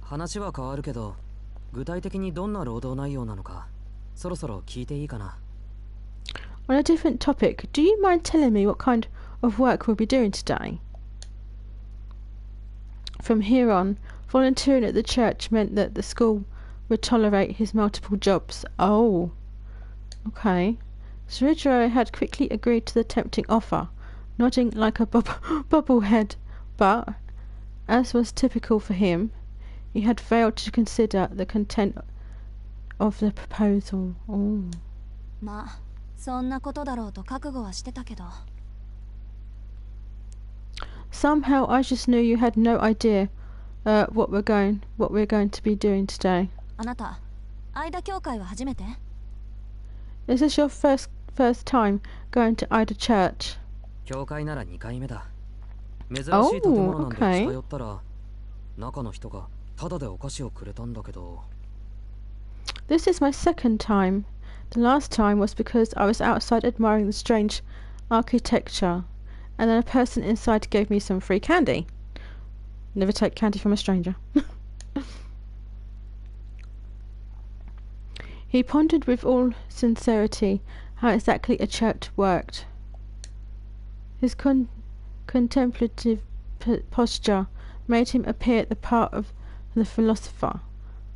話は変わるけど、具体的にどんな労働内容なのか、そろそろ聞いていいかな。On a different topic, do you mind telling me what kind of work we'll be doing today? From here on, volunteering at the church meant that the school would tolerate his multiple jobs. Oh, okay. Tsurujo had quickly agreed to the tempting offer, nodding like a bobblehead, but, as was typical for him, he had failed to consider the content of the proposal. Oh. まあ、そんなことだろうと覚悟はしてたけど。Somehow I just knew you had no idea what we're going to be doing today. あなた、間教会は初めて？ Is this your first time going to Ida Church? 教会なら2回目だ。珍しい建物なんで近寄ったら、中の人がタダでお菓子をくれたんだけど。This is my second time. The last time was because I was outside admiring the strange architecture, and then a person inside gave me some free candy. Never take candy from a stranger. He pondered with all sincerity how exactly a church worked. His contemplative posture made him appear the part of the philosopher,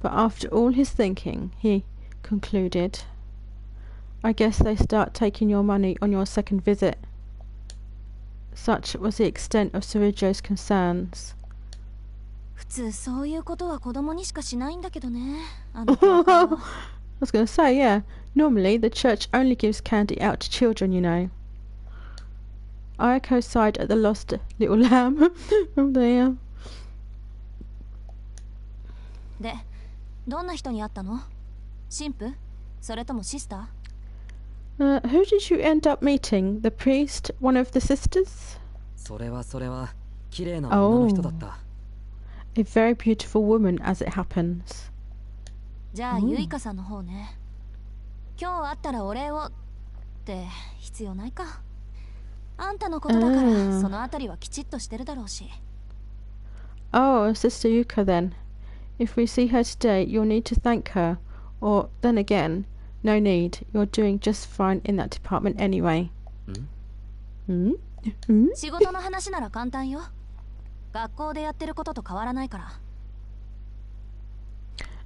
but after all his thinking, he concluded, I guess they start taking your money on your second visit. Such was the extent of Tsurujo's concerns. 普通そういうことは子供にしかしないんだけどね。あの教会は。I was going to say, yeah. Normally, the church only gives candy out to children, you know. Ayako sighed at the lost little lamb. Oh dear. で、どんな人に会ったの？神父？それともシスター？ Who did you end up meeting? The priest? One of the sisters? それは綺麗な女の人だった。A very beautiful woman, as it happens. じゃあ、ユイカさんの方ね。今日会ったらお礼をって必要ないか。あんたのことだから、そのあたりはきちっとしてるだろうし。Oh, Sister Yuka then. If we see her today, you'll need to thank her. Or, then again, no need. You're doing just fine in that department anyway. 仕事の話なら簡単よ。学校でやってることと変わらないから。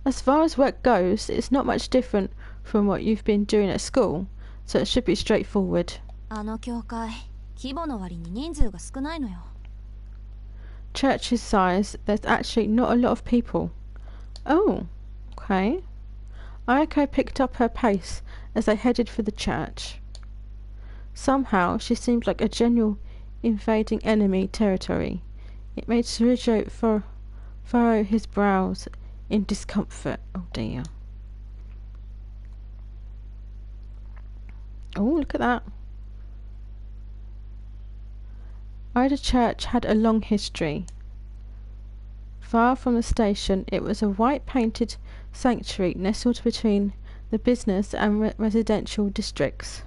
As far as work goes, it's not much different from what you've been doing at school, so it should be straightforward. あの教会、規模の割に人数が少ないのよ。Church's size, there's actually not a lot of people. Oh, okay. Ayako picked up her pace as they headed for the church. Somehow, she seemed like a general invading enemy territory. It made Tsurujo furrow his brows in discomfort. Oh dear. Oh, look at that. Ida Church had a long history. Far from the station, it was a white-painted sanctuary nestled between the business and residential districts.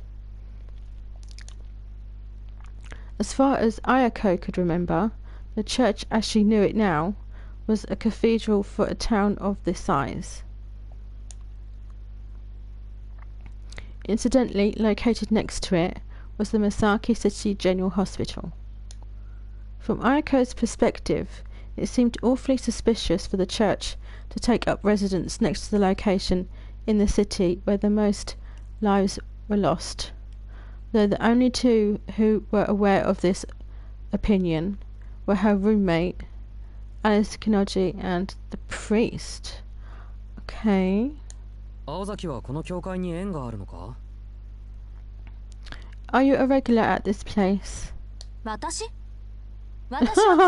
As far as Ayako could remember, the church as she knew it now was a cathedral for a town of this size. Incidentally, located next to it was the Masaki City General Hospital. From Ayako's perspective, It seemed awfully suspicious for the church to take up residence next to the location in the city where the most lives were lost. Though the only two who were aware of this opinion were her roommate, Alice Kinoji, and the priest. Okay. 青崎はこの教会に縁があるのか? Are you a regular at this place? 私はこ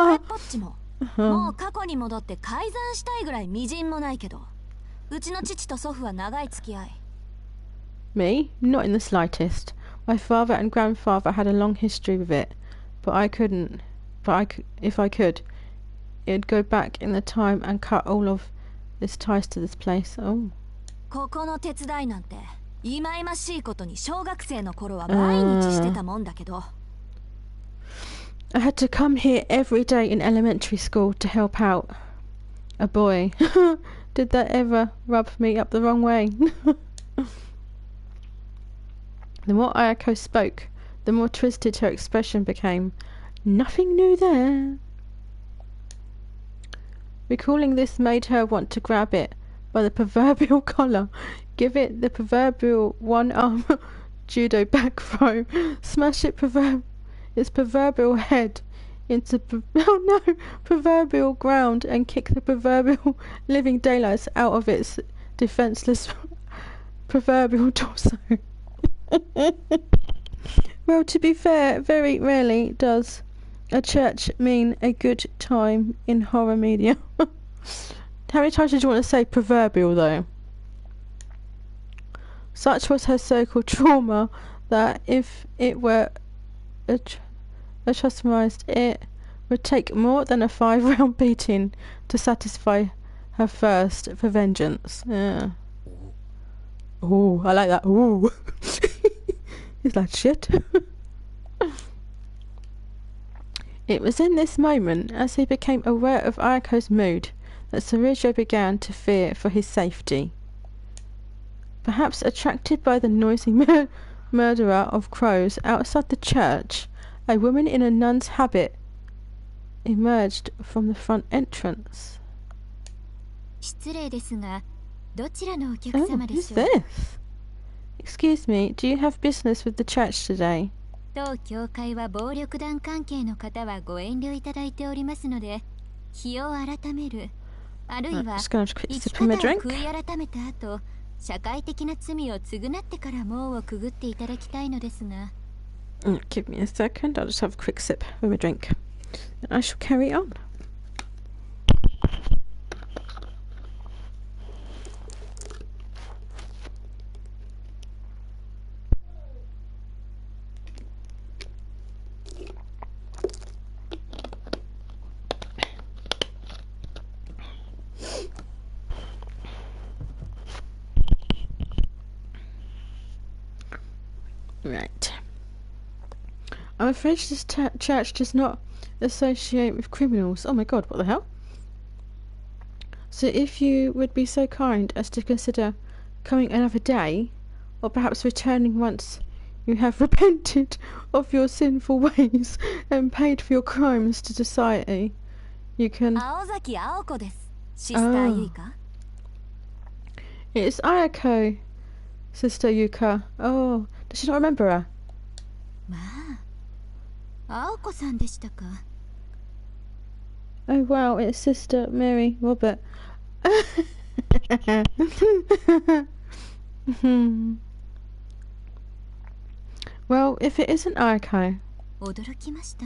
れっぽっちももう過去に戻って改ざんしたいぐらいみじんもないけど、うちの父と祖父は長い付き合い。Me? Not in the slightest. My father and grandfather had a long history with it, but I couldn't. If I could, it'd go back in the time and cut all of its ties to this place. Oh. ここの手伝いなんて忌々しいことに小学生の頃は毎日してたもんだけど。I had to come here every day in elementary school to help out. A boy. Did that ever rub me up the wrong way? The more Ayako spoke, the more twisted her expression became. Nothing new there. Recalling this made her want to grab it by the proverbial collar, give it the proverbial one-arm judo back throw, smash its proverbial head into proverbial ground, and kick the proverbial living daylights out of its defenseless proverbial torso. Well, to be fair, very rarely does a church mean a good time in horror media. How many times did you want to say proverbial, though? Such was her so-called trauma that if it were accustomized, it would take more than a 5-round beating to satisfy her thirst for vengeance. Yeah. Oh, I like that. Ooh. Is that shit? It was in this moment, as he became aware of Ayako's mood, that Sarujo began to fear for his safety. Perhaps attracted by the noisy murderer of crows outside the church, a woman in a nun's habit emerged from the front entrance. 失礼ですが、どちらのお客 Oh, 様で who's しょう? this? Excuse me, do you have business with the church today? 当教会は暴力団関係の方はご遠慮いただいておりますので、日を改める、あるいは just gonna 生 quick き sip 方 of を my drink. 悔い改めた後、社会的な罪を償ってから門をくぐっていただきたいのですが。Give me a second, I'll just have a quick sip of my drink. And I shall carry on. Right. I'm afraid this church does not associate with criminals. Oh my god, what the hell? So if you would be so kind as to consider coming another day, or perhaps returning once you have repented of your sinful ways and paid for your crimes to society, you can... 青崎青子です。シスターユイカ。It's Ayako, Sister Yuka. Oh, does she not remember her? まあ、青子さんでしたか。Oh wow, it's Sister Mary Robert. Well, if it isn't Ayako. 驚きました。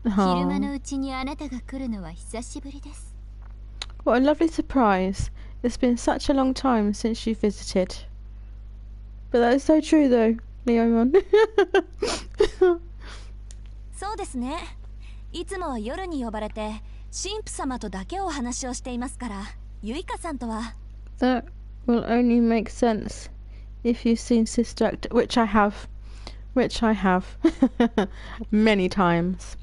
Oh, 昼間のうちにあなたが来るのは久しぶりです。 what a lovely surprise. It's been such a long time since you visited. But that is so true though, Leomon. そうですね。いつもは夜に呼ばれて神父様とだけお話をしていますから、ユイカさんとは。 That will only make sense if you've seen Sister Act, which I have many times.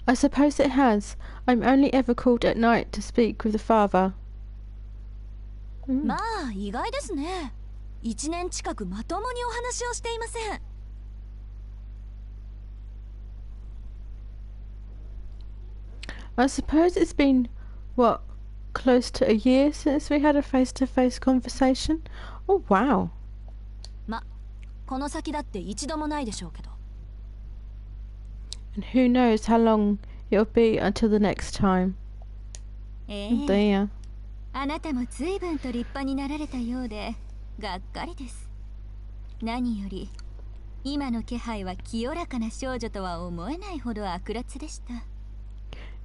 I suppose it has. I'm only ever called at night to speak with the father. まあ意外ですね。1年近くまともにお話をしていません。I suppose it's been, what, close to a year since we had a face-to-face conversation? Oh, wow. ま、この先だって一度もないでしょうけど。And who knows how long it'll be until the next time. あなたも随分と立派になられたようで、がっかりです。何より、今の気配は清らかな少女とは思えないほど悪辣でした。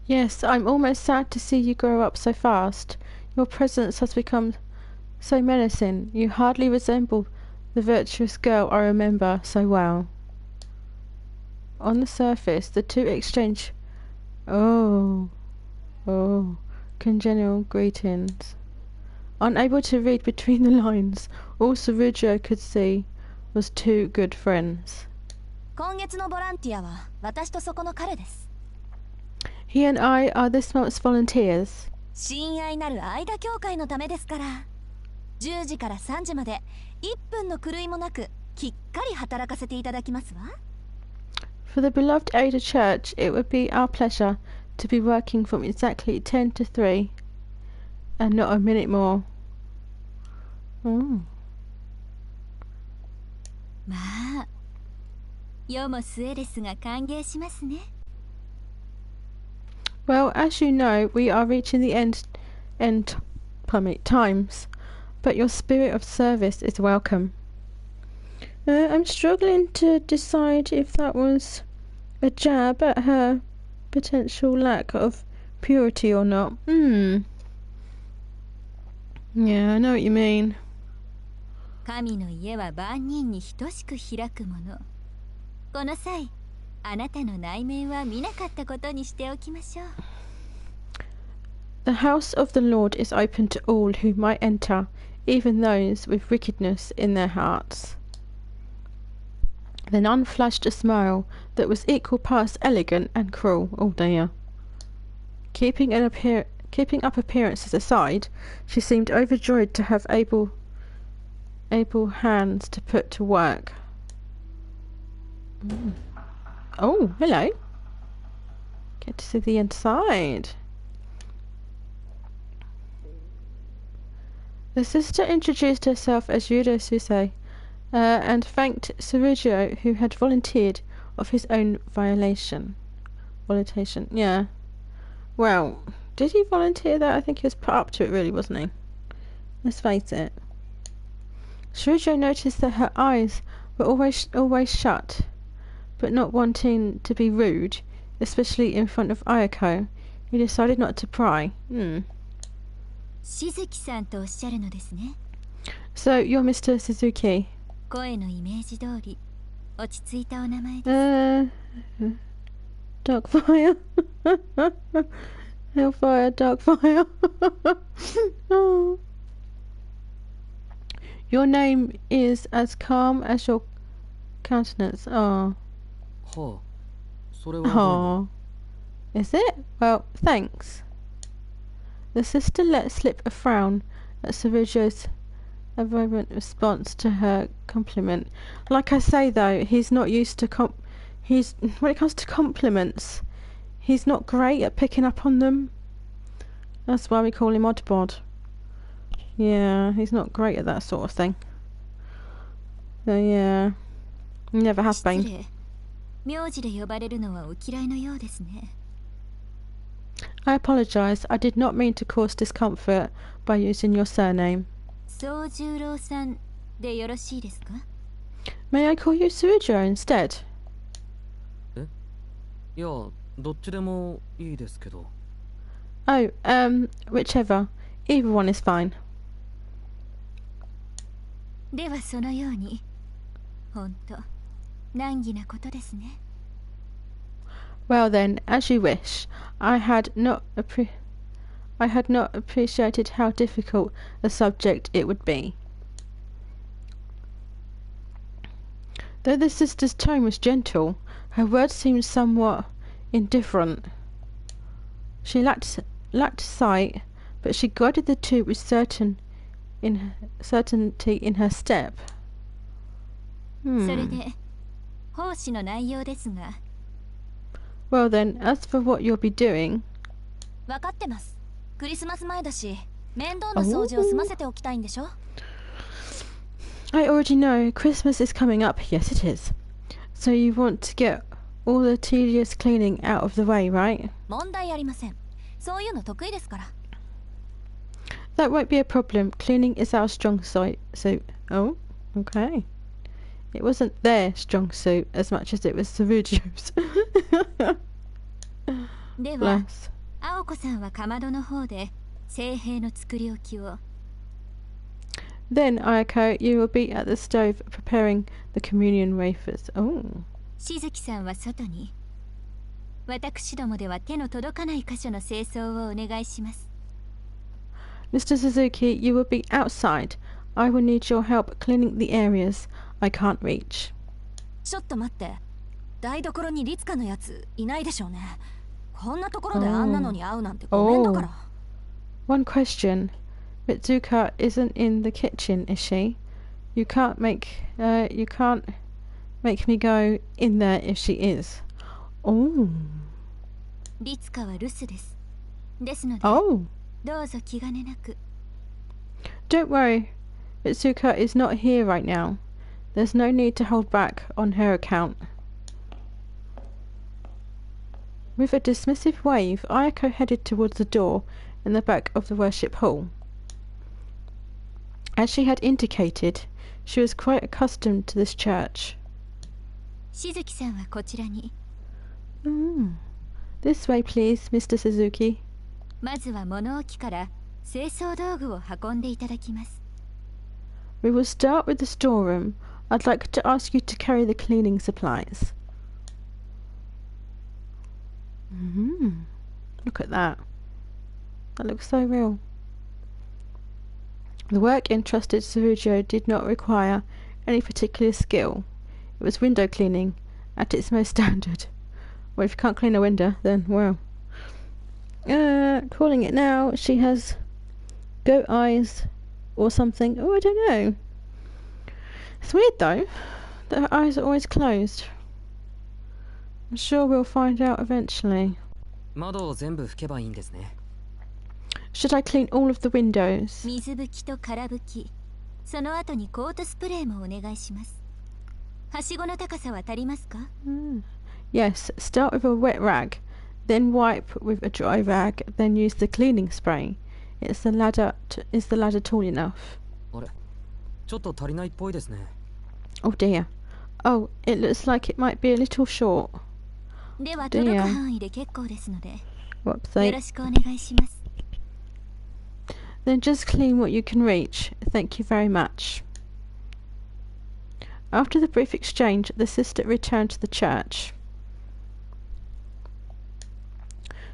Yes, I'm almost sad to see you grow up so fast. Your presence has become so menacing. You hardly resemble the virtuous girl I remember so well. On the surface, the two exchange congenial greetings. Unable to read between the lines, all Serugio could see was two good friends. 今月のボランティアは私とそこの彼です。He and I are this month's volunteers. 親愛なる間協会のためですから。10時から3時まで1分の狂いもなくきっかり働かせていただきますわ。For the beloved Ada Church, it would be our pleasure to be working from exactly 10 to 3 and not a minute more. まあ、世も末ですが歓迎しますね。Well, as you know, we are reaching the end times, but your spirit of service is welcome. I'm struggling to decide if that was a jab at her potential lack of purity or not. Yeah, I know what you mean. 神の家は万人に等しく開くもの。この際、あなたの内面は見なかったことにしておきましょう。The house of the Lord is open to all who might enter, even those with wickedness in their hearts. The nun flashed a smile that was equal parts elegant and cruel. Oh dear. Keeping up appearances aside, she seemed overjoyed to have able hands to put to work. Oh, hello. Get to see the inside. The sister introduced herself as Yudo Suse, and thanked Serugio, who had volunteered of his own voluntation. Yeah. Well, did he volunteer that? I think he was put up to it, really, wasn't he? Let's face it. Serugio noticed that her eyes were always shut, but not wanting to be rude, especially in front of Ayako, he decided not to pry. Shizuki-san とおっしゃるのですね。So, you're Mr. Suzuki? 声のイメージ通り、落ち着いたお名前です。Darkfire. Hellfire, Darkfire. Oh. Your name is as calm as your countenance. Oh. Oh. Is it? Well, thanks. The sister let slip a frown at Serugio's vibrant response to her compliment. Like I say, though, he's not used to when it comes to compliments, he's not great at picking up on them. That's why we call him Oddbod. Yeah, he's not great at that sort of thing. So yeah, he never has been. 名字で呼ばれるのはお嫌いのようですね。I apologize. I did not mean to cause discomfort by using your surname. 宗十郎さんでよろしいですか? May I call you Serugio instead? いや、どっちでもいいですけど。Oh, whichever. Either one is fine. ではそのように、本当難儀なことですね。Well then, as you wish. I had not appreciated how difficult a subject it would be. Though the sister's tone was gentle, her words seemed somewhat indifferent. She lacked sight, but she guided the two with certainty in her step. それで、奉仕の内容ですが。Well then, as for what you'll be doing, 分かってます。クリスマス前だし、面倒な掃除を済ませておきたいんでしょ。I already know Christmas is coming up. Yes, it is. So you want to get all the tedious cleaning out of the way, right? 問題ありません。そういうの得意ですから。That won't be a problem. Cleaning is our strong suit. Oh, okay. It wasn't their strong suit as much as it was Serugio's. では、 Bless. 青子さんはかまどの方で聖兵の作り置きを。Then, Ayako, you will be at the stove preparing the communion wafers. Oh. しずきさんは外に。私どもでは手の届かない箇所の清掃をお願いします。Mr. Suzuki, you will be outside. I will need your help cleaning the areas I can't reach. ちょっと待って。台所にリツカのやついないでしょうね。こんなところであんなのに会うなんてごめんだから。One question. Ritsuka isn't in the kitchen, is she? You can't make me go in there if she is. Oh. リツカは留守です。ですので、Oh. どうぞ気兼ねなく。Don't worry. Ritsuka is not here right now. There's no need to hold back on her account. With a dismissive wave, Ayako headed towards the door in the back of the worship hall. As she had indicated, she was quite accustomed to this church. しずきさんはこちらに。This way, please, Mr. Suzuki. まずは物置から清掃道具を運んでいただきます。We will start with the storeroom. I'd like to ask you to carry the cleaning supplies. Look at that. That looks so real. The work entrusted Serugio did not require any particular skill. It was window cleaning at its most standard. Well, if you can't clean a window, then well. Calling it now, she has goat eyes or something. Oh, I don't know. It's weird though that her eyes are always closed. I'm sure we'll find out eventually. 窓を全部拭けばいいんですね。Should I clean all of the windows? 水拭きと空拭き、その後にコートスプレーもお願いします。はしごの高さは足りますか？ Yes, start with a wet rag, then wipe with a dry rag, then use the cleaning spray. Is the ladder tall enough? あれ、ちょっと足りないっぽいですね。Oh dear. Oh, it looks like it might be a little short. では届く範囲で結構ですので、よ Whoopsie. ろしくお願いします。Then just clean what you can reach. Thank you very much. After the brief exchange, the sister returned to the church.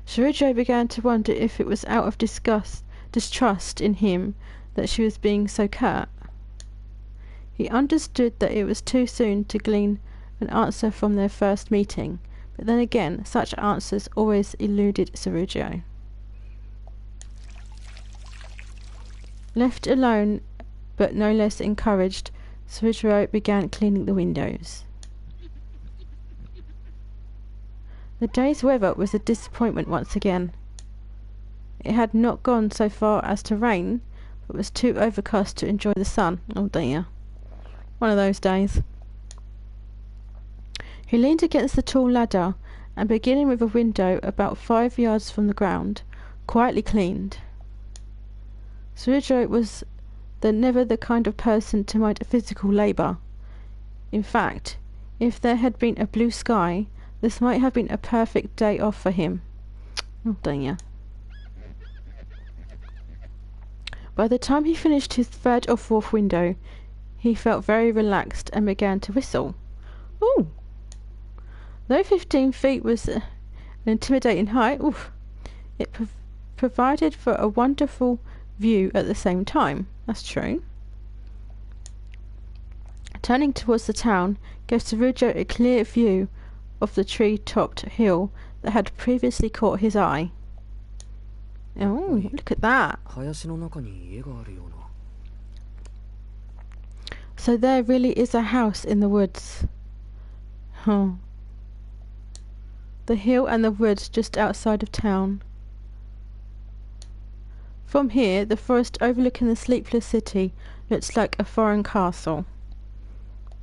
Serugio began to wonder if it was out of distrust in him that she was being so curt. He understood that it was too soon to glean an answer from their first meeting, but then again, such answers always eluded Serugio. Left alone, but no less encouraged, Serugio began cleaning the windows. The day's weather was a disappointment once again. It had not gone so far as to rain, but was too overcast to enjoy the sun. Oh dear. One of those days. He leaned against the tall ladder and, beginning with a window about 5 yards from the ground, quietly cleaned. Serugio was never the kind of person to mind physical labour. In fact, if there had been a blue sky, this might have been a perfect day off for him. Oh dear. By the time he finished his third or fourth window, he felt very relaxed and began to whistle. Ooh! Though 15 feet was an intimidating height, it provided for a wonderful view at the same time. That's true. Turning towards the town gave Serugio a clear view of the tree-topped hill that had previously caught his eye. Oh, look at that. 林の中に家があるような。 So there really is a house in the woods. Huh. The hill and the woods just outside of town. From here, the forest overlooking the sleepless city looks like a foreign castle.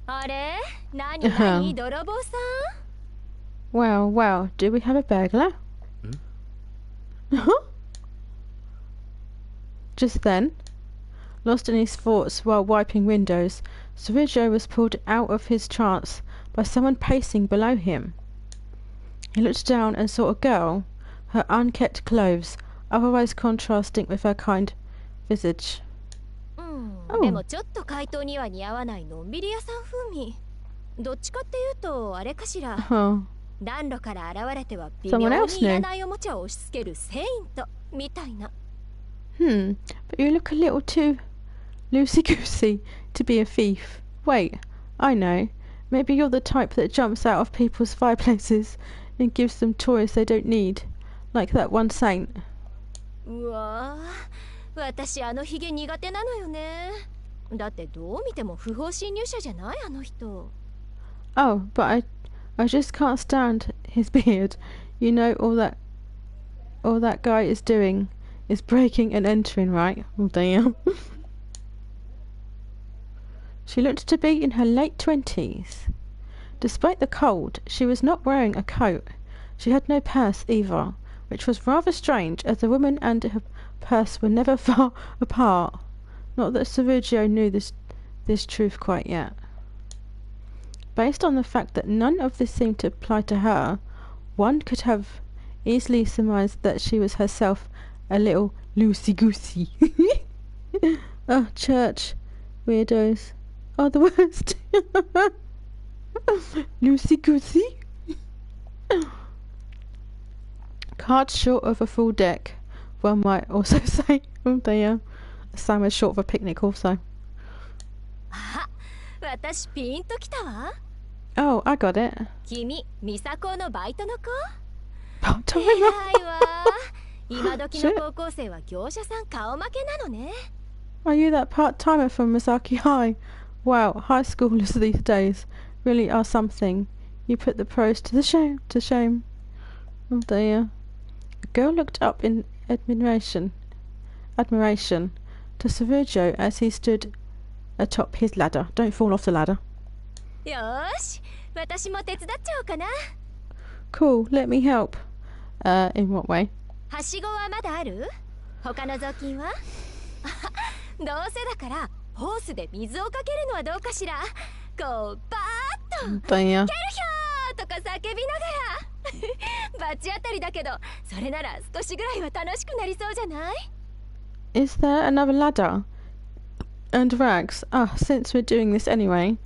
あれ何何泥棒さん Well, well, do we have a burglar? Just then, lost in his thoughts while wiping windows, Sergio was pulled out of his trance by someone pacing below him. He looked down and saw a girl, her unkempt clothes otherwise contrasting with her kind visage. でもちょっと怪盗には似合わないのんびり屋さん風味。どっちかっていうとあれかしら。暖炉から現れては微妙にいらないおもちゃを押し付けるセイントみたいな。But you look a little too loosey-goosey to be a thief. Wait, I know. Maybe you're the type that jumps out of people's fireplaces and gives them toys they don't need, like that one saint. うわぁ、私あのヒゲ苦手なのよね。だってどう見ても不法侵入者じゃないあの人。Oh, but I just can't stand his beard. You know all that guy is doing is breaking and entering, right? Oh damn. She looked to be in her late 20s. Despite the cold, she was not wearing a coat. She had no purse either, which was rather strange as the woman and her purse were never far apart. Not that Sergio knew this truth quite yet. Based on the fact that none of this seemed to apply to her, one could have easily surmised that she was herself a little loosey-goosey. Oh, church weirdos are the worst. Loosey-goosey? Cards short of a full deck, one might also say. Oh, they are. A sandwich short of a picnic also. Oh, I got it. Part-timer? Are you that part-timer from Misaki High? Wow, high schoolers these days really are something. You put the pros to shame. Oh dear. The girl looked up in admiration to Sergio as he stood atop his ladder. Don't fall off the ladder. Cool, let me help. In what way? はしごはまだある？他の雑巾は？どうせだからホースで水をかけるのはどうかしら。こうバーッとケルヒョーとか叫びながら。バチ当たりだけど、それなら少しぐらいは楽しくなりそうじゃない？ Is there another ladder? And rags? Since we're doing this anyway,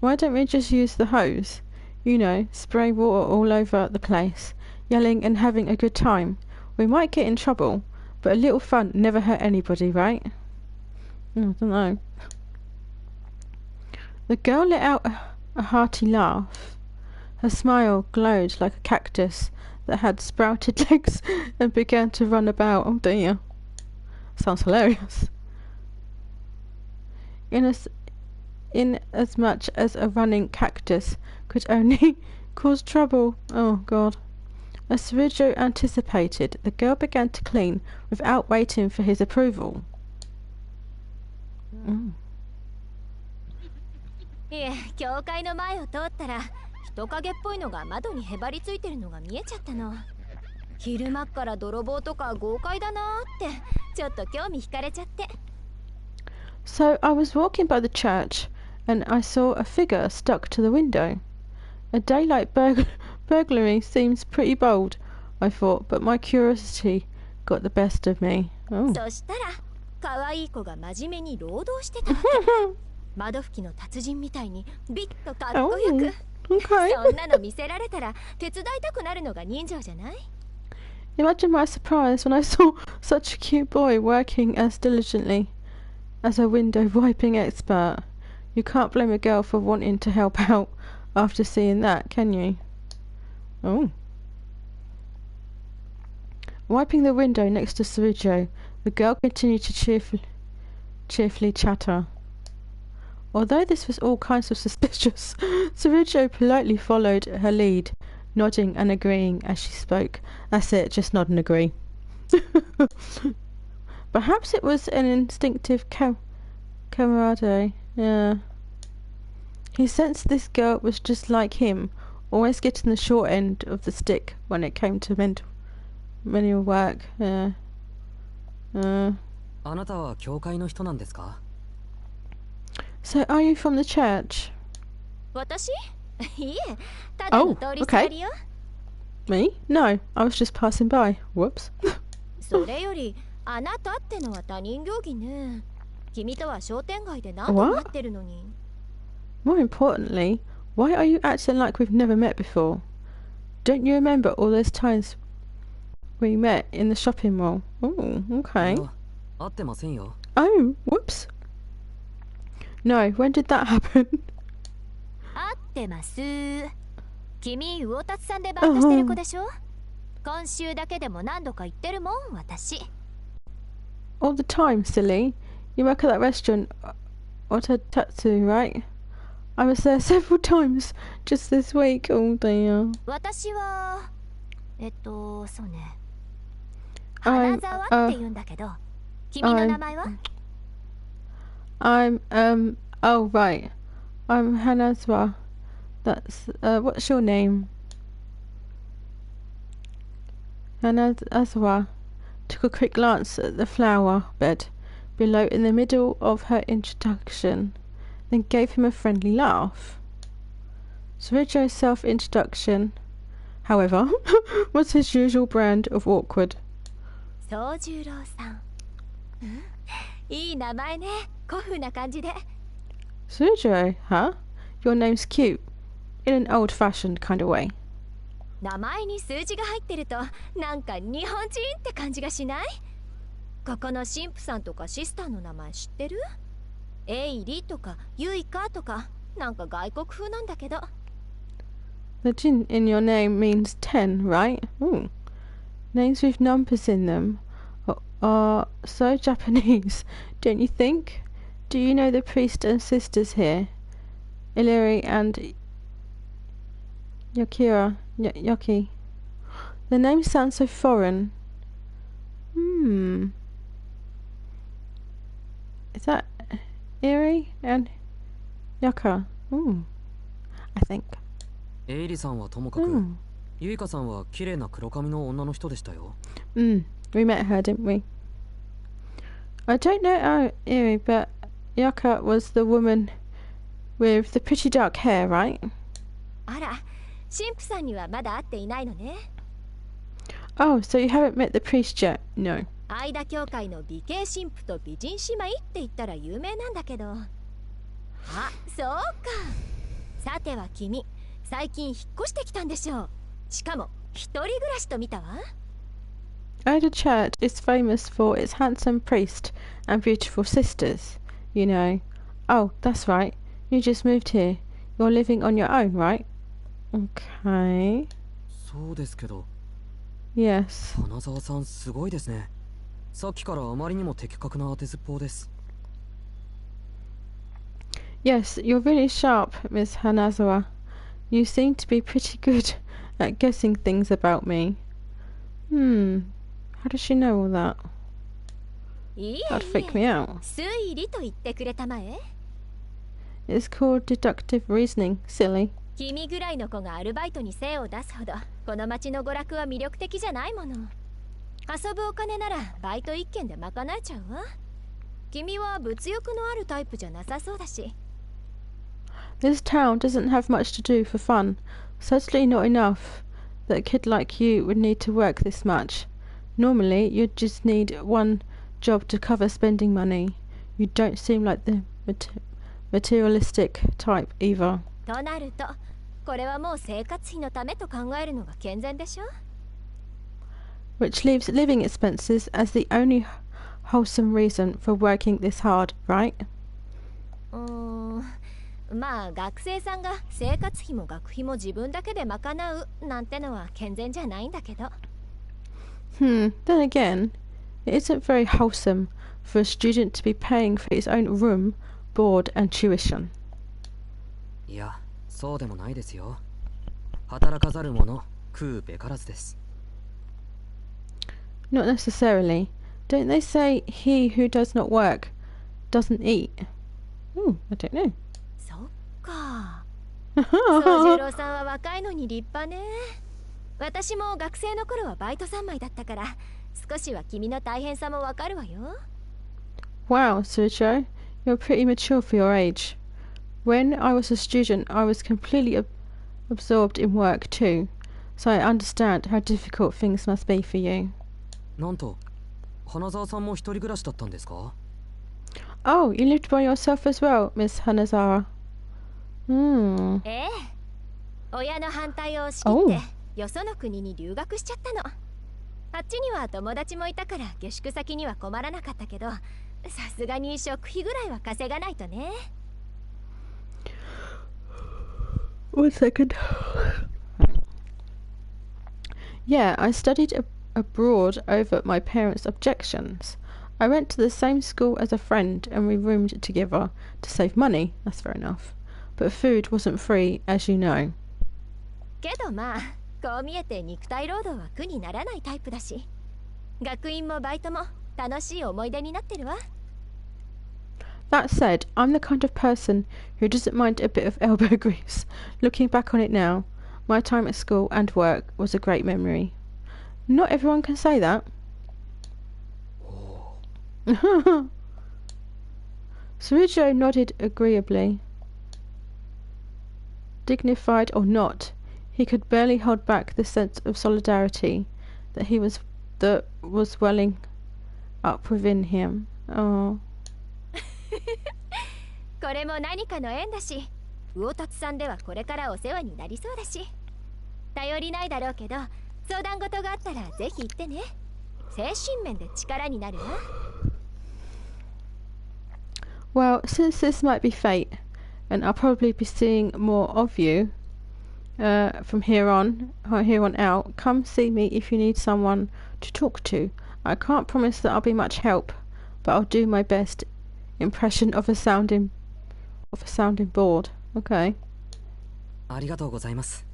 why don't we just use the hose? You know, spray water all over the place, yelling and having a good time. We might get in trouble, but a little fun never hurt anybody, right? I don't know. The girl let out a hearty laugh. Her smile glowed like a cactus that had sprouted legs and began to run about. Oh dear. Sounds hilarious. In as much as a running cactus could only cause trouble. Oh God. As Sergio anticipated, the girl began to clean without waiting for his approval. いえ、教会の前を通ったら人影っぽいのが窓にへばりついてるのが見えちゃったの。昼間っから泥棒とか豪快だなーってちょっと興味惹かれちゃって。So I was walking by the church and I saw a figure stuck to the window. A daylight burglary seems pretty bold, I thought, but my curiosity got the best of me. Oh. そしたら可愛い子が真面目に労働してたわけ。窓拭きの達人みたいにビッとかっこよく。Okay. そんなの見せられたら手伝いたくなるのが人情じゃない？ Imagine my surprise when I saw such a cute boy working as diligently as a window wiping expert. You can't blame a girl for wanting to help out after seeing that, can you? Oh. Wiping the window next to Sergio, the girl continued to cheerfully chatter. Although this was all kinds of suspicious, Sergio politely followed her lead, nodding and agreeing as she spoke. That's it, just nod and agree. Perhaps it was an instinctive camaraderie. Yeah. He sensed this girl was just like him, always getting the short end of the stick when it came to manual work. Yeah. あなたは教会の人なんですか? So are you from the church? 私? いえ、ただの通りすがりよ。Me? No, I was just passing by. Whoops. それより、あなたってのは他人行儀ね。君とは商店街で何度も会ってるのに。More importantly, why are you acting like we've never met before? Don't you remember all those times we met in the shopping mall? Oh, okay. 会ってませんよ。Oh, whoops. No, when did that happen? 会ってます。君、魚達さんでバイトしてる子でしょ？今週だけでも何度か行ってるもん、私。All the time, silly. You work at that restaurant, Otatatsu, right? I was there several times just this week. Oh dear. 私は、そうね。花沢って言うんだけど、君の名前は？ I'm, oh right. I'm Hanazawa. That's, what's your name? Hanazawa took a quick glance at the flower bed below in the middle of her introduction, then gave him a friendly laugh. Surujo's self-introduction, however, was his usual brand of awkward. 宗十郎さん。いい名前ね。古風な感じで。Sujiro, huh? Your name's cute. In an old-fashioned kind of way. 名前に数字が入ってると、なんか日本人って感じがしない？ここの神父さんとかシスターの名前知ってる？エイリとかユイカとか、なんか外国風なんだけど。The jin in your name means 10, right? Ooh. Names with numbers in them are so Japanese, don't you think? Do you know the priest and sisters here? Iliri and Yoki. The names sound so foreign. Is that Iri and Yoka? Ooh. I think. エイリさんはともかく、ユイカさんは綺麗な黒髪の女の人でしたよ。We met her, didn't we? I don't know Iri, but Yoka was the woman with the pretty dark hair, right? あら、神父さんにはまだ会っていないのね。Oh, so you haven't met the priest yet? No. 愛田教会の美形神父と美人姉妹って言ったら有名なんだけど。あ、そうか。さては君、最近引っ越してきたんでしょう。しかも一人暮らしと見たわ。Ida Church is famous for its handsome priest and beautiful sisters, you know. Oh, that's right. You just moved here. You're living on your own, right? Okay. そうですけど。Yes. 花沢さんすごいですね。さっきからあまりにも的確な当てずっぽうです。Yes, you're really sharp, Miss Hanazawa. You seem to be pretty good at guessing things about me. How does she know all that? That'd freak me out. 推理と言ってくれたまえ。It's called deductive reasoning, silly. 君ぐらいの子がアルバイトに精を出すほど、この町の娯楽は魅力的じゃないもの。遊ぶお金ならバイト一件で賄えちゃうわ。君は物欲のあるタイプじゃなさそうだし。This town doesn't have much to do for fun. Certainly not enough that a kid like you would need to work this much. Normally, you'd just need one job to cover spending money. You don't seem like the materialistic type either. となると、これはもう生活費のためと考えるのが健全でしょ? Which leaves living expenses as the only wholesome reason for working this hard, right? まあ学生さんが生活費も学費も自分だけで賄うなんてのは健全じゃないんだけど。Then again, it isn't very wholesome for a student to be paying for his own room, board and tuition. いや、そうでもないですよ。働かざる者、食うべからずです。Not necessarily. Don't they say he who does not work doesn't eat? I don't know. そっか。宗十郎さんは若いのに立派ね。私も学生の頃はバイト三昧だったから、少しは君の大変さもわかるわよ。Wow, Sujo, you're pretty mature for your age. When I was a student, I was completely absorbed in work too, so I understand how difficult things must be for you. なんと、花沢さんも一人暮らしだったんですか? Oh, you lived by yourself as well, Miss Hanazawa. ええ。親の反対を押し切って、よその国に留学しちゃったの。あっちには友達もいたから下宿先には困らなかったけど、さすがに食費ぐらいは稼がないとね。One second. Yeah, I studied abroad over my parents' objections. I went to the same school as a friend and we roomed together to save money. That's fair enough. But food wasn't free, as you know. けどまあ、こう見えて肉体労働は苦にならないタイプだし、学院もバイトも楽しい思い出になってるわ。That said, I'm the kind of person who doesn't mind a bit of elbow grease. Looking back on it now, my time at school and work was a great memory. Not everyone can say that. Surujo nodded agreeably. Dignified or not, he could barely hold back the sense of solidarity that was welling up within him. Oh. これも何かの縁だし、魚達さんではこれからお世話になりそうだし、頼りないだろうけど、相談事があったらぜひ言ってね。精神面で力になるわ。Well, since this might be fate, and I'll probably be seeing more of you from here on out, come see me if you need someone to talk to. I can't promise that I'll be much help, but I'll do my best. Impression of a sounding board. Okay. ありがとうございます。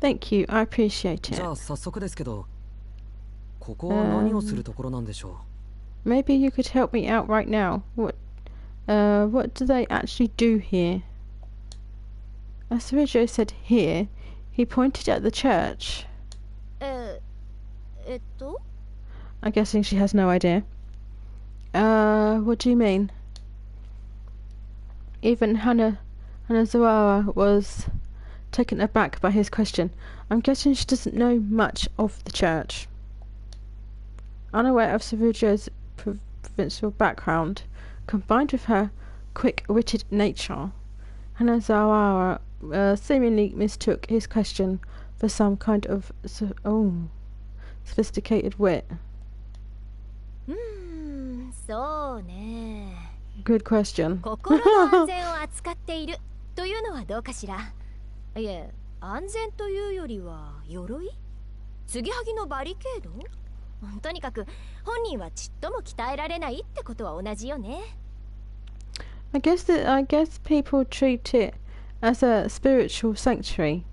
Thank you. I appreciate it. じゃあ早速ですけど、ここは何をするところなんでしょう? Maybe you could help me out right now. What do they actually do here? As Surujo said here, he pointed at the church. I'm guessing she has no idea. What do you mean? Even Hanazawa was taken aback by his question. I'm guessing she doesn't know much of the church. Unaware of Surujo's provincial background, combined with her quick-witted nature, Hanazawa seemingly mistook his question for some kind of sophisticated wit. そうね。 Good question. 心の安全を扱っているというのはどうかしら。いえ、安全というよりは鎧？継ぎはぎのバリケード？とにかく本人はちっとも鍛えられないってことは同じよね。I guess people treat it as a spiritual sanctuary.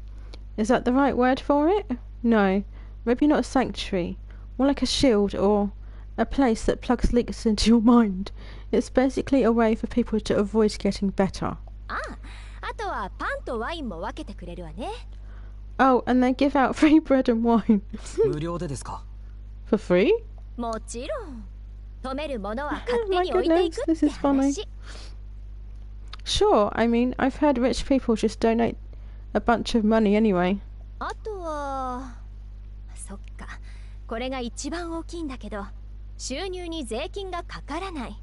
Is that the right word for it? No, maybe not a sanctuary. More like a shield or a place that plugs leaks into your mind. It's basically a way for people to avoid getting better. あとはパンとワインも分けてくれるわね。Oh, and they give out free bread and wine. 無料でですか? For free? もちろん。止めるものは勝手に置いていくって話。Sure, I mean, I've heard rich people just donate a bunch of money anyway. あとは、そっか、これが一番大きいんだけど、収入に税金がかからない。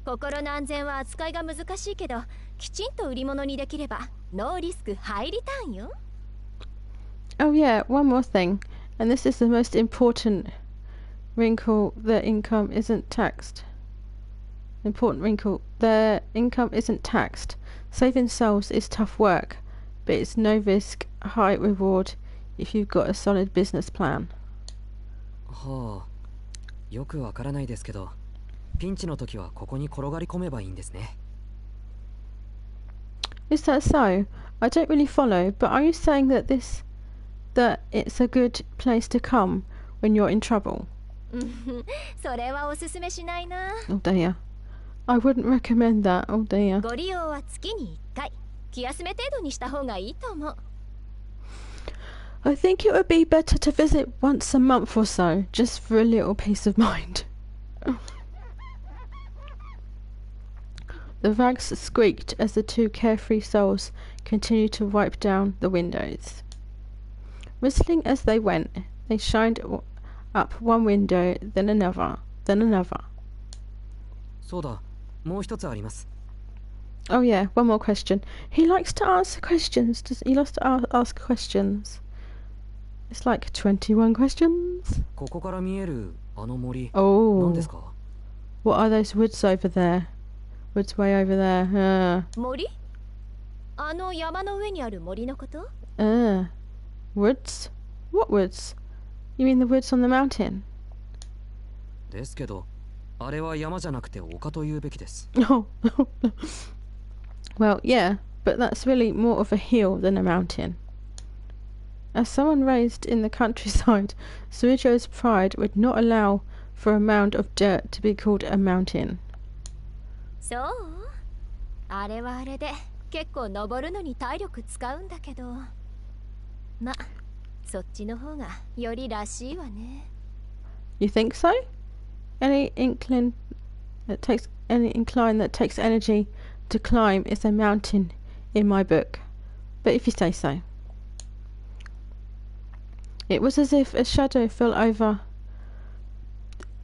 心の安全は扱いが難しいけど、きちんと売り物にできれば、ノーリスクハイリターンよ。Oh yeah, one more thing, and this is the most important wrinkle, their income isn't taxed. Important wrinkle, their income isn't taxed. Saving souls is tough work, but it's no risk, high reward if you've got a solid business plan. はあ、よくわからないですけど、ピンチの時はここに転がり込めばいいんですね。Is that so? I don't really follow, but are you saying that it's a good place to come when you're in trouble? それはおすすめしないな。 Oh dear. I wouldn't recommend that. Oh dear. ご利用は月に1回、気休め程度にした方がいいと思う。 I think it would be better to visit once a month or so, just for a little peace of mind. The rags squeaked as the two carefree souls continued to wipe down the windows. Whistling as they went, they shined up one window, then another, then another. そうだ、もう一つあります。 Oh yeah, one more question. He likes to answer questions. He loves to ask questions. It's like 21 questions. ここから見えるあの森、 Oh. 何ですか? What are those woods over there? Woods way over there. 森？あの山の上にある森のこと？ Woods? What woods? You mean the woods on the mountain? ですけど、あれは山じゃなくて丘と言うべきです。 Oh. Well, yeah, but that's really more of a hill than a mountain. As someone raised in the countryside, Suijo's pride would not allow for a mound of dirt to be called a mountain. そう？あれはあれで結構登るのに体力使うんだけど。ま、そっちの方がよりらしいわね。 You think so? Any incline that takes energy to climb is a mountain in my book. But if you say so. It was as if a shadow fell over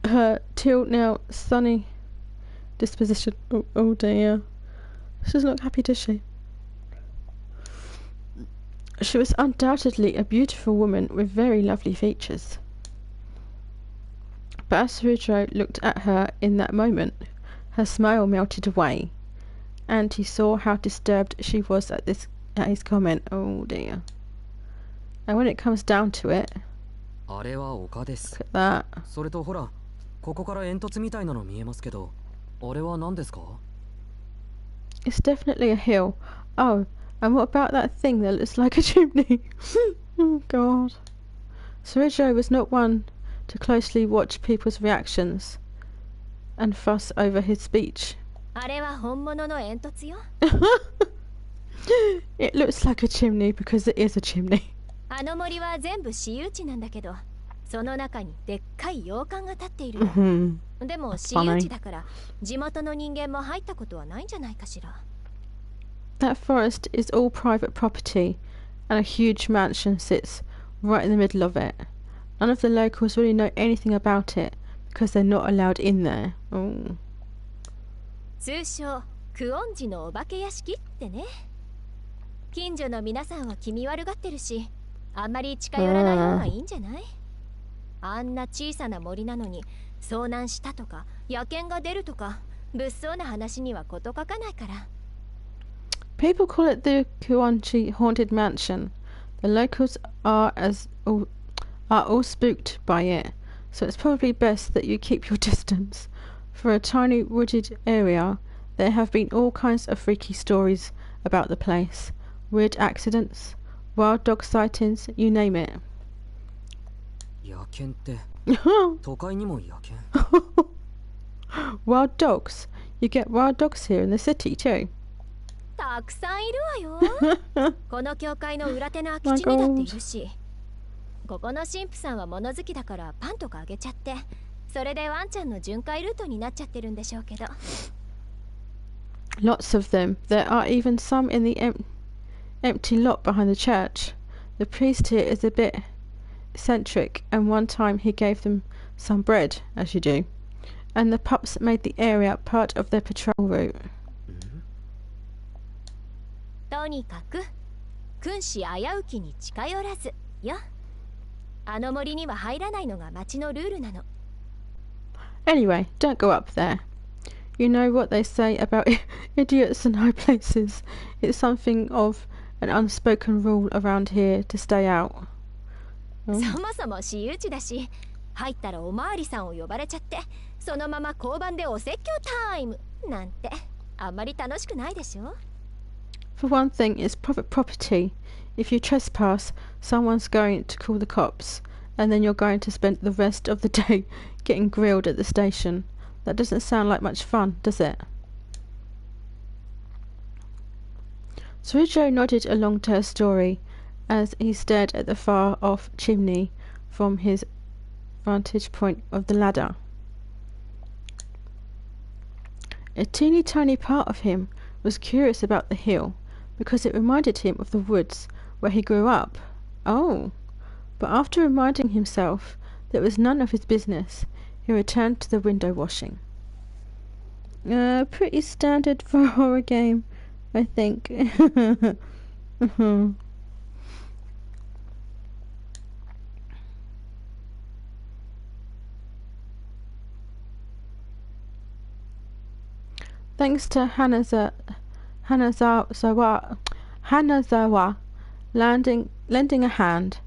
her till now sunny disposition. Oh dear. She doesn't look happy, does she? She was undoubtedly a beautiful woman with very lovely features. But as Suijo looked at her in that moment, her smile melted away, and he saw how disturbed she was at his comment. Oh dear. And when it comes down to it, あれは丘です。 look at that. それとほら、ここから煙突みたいなの見えますけど、あれは何ですか? It's definitely a hill. Oh, and what about that thing that looks like a chimney? Oh God. Suijo was not one to closely watch people's reactions and fuss over his speech. あれは本物の煙突よ。 It looks like a chimney because it is a chimney. あの森は全部私有地なんだけど、その中にでっかい洋館が建っているの。でも私有地だから地元の人間も入ったことはないんじゃないかしら。 That forest is all private property, and a huge mansion sits right in the middle of it. None of the locals really know anything about it because they're not allowed in there. Oh. 通称クオンジのお化け屋敷ってね。近所の皆さんは気味悪がってるし、あんまり近寄らない方がいいんじゃない？あんな小さな森なのに遭難したとか野犬が出るとか物騒な話には事欠かないから。 People call it the Kuonji Haunted Mansion. The locals are all spooked by it, so it's probably best that you keep your distance. For a tiny wooded area, there have been all kinds of freaky stories about the place. Weird accidents, wild dog sightings, you name it. 野犬って、都会にも野犬? Wild dogs? You get wild dogs here in the city too. たくさんいるわよ。この教会の裏手の空き地にだっているし、ここの神父さんは物好きだからパンとかあげちゃって、それでワンちゃんの巡回ルートになっちゃってるんでしょうけど。Lots of them. There are even some in the empty lot behind the church. The priest here is a bit eccentric, and one time he gave them some bread, as you do, and the pups made the area part of their patrol route. とにかく君子危うきに近寄らずよ。あの森には入らないのが町のルールなの。 Anyway, don't go up there. You know what they say about idiots in high places. It's something of an unspoken rule around here to stay out. そもそも私有地だし、入ったらおまわりさんを呼ばれちゃって、そのまま交番でお説教タイムなんてあんまり楽しくないでしょ。 For one thing, it's private property. If you trespass, someone's going to call the cops, and then you're going to spend the rest of the day getting grilled at the station. That doesn't sound like much fun, does it? Surujo nodded along to her story as he stared at the far-off chimney from his vantage point of the ladder. A teeny tiny part of him was curious about the hill because it reminded him of the woods where he grew up. Oh, but after reminding himself that it was none of his business, he returned to the window washing. Pretty standard for a horror game, I think. Thanks to Hanazawa lending a hand,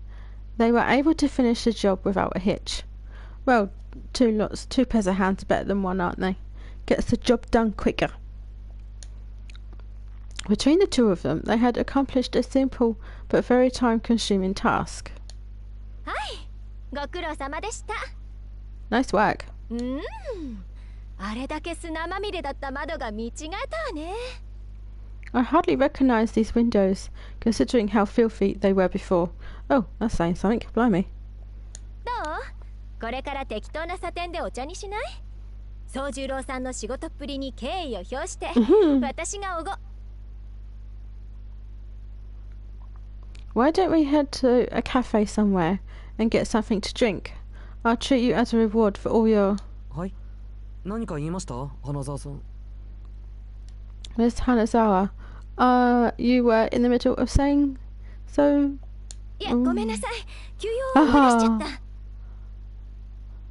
they were able to finish the job without a hitch. Well, two pairs of hands are better than one, aren't they? Gets the job done quicker. Between the two of them, they had accomplished a simple but very time-consuming task. Hi, ご苦労様でした。 Nice work. あれだけ砂まみれだった窓が見違えたわね。 I hardly recognise these windows, considering how filthy they were before. Oh, that's saying something. Blimey. どう？これから適当なサテンでお茶にしない？宗十郎さんの仕事っぷりに敬意を表して、私がおご。 Why don't we head to a cafe somewhere and get something to drink? I'll treat you as a reward for all your... はい。何か言いました？花沢さん。 Miss Hanazawa, you were in the middle of saying so? いや、ごめんなさい。急用を思い出しちゃっ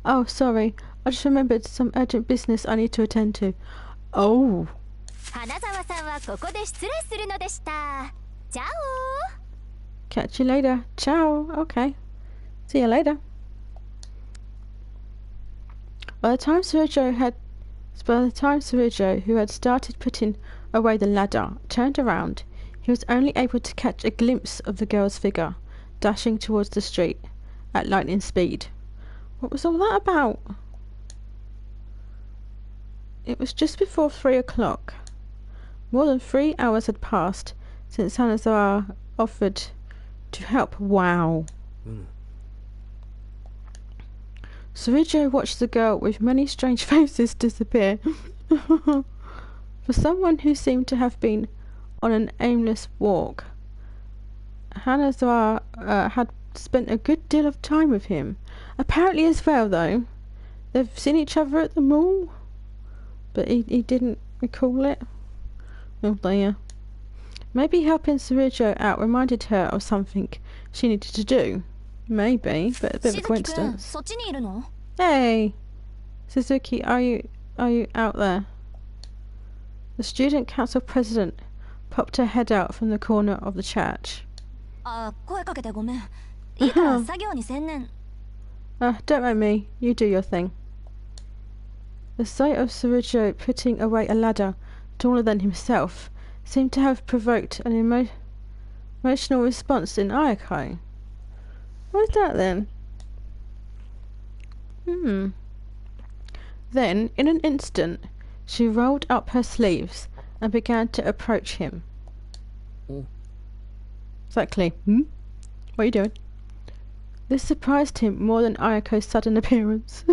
た。 Oh, sorry. I just remembered some urgent business I need to attend to. Oh. 花沢さんはここで失礼するのでした。チャオ。 Catch you later. Ciao. Okay. See you later. By the time Surujo, who had started putting away the ladder, turned around, he was only able to catch a glimpse of the girl's figure, dashing towards the street at lightning speed. What was all that about? It was just before 3 o'clock. More than 3 hours had passed since Hanazawa offered to help. Wow. Surujo watched the girl with many strange faces disappear. For someone who seemed to have been on an aimless walk, Hanazawa had spent a good deal of time with him. Apparently as well, though. They've seen each other at the mall, but he didn't recall it. Oh dear. Maybe helping Surujo out reminded her of something she needed to do. Maybe, but a bit of a coincidence. Hey! Suzuki, are you out there? The student council president popped her head out from the corner of the church. 声かけてごめん。いいから作業に専念。 Don't mind me. You do your thing. The sight of Surujo putting away a ladder taller than himself seemed to have provoked an emotional response in Ayako. What is that then? Then, in an instant, she rolled up her sleeves and began to approach him. Oh. Exactly. What are you doing? This surprised him more than Ayako's sudden appearance.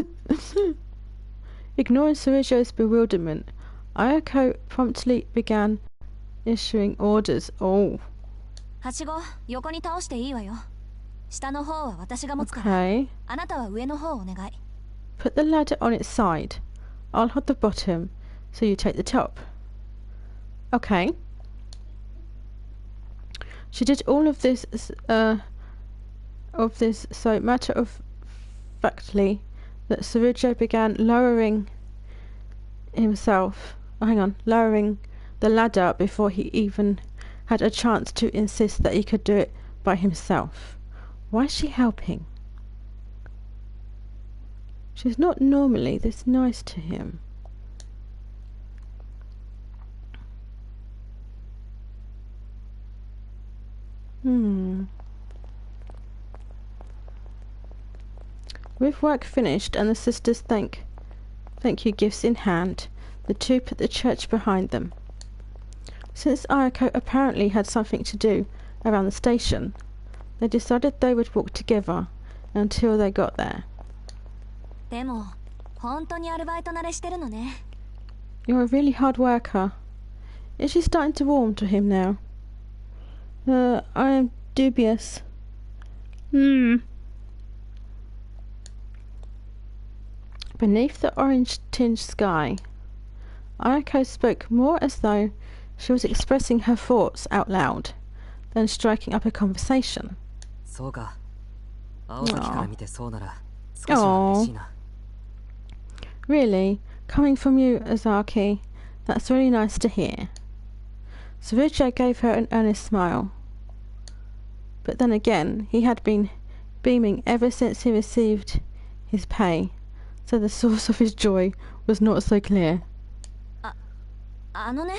Ignoring Surujo's bewilderment, Ayako promptly began issuing orders. Oh. はしご、横に倒していいわよ。下の方は私が持つから。Okay. あなたは上の方をお願い。 Put the ladder on its side. I'll hold the bottom, so you take the top. Okay. She did all of this so matter-of-factly that Surujo began lowering the ladder before he even had a chance to insist that he could do it by himself. Why is she helping? She's not normally this nice to him. With work finished and the sisters thank you gifts in hand, the two put the church behind them. Since Ayako apparently had something to do around the station, they decided they would walk together until they got there. でも、本当にアルバイト慣れしてるのね。You're a really hard worker. Is she starting to warm to him now? I am dubious. Beneath the orange-tinged sky, Ayako spoke more as though she was expressing her thoughts out loud than striking up a conversation. そうか。青崎から見てそうなら少しは嬉しいな。Really? Coming from you, Azaki. That's really nice to hear. Saruja gave her an earnest smile. But then again, he had been beaming ever since he received his pay, so the source of his joy was not so clear. あのね、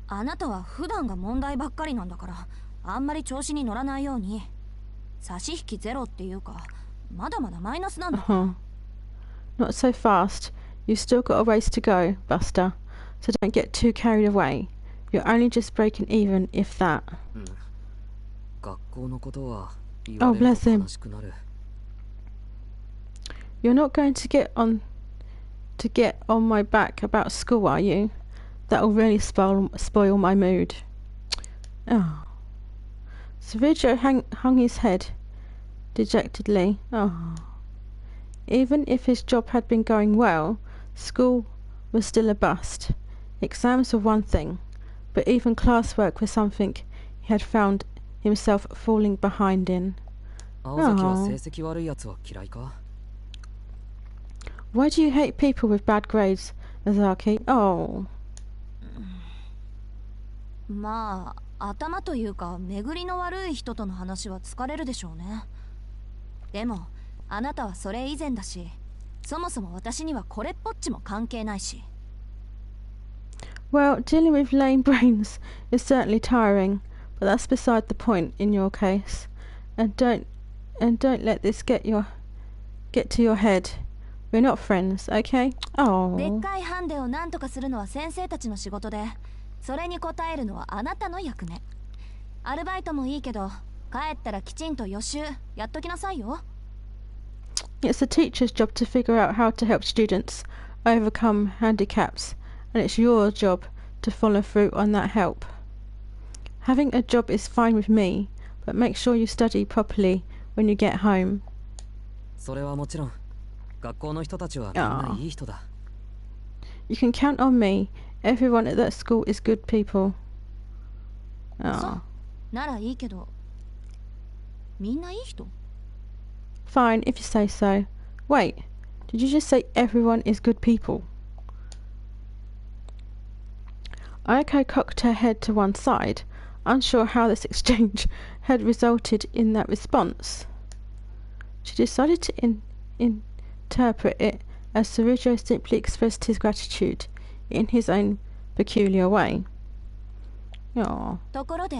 あなたは普段が問題ばっかりなんだから、あんまり調子に乗らないように。差し引きゼロっていうか、まだまだマイナスなんだ。Not so fast. You've still got a ways to go, Buster. So don't get too carried away. You're only just breaking even, if that. 学校のことは言われると悲しくなる。You're not going to get on my back about school, are you? That'll really spoil my mood. Oh. Saruja hung his head dejectedly. Oh. Even if his job had been going well, school was still a bust. Exams were one thing, but even classwork was something he had found himself falling behind in. Why do you hate people with bad grades, Azaki? Oh. まあ、頭というか巡りの悪い人との話は疲れるでしょうね。でも、あなたはそれ以前だし、そもそも私にはこれっぽっちも関係ないし。Well, dealing with lame brains is certainly tiring, but that's beside the point in your case. And don't let this get to your head. We're not friends, okay? Oh. でっかいハンデを何とかするのは先生たちの仕事で、それに応えるのはあなたの役目。アルバイトもいいけど、帰ったらきちんと予習やっときなさいよ。It's the teacher's job to figure out how to help students overcome handicaps, and it's your job to follow through on that help. Having a job is fine with me, but make sure you study properly when you get home. それはもちろん。学校の人たちはみんないい人だ。You can count on me. Everyone at that school is good people. そうならいいけど、みんないい人？ Fine, if you say so. Wait, did you just say everyone is good people? Ayako cocked her head to one side, unsure how this exchange had resulted in that response. She decided to interpret it as Saruja simply expressed his gratitude in his own peculiar way. Oh. ところで、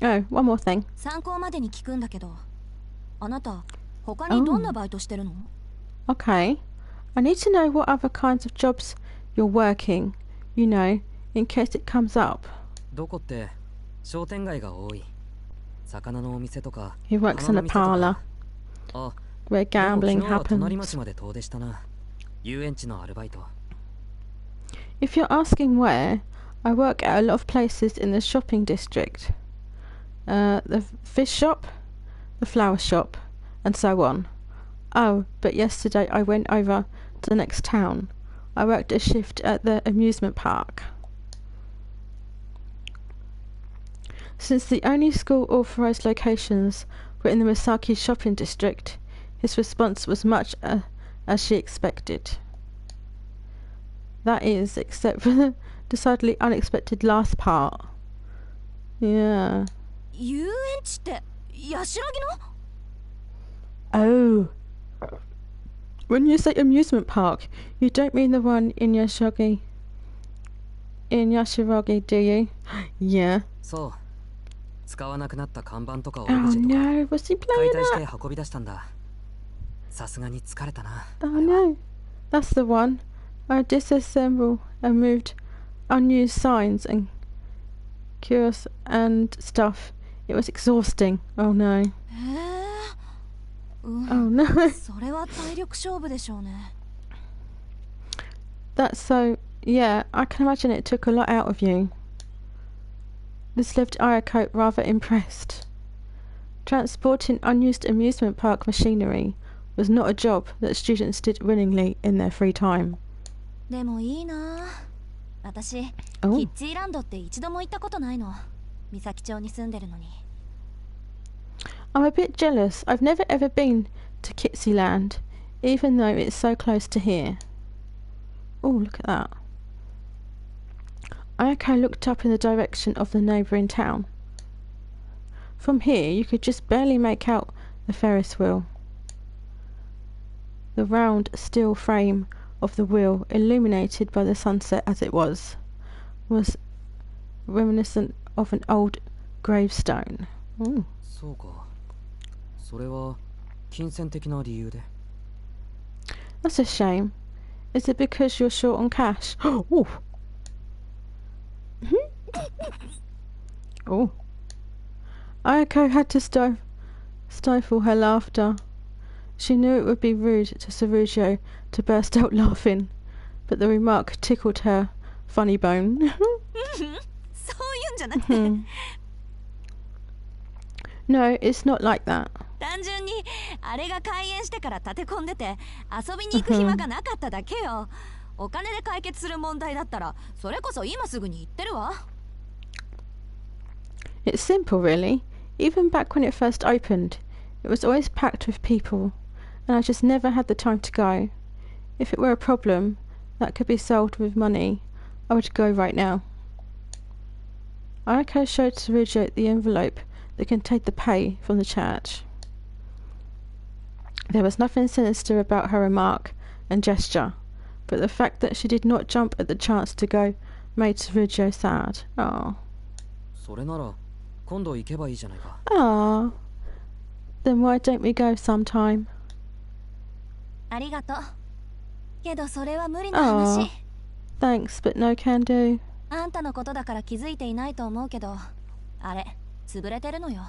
Oh, one more thing. 参考までに聞くんだけど、あなた他にどんなバイトしてるの？ Okay. I need to know what other kinds of jobs you're working, you know, in case it comes up. どこって商店街が多い。魚のお店とか。He works in a parlor where gambling 昨日は隣 happens. 町まで遠出したな。遊園地のアルバイト。If you're asking where, I work at a lot of places in the shopping district. The fish shop, the flower shop, and so on. Oh, but yesterday I went over to the next town. I worked a shift at the amusement park. Since the only school authorised locations were in the Misaki shopping district, his response was much as she expected. That is, except for the decidedly unexpected last part. Yeah. 遊園地ってヤシロギOh.の？When you say amusement park, you don't mean the one in Yashiragi, do you? Yeah. そう。使わなくなった看板とかオ Oh ブジェとか no, was he 解 playing 体して that? 運び出したんだ。さすがに疲れたな。 Oh no, that's the one. I disassembled and moved unused signs and cures and stuff. It was exhausting. Oh no. Oh no. それは体力勝負でしょうね。 That's so... Yeah, I can imagine it took a lot out of you. This left Ayako rather impressed. Transporting unused amusement park machinery was not a job that students did willingly in their free time. でもいいな。私、キ Oh. ッチーランドって一度も行ったことないの。三崎町に住んでるのに。 I'm a bit jealous. I've never ever been to Kitsyland, even though it's so close to here. Oh, look at that. Ayako looked up in the direction of the neighbouring town. From here, you could just barely make out the Ferris wheel. The round steel frame of the wheel, illuminated by the sunset as it was reminiscent of an old gravestone. Ooh. そうか。それは金銭的な理由で。 That's a shame. Is it because you're short on cash? Oh. Oh. Ayako had to stifle her laughter. She knew it would be rude to Tsurujo to burst out laughing, but the remark tickled her funny bone. そういうんじゃなくて。 No, it's not like that. 単純にあれが開園してから立て込んでて遊びに行く暇がなかっただけよ。お金で解決する問題だったらそれこそ今すぐに行ってるわ。 It's simple, really. Even back when it first opened, it was always packed with people, and I just never had the time to go. If it were a problem that could be solved with money, I would go right now. Ayako showed Tsurujo the envelope that contained the pay from the church. There was nothing sinister about her remark and gesture, but the fact that she did not jump at the chance to go made Tsurujo sad. Oh. それなら今度行けばいいじゃないか。 Ah. Then why don't we go sometime? ありがとう。けどそれは無理な話。 Thanks, but no can do. あんたのことだから気づいていないと思うけど、あれ、潰れてるのよ。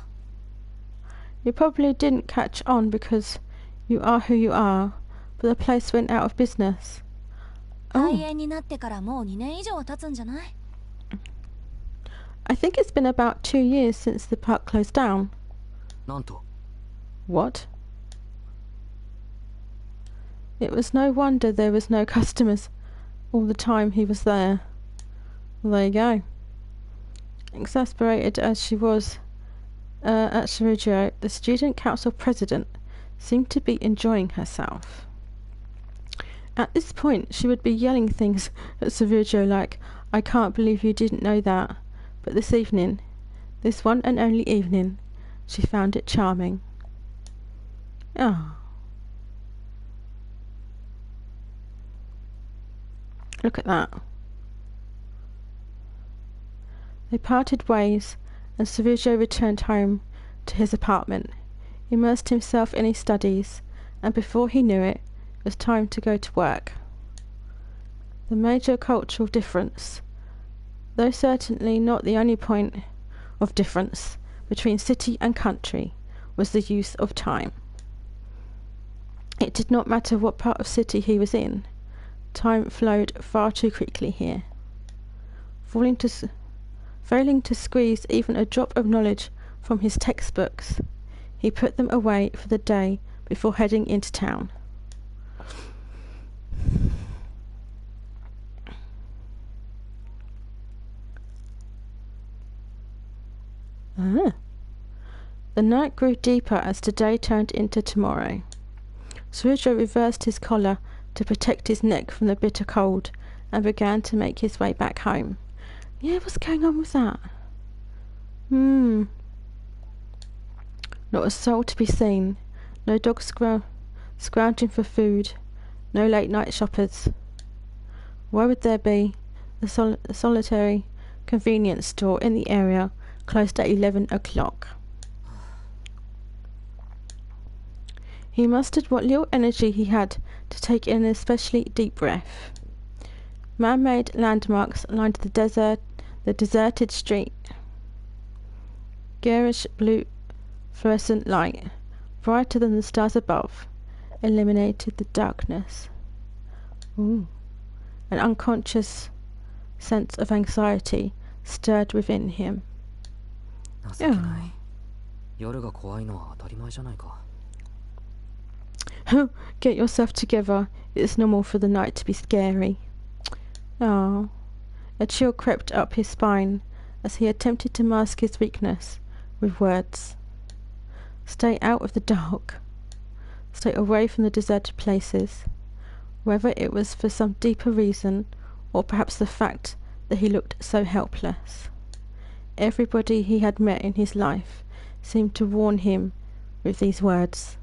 You probably didn't catch on because you are who you are, but the place went out of business. 開園になってからもう2年以上は経つんじゃない？ I think it's been about 2 years since the park closed down. なんと。 What? It was no wonder there was no customers all the time he was there. Well, there you go. Exasperated as she was at Tsurujo, the student council president seemed to be enjoying herself. At this point, she would be yelling things at Tsurujo like, "I can't believe you didn't know that." But this evening, this one and only evening, she found it charming. Ah. Look at that. They parted ways, and Tsurujo returned home to his apartment, immersed himself in his studies, and before he knew it, it was time to go to work. The major cultural difference, though certainly not the only point of difference between city and country, was the use of time. It did not matter what part of city he was in. Time flowed far too quickly here. Failing to squeeze even a drop of knowledge from his textbooks, he put them away for the day before heading into town. The night grew deeper as today turned into tomorrow. Tsurujo reversed his collar to protect his neck from the bitter cold and began to make his way back home. Yeah, what's going on with that? Not a soul to be seen. No dogs scrounging for food. No late night shoppers. Why would there be? The solitary convenience store in the area closed at 11 o'clock. He mustered what little energy he had to take in an especially deep breath. Man-made landmarks lined the deserted street. Garish blue fluorescent light, brighter than the stars above, eliminated the darkness. Ooh. An unconscious sense of anxiety stirred within him. Get yourself together. It's normal for the night to be scary. Oh. A chill crept up his spine as he attempted to mask his weakness with words. Stay out of the dark. Stay away from the deserted places. Whether it was for some deeper reason, or perhaps the fact that he looked so helpless. Everybody he had met in his life seemed to warn him with these words.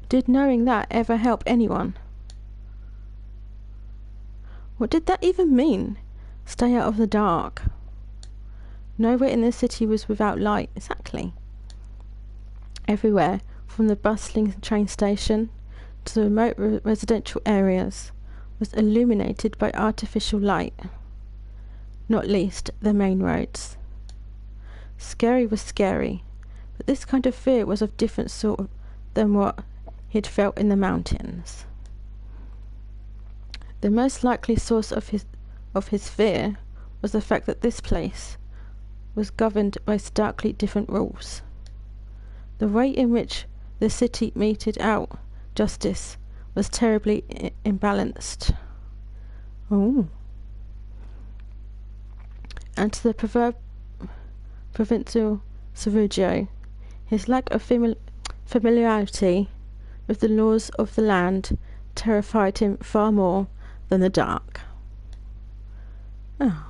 Did knowing that ever help anyone? What did that even mean? Stay out of the dark. Nowhere in the city was without light, exactly. Everywhere, from the bustling train station to the remote residential areas, was illuminated by artificial light, not least the main roads. Scary was scary, but this kind of fear was of different sort than what he'd felt in the mountains. The most likely source of his fear was the fact that this place was governed by starkly different rules. The way in which the city meted out justice was terribly imbalanced. Oh. And to the provincial Serugio, his lack of familiarity with the laws of the land terrified him far more than the dark. Oh.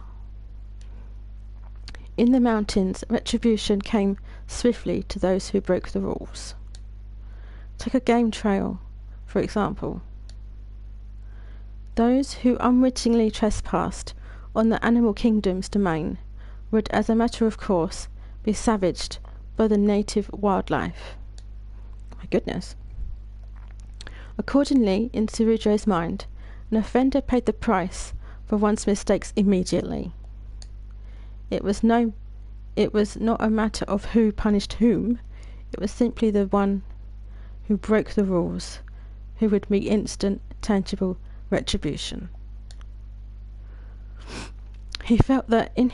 In the mountains, retribution came swiftly to those who broke the rules. Take a game trail, for example. Those who unwittingly trespassed on the animal kingdom's domain would, as a matter of course, be savaged by the native wildlife. My goodness. Accordingly, in Serugio's mind, an offender paid the price for one's mistakes immediately. It was not a matter of who punished whom. It was simply the one who broke the rules who would meet instant, tangible retribution. He felt that in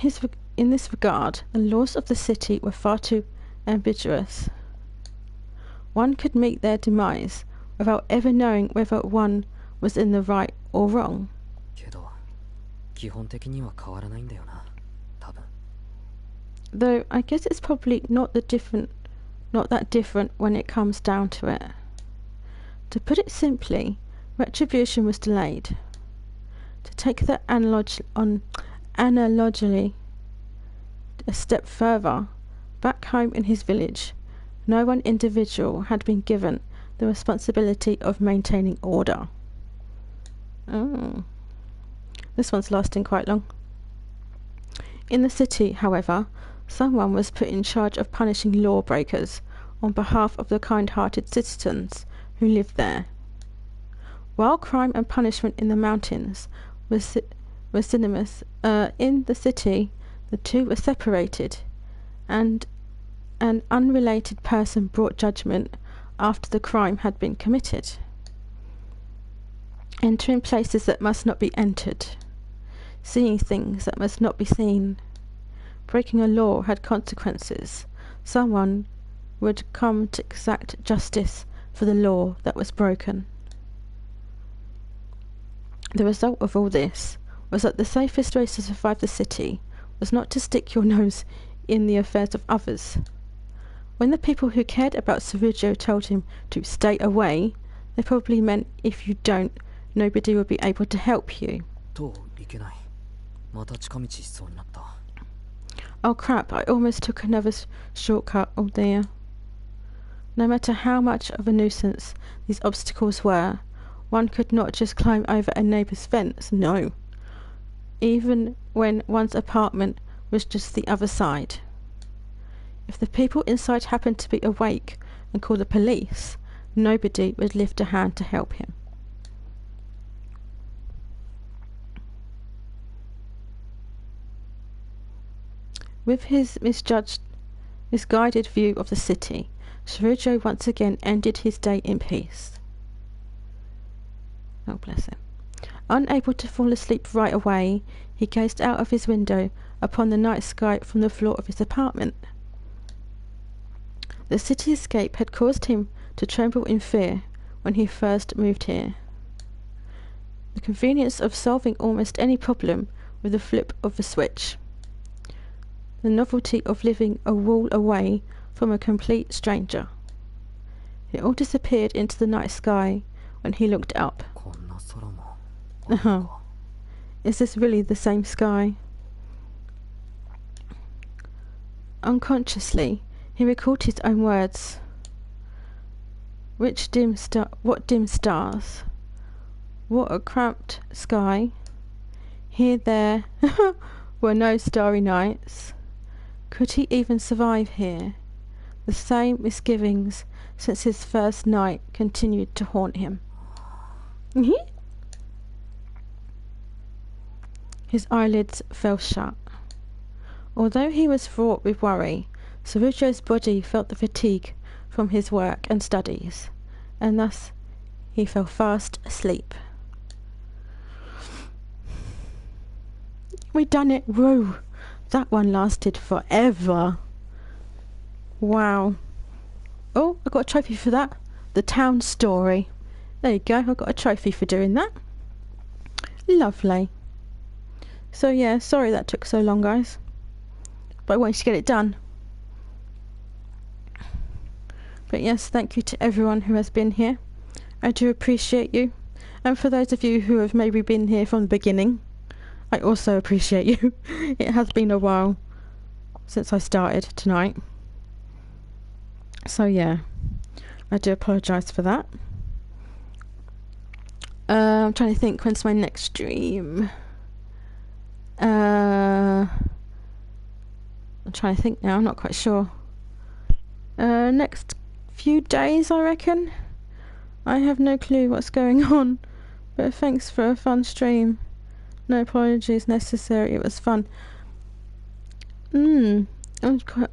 this regard, the laws of the city were far too ambiguous. One could meet their demise without ever knowing whether one was in the right or wrong. Though I guess it's probably not that different when it comes down to it. To put it simply, retribution was delayed. To take the analogy a step further, back home in his village, no one individual had been given the responsibility of maintaining order. Oh. This one's lasting quite long. In the city, however, someone was put in charge of punishing lawbreakers on behalf of the kind-hearted citizens who lived there. While crime and punishment in the mountains were synonymous, in the city the two were separated, and an unrelated person brought judgment after the crime had been committed. Entering places that must not be entered, seeing things that must not be seen. Breaking a law had consequences. Someone would come to exact justice for the law that was broken. The result of all this was that the safest way to survive the city was not to stick your nose in the affairs of others. When the people who cared about Serugio told him to stay away, they probably meant if you don't, nobody will be able to help you. Oh crap, I almost took another shortcut, oh dear. No matter how much of a nuisance these obstacles were, one could not just climb over a neighbour's fence, no. Even when one's apartment was just the other side. If the people inside happened to be awake and call the police, nobody would lift a hand to help him. With his misguided view of the city, Shirojo once again ended his day in peace. Oh, bless him. Unable to fall asleep right away, he gazed out of his window upon the night sky from the floor of his apartment. The cityscape had caused him to tremble in fear when he first moved here. The convenience of solving almost any problem with the flip of a switch. The novelty of living a wall away from a complete stranger. It all disappeared into the night sky when he looked up. Is this really the same sky? Unconsciously, he recalled his own words. What dim stars? What a cramped sky. Here there were no starry nights. Could he even survive here? The same misgivings since his first night continued to haunt him. His eyelids fell shut. Although he was fraught with worry, Shirojo's body felt the fatigue from his work and studies, and thus he fell fast asleep. We done it! Whoa! That one lasted forever. Wow. Oh, I got a trophy for that. The town story. There you go, I got a trophy for doing that. Lovely. So yeah, sorry that took so long, guys. But I wanted to get it done. But yes, thank you to everyone who has been here. I do appreciate you. And for those of you who have maybe been here from the beginning, I also appreciate you. It has been a while since I started tonight. So yeah, I do apologise for that. I'm trying to think, when's my next stream? I'm trying to think now, I'm not quite sure. Next few days, I reckon. I have no clue what's going on, but thanks for a fun stream. No apologies necessary, it was fun. I'm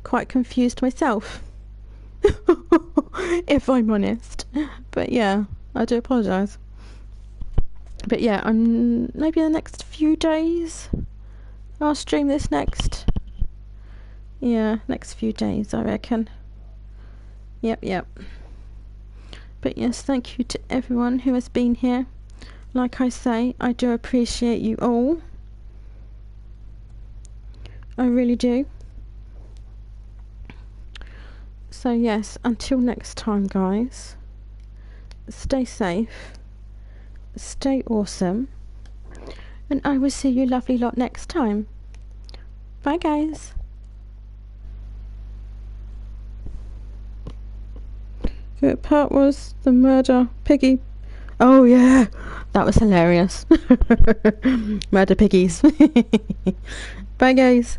quite confused myself, if I'm honest. But yeah, I do apologise. But yeah, I'm maybe in the next few days I'll stream this next. Yeah, next few days, I reckon. Yep. But yes, thank you to everyone who has been here. Like I say, I do appreciate you all. I really do. So yes, until next time, guys. Stay safe. Stay awesome. And I will see you lovely lot next time. Bye, guys. Favorite part was the murder piggy. Oh yeah, that was hilarious. Murder piggies. Bye, guys.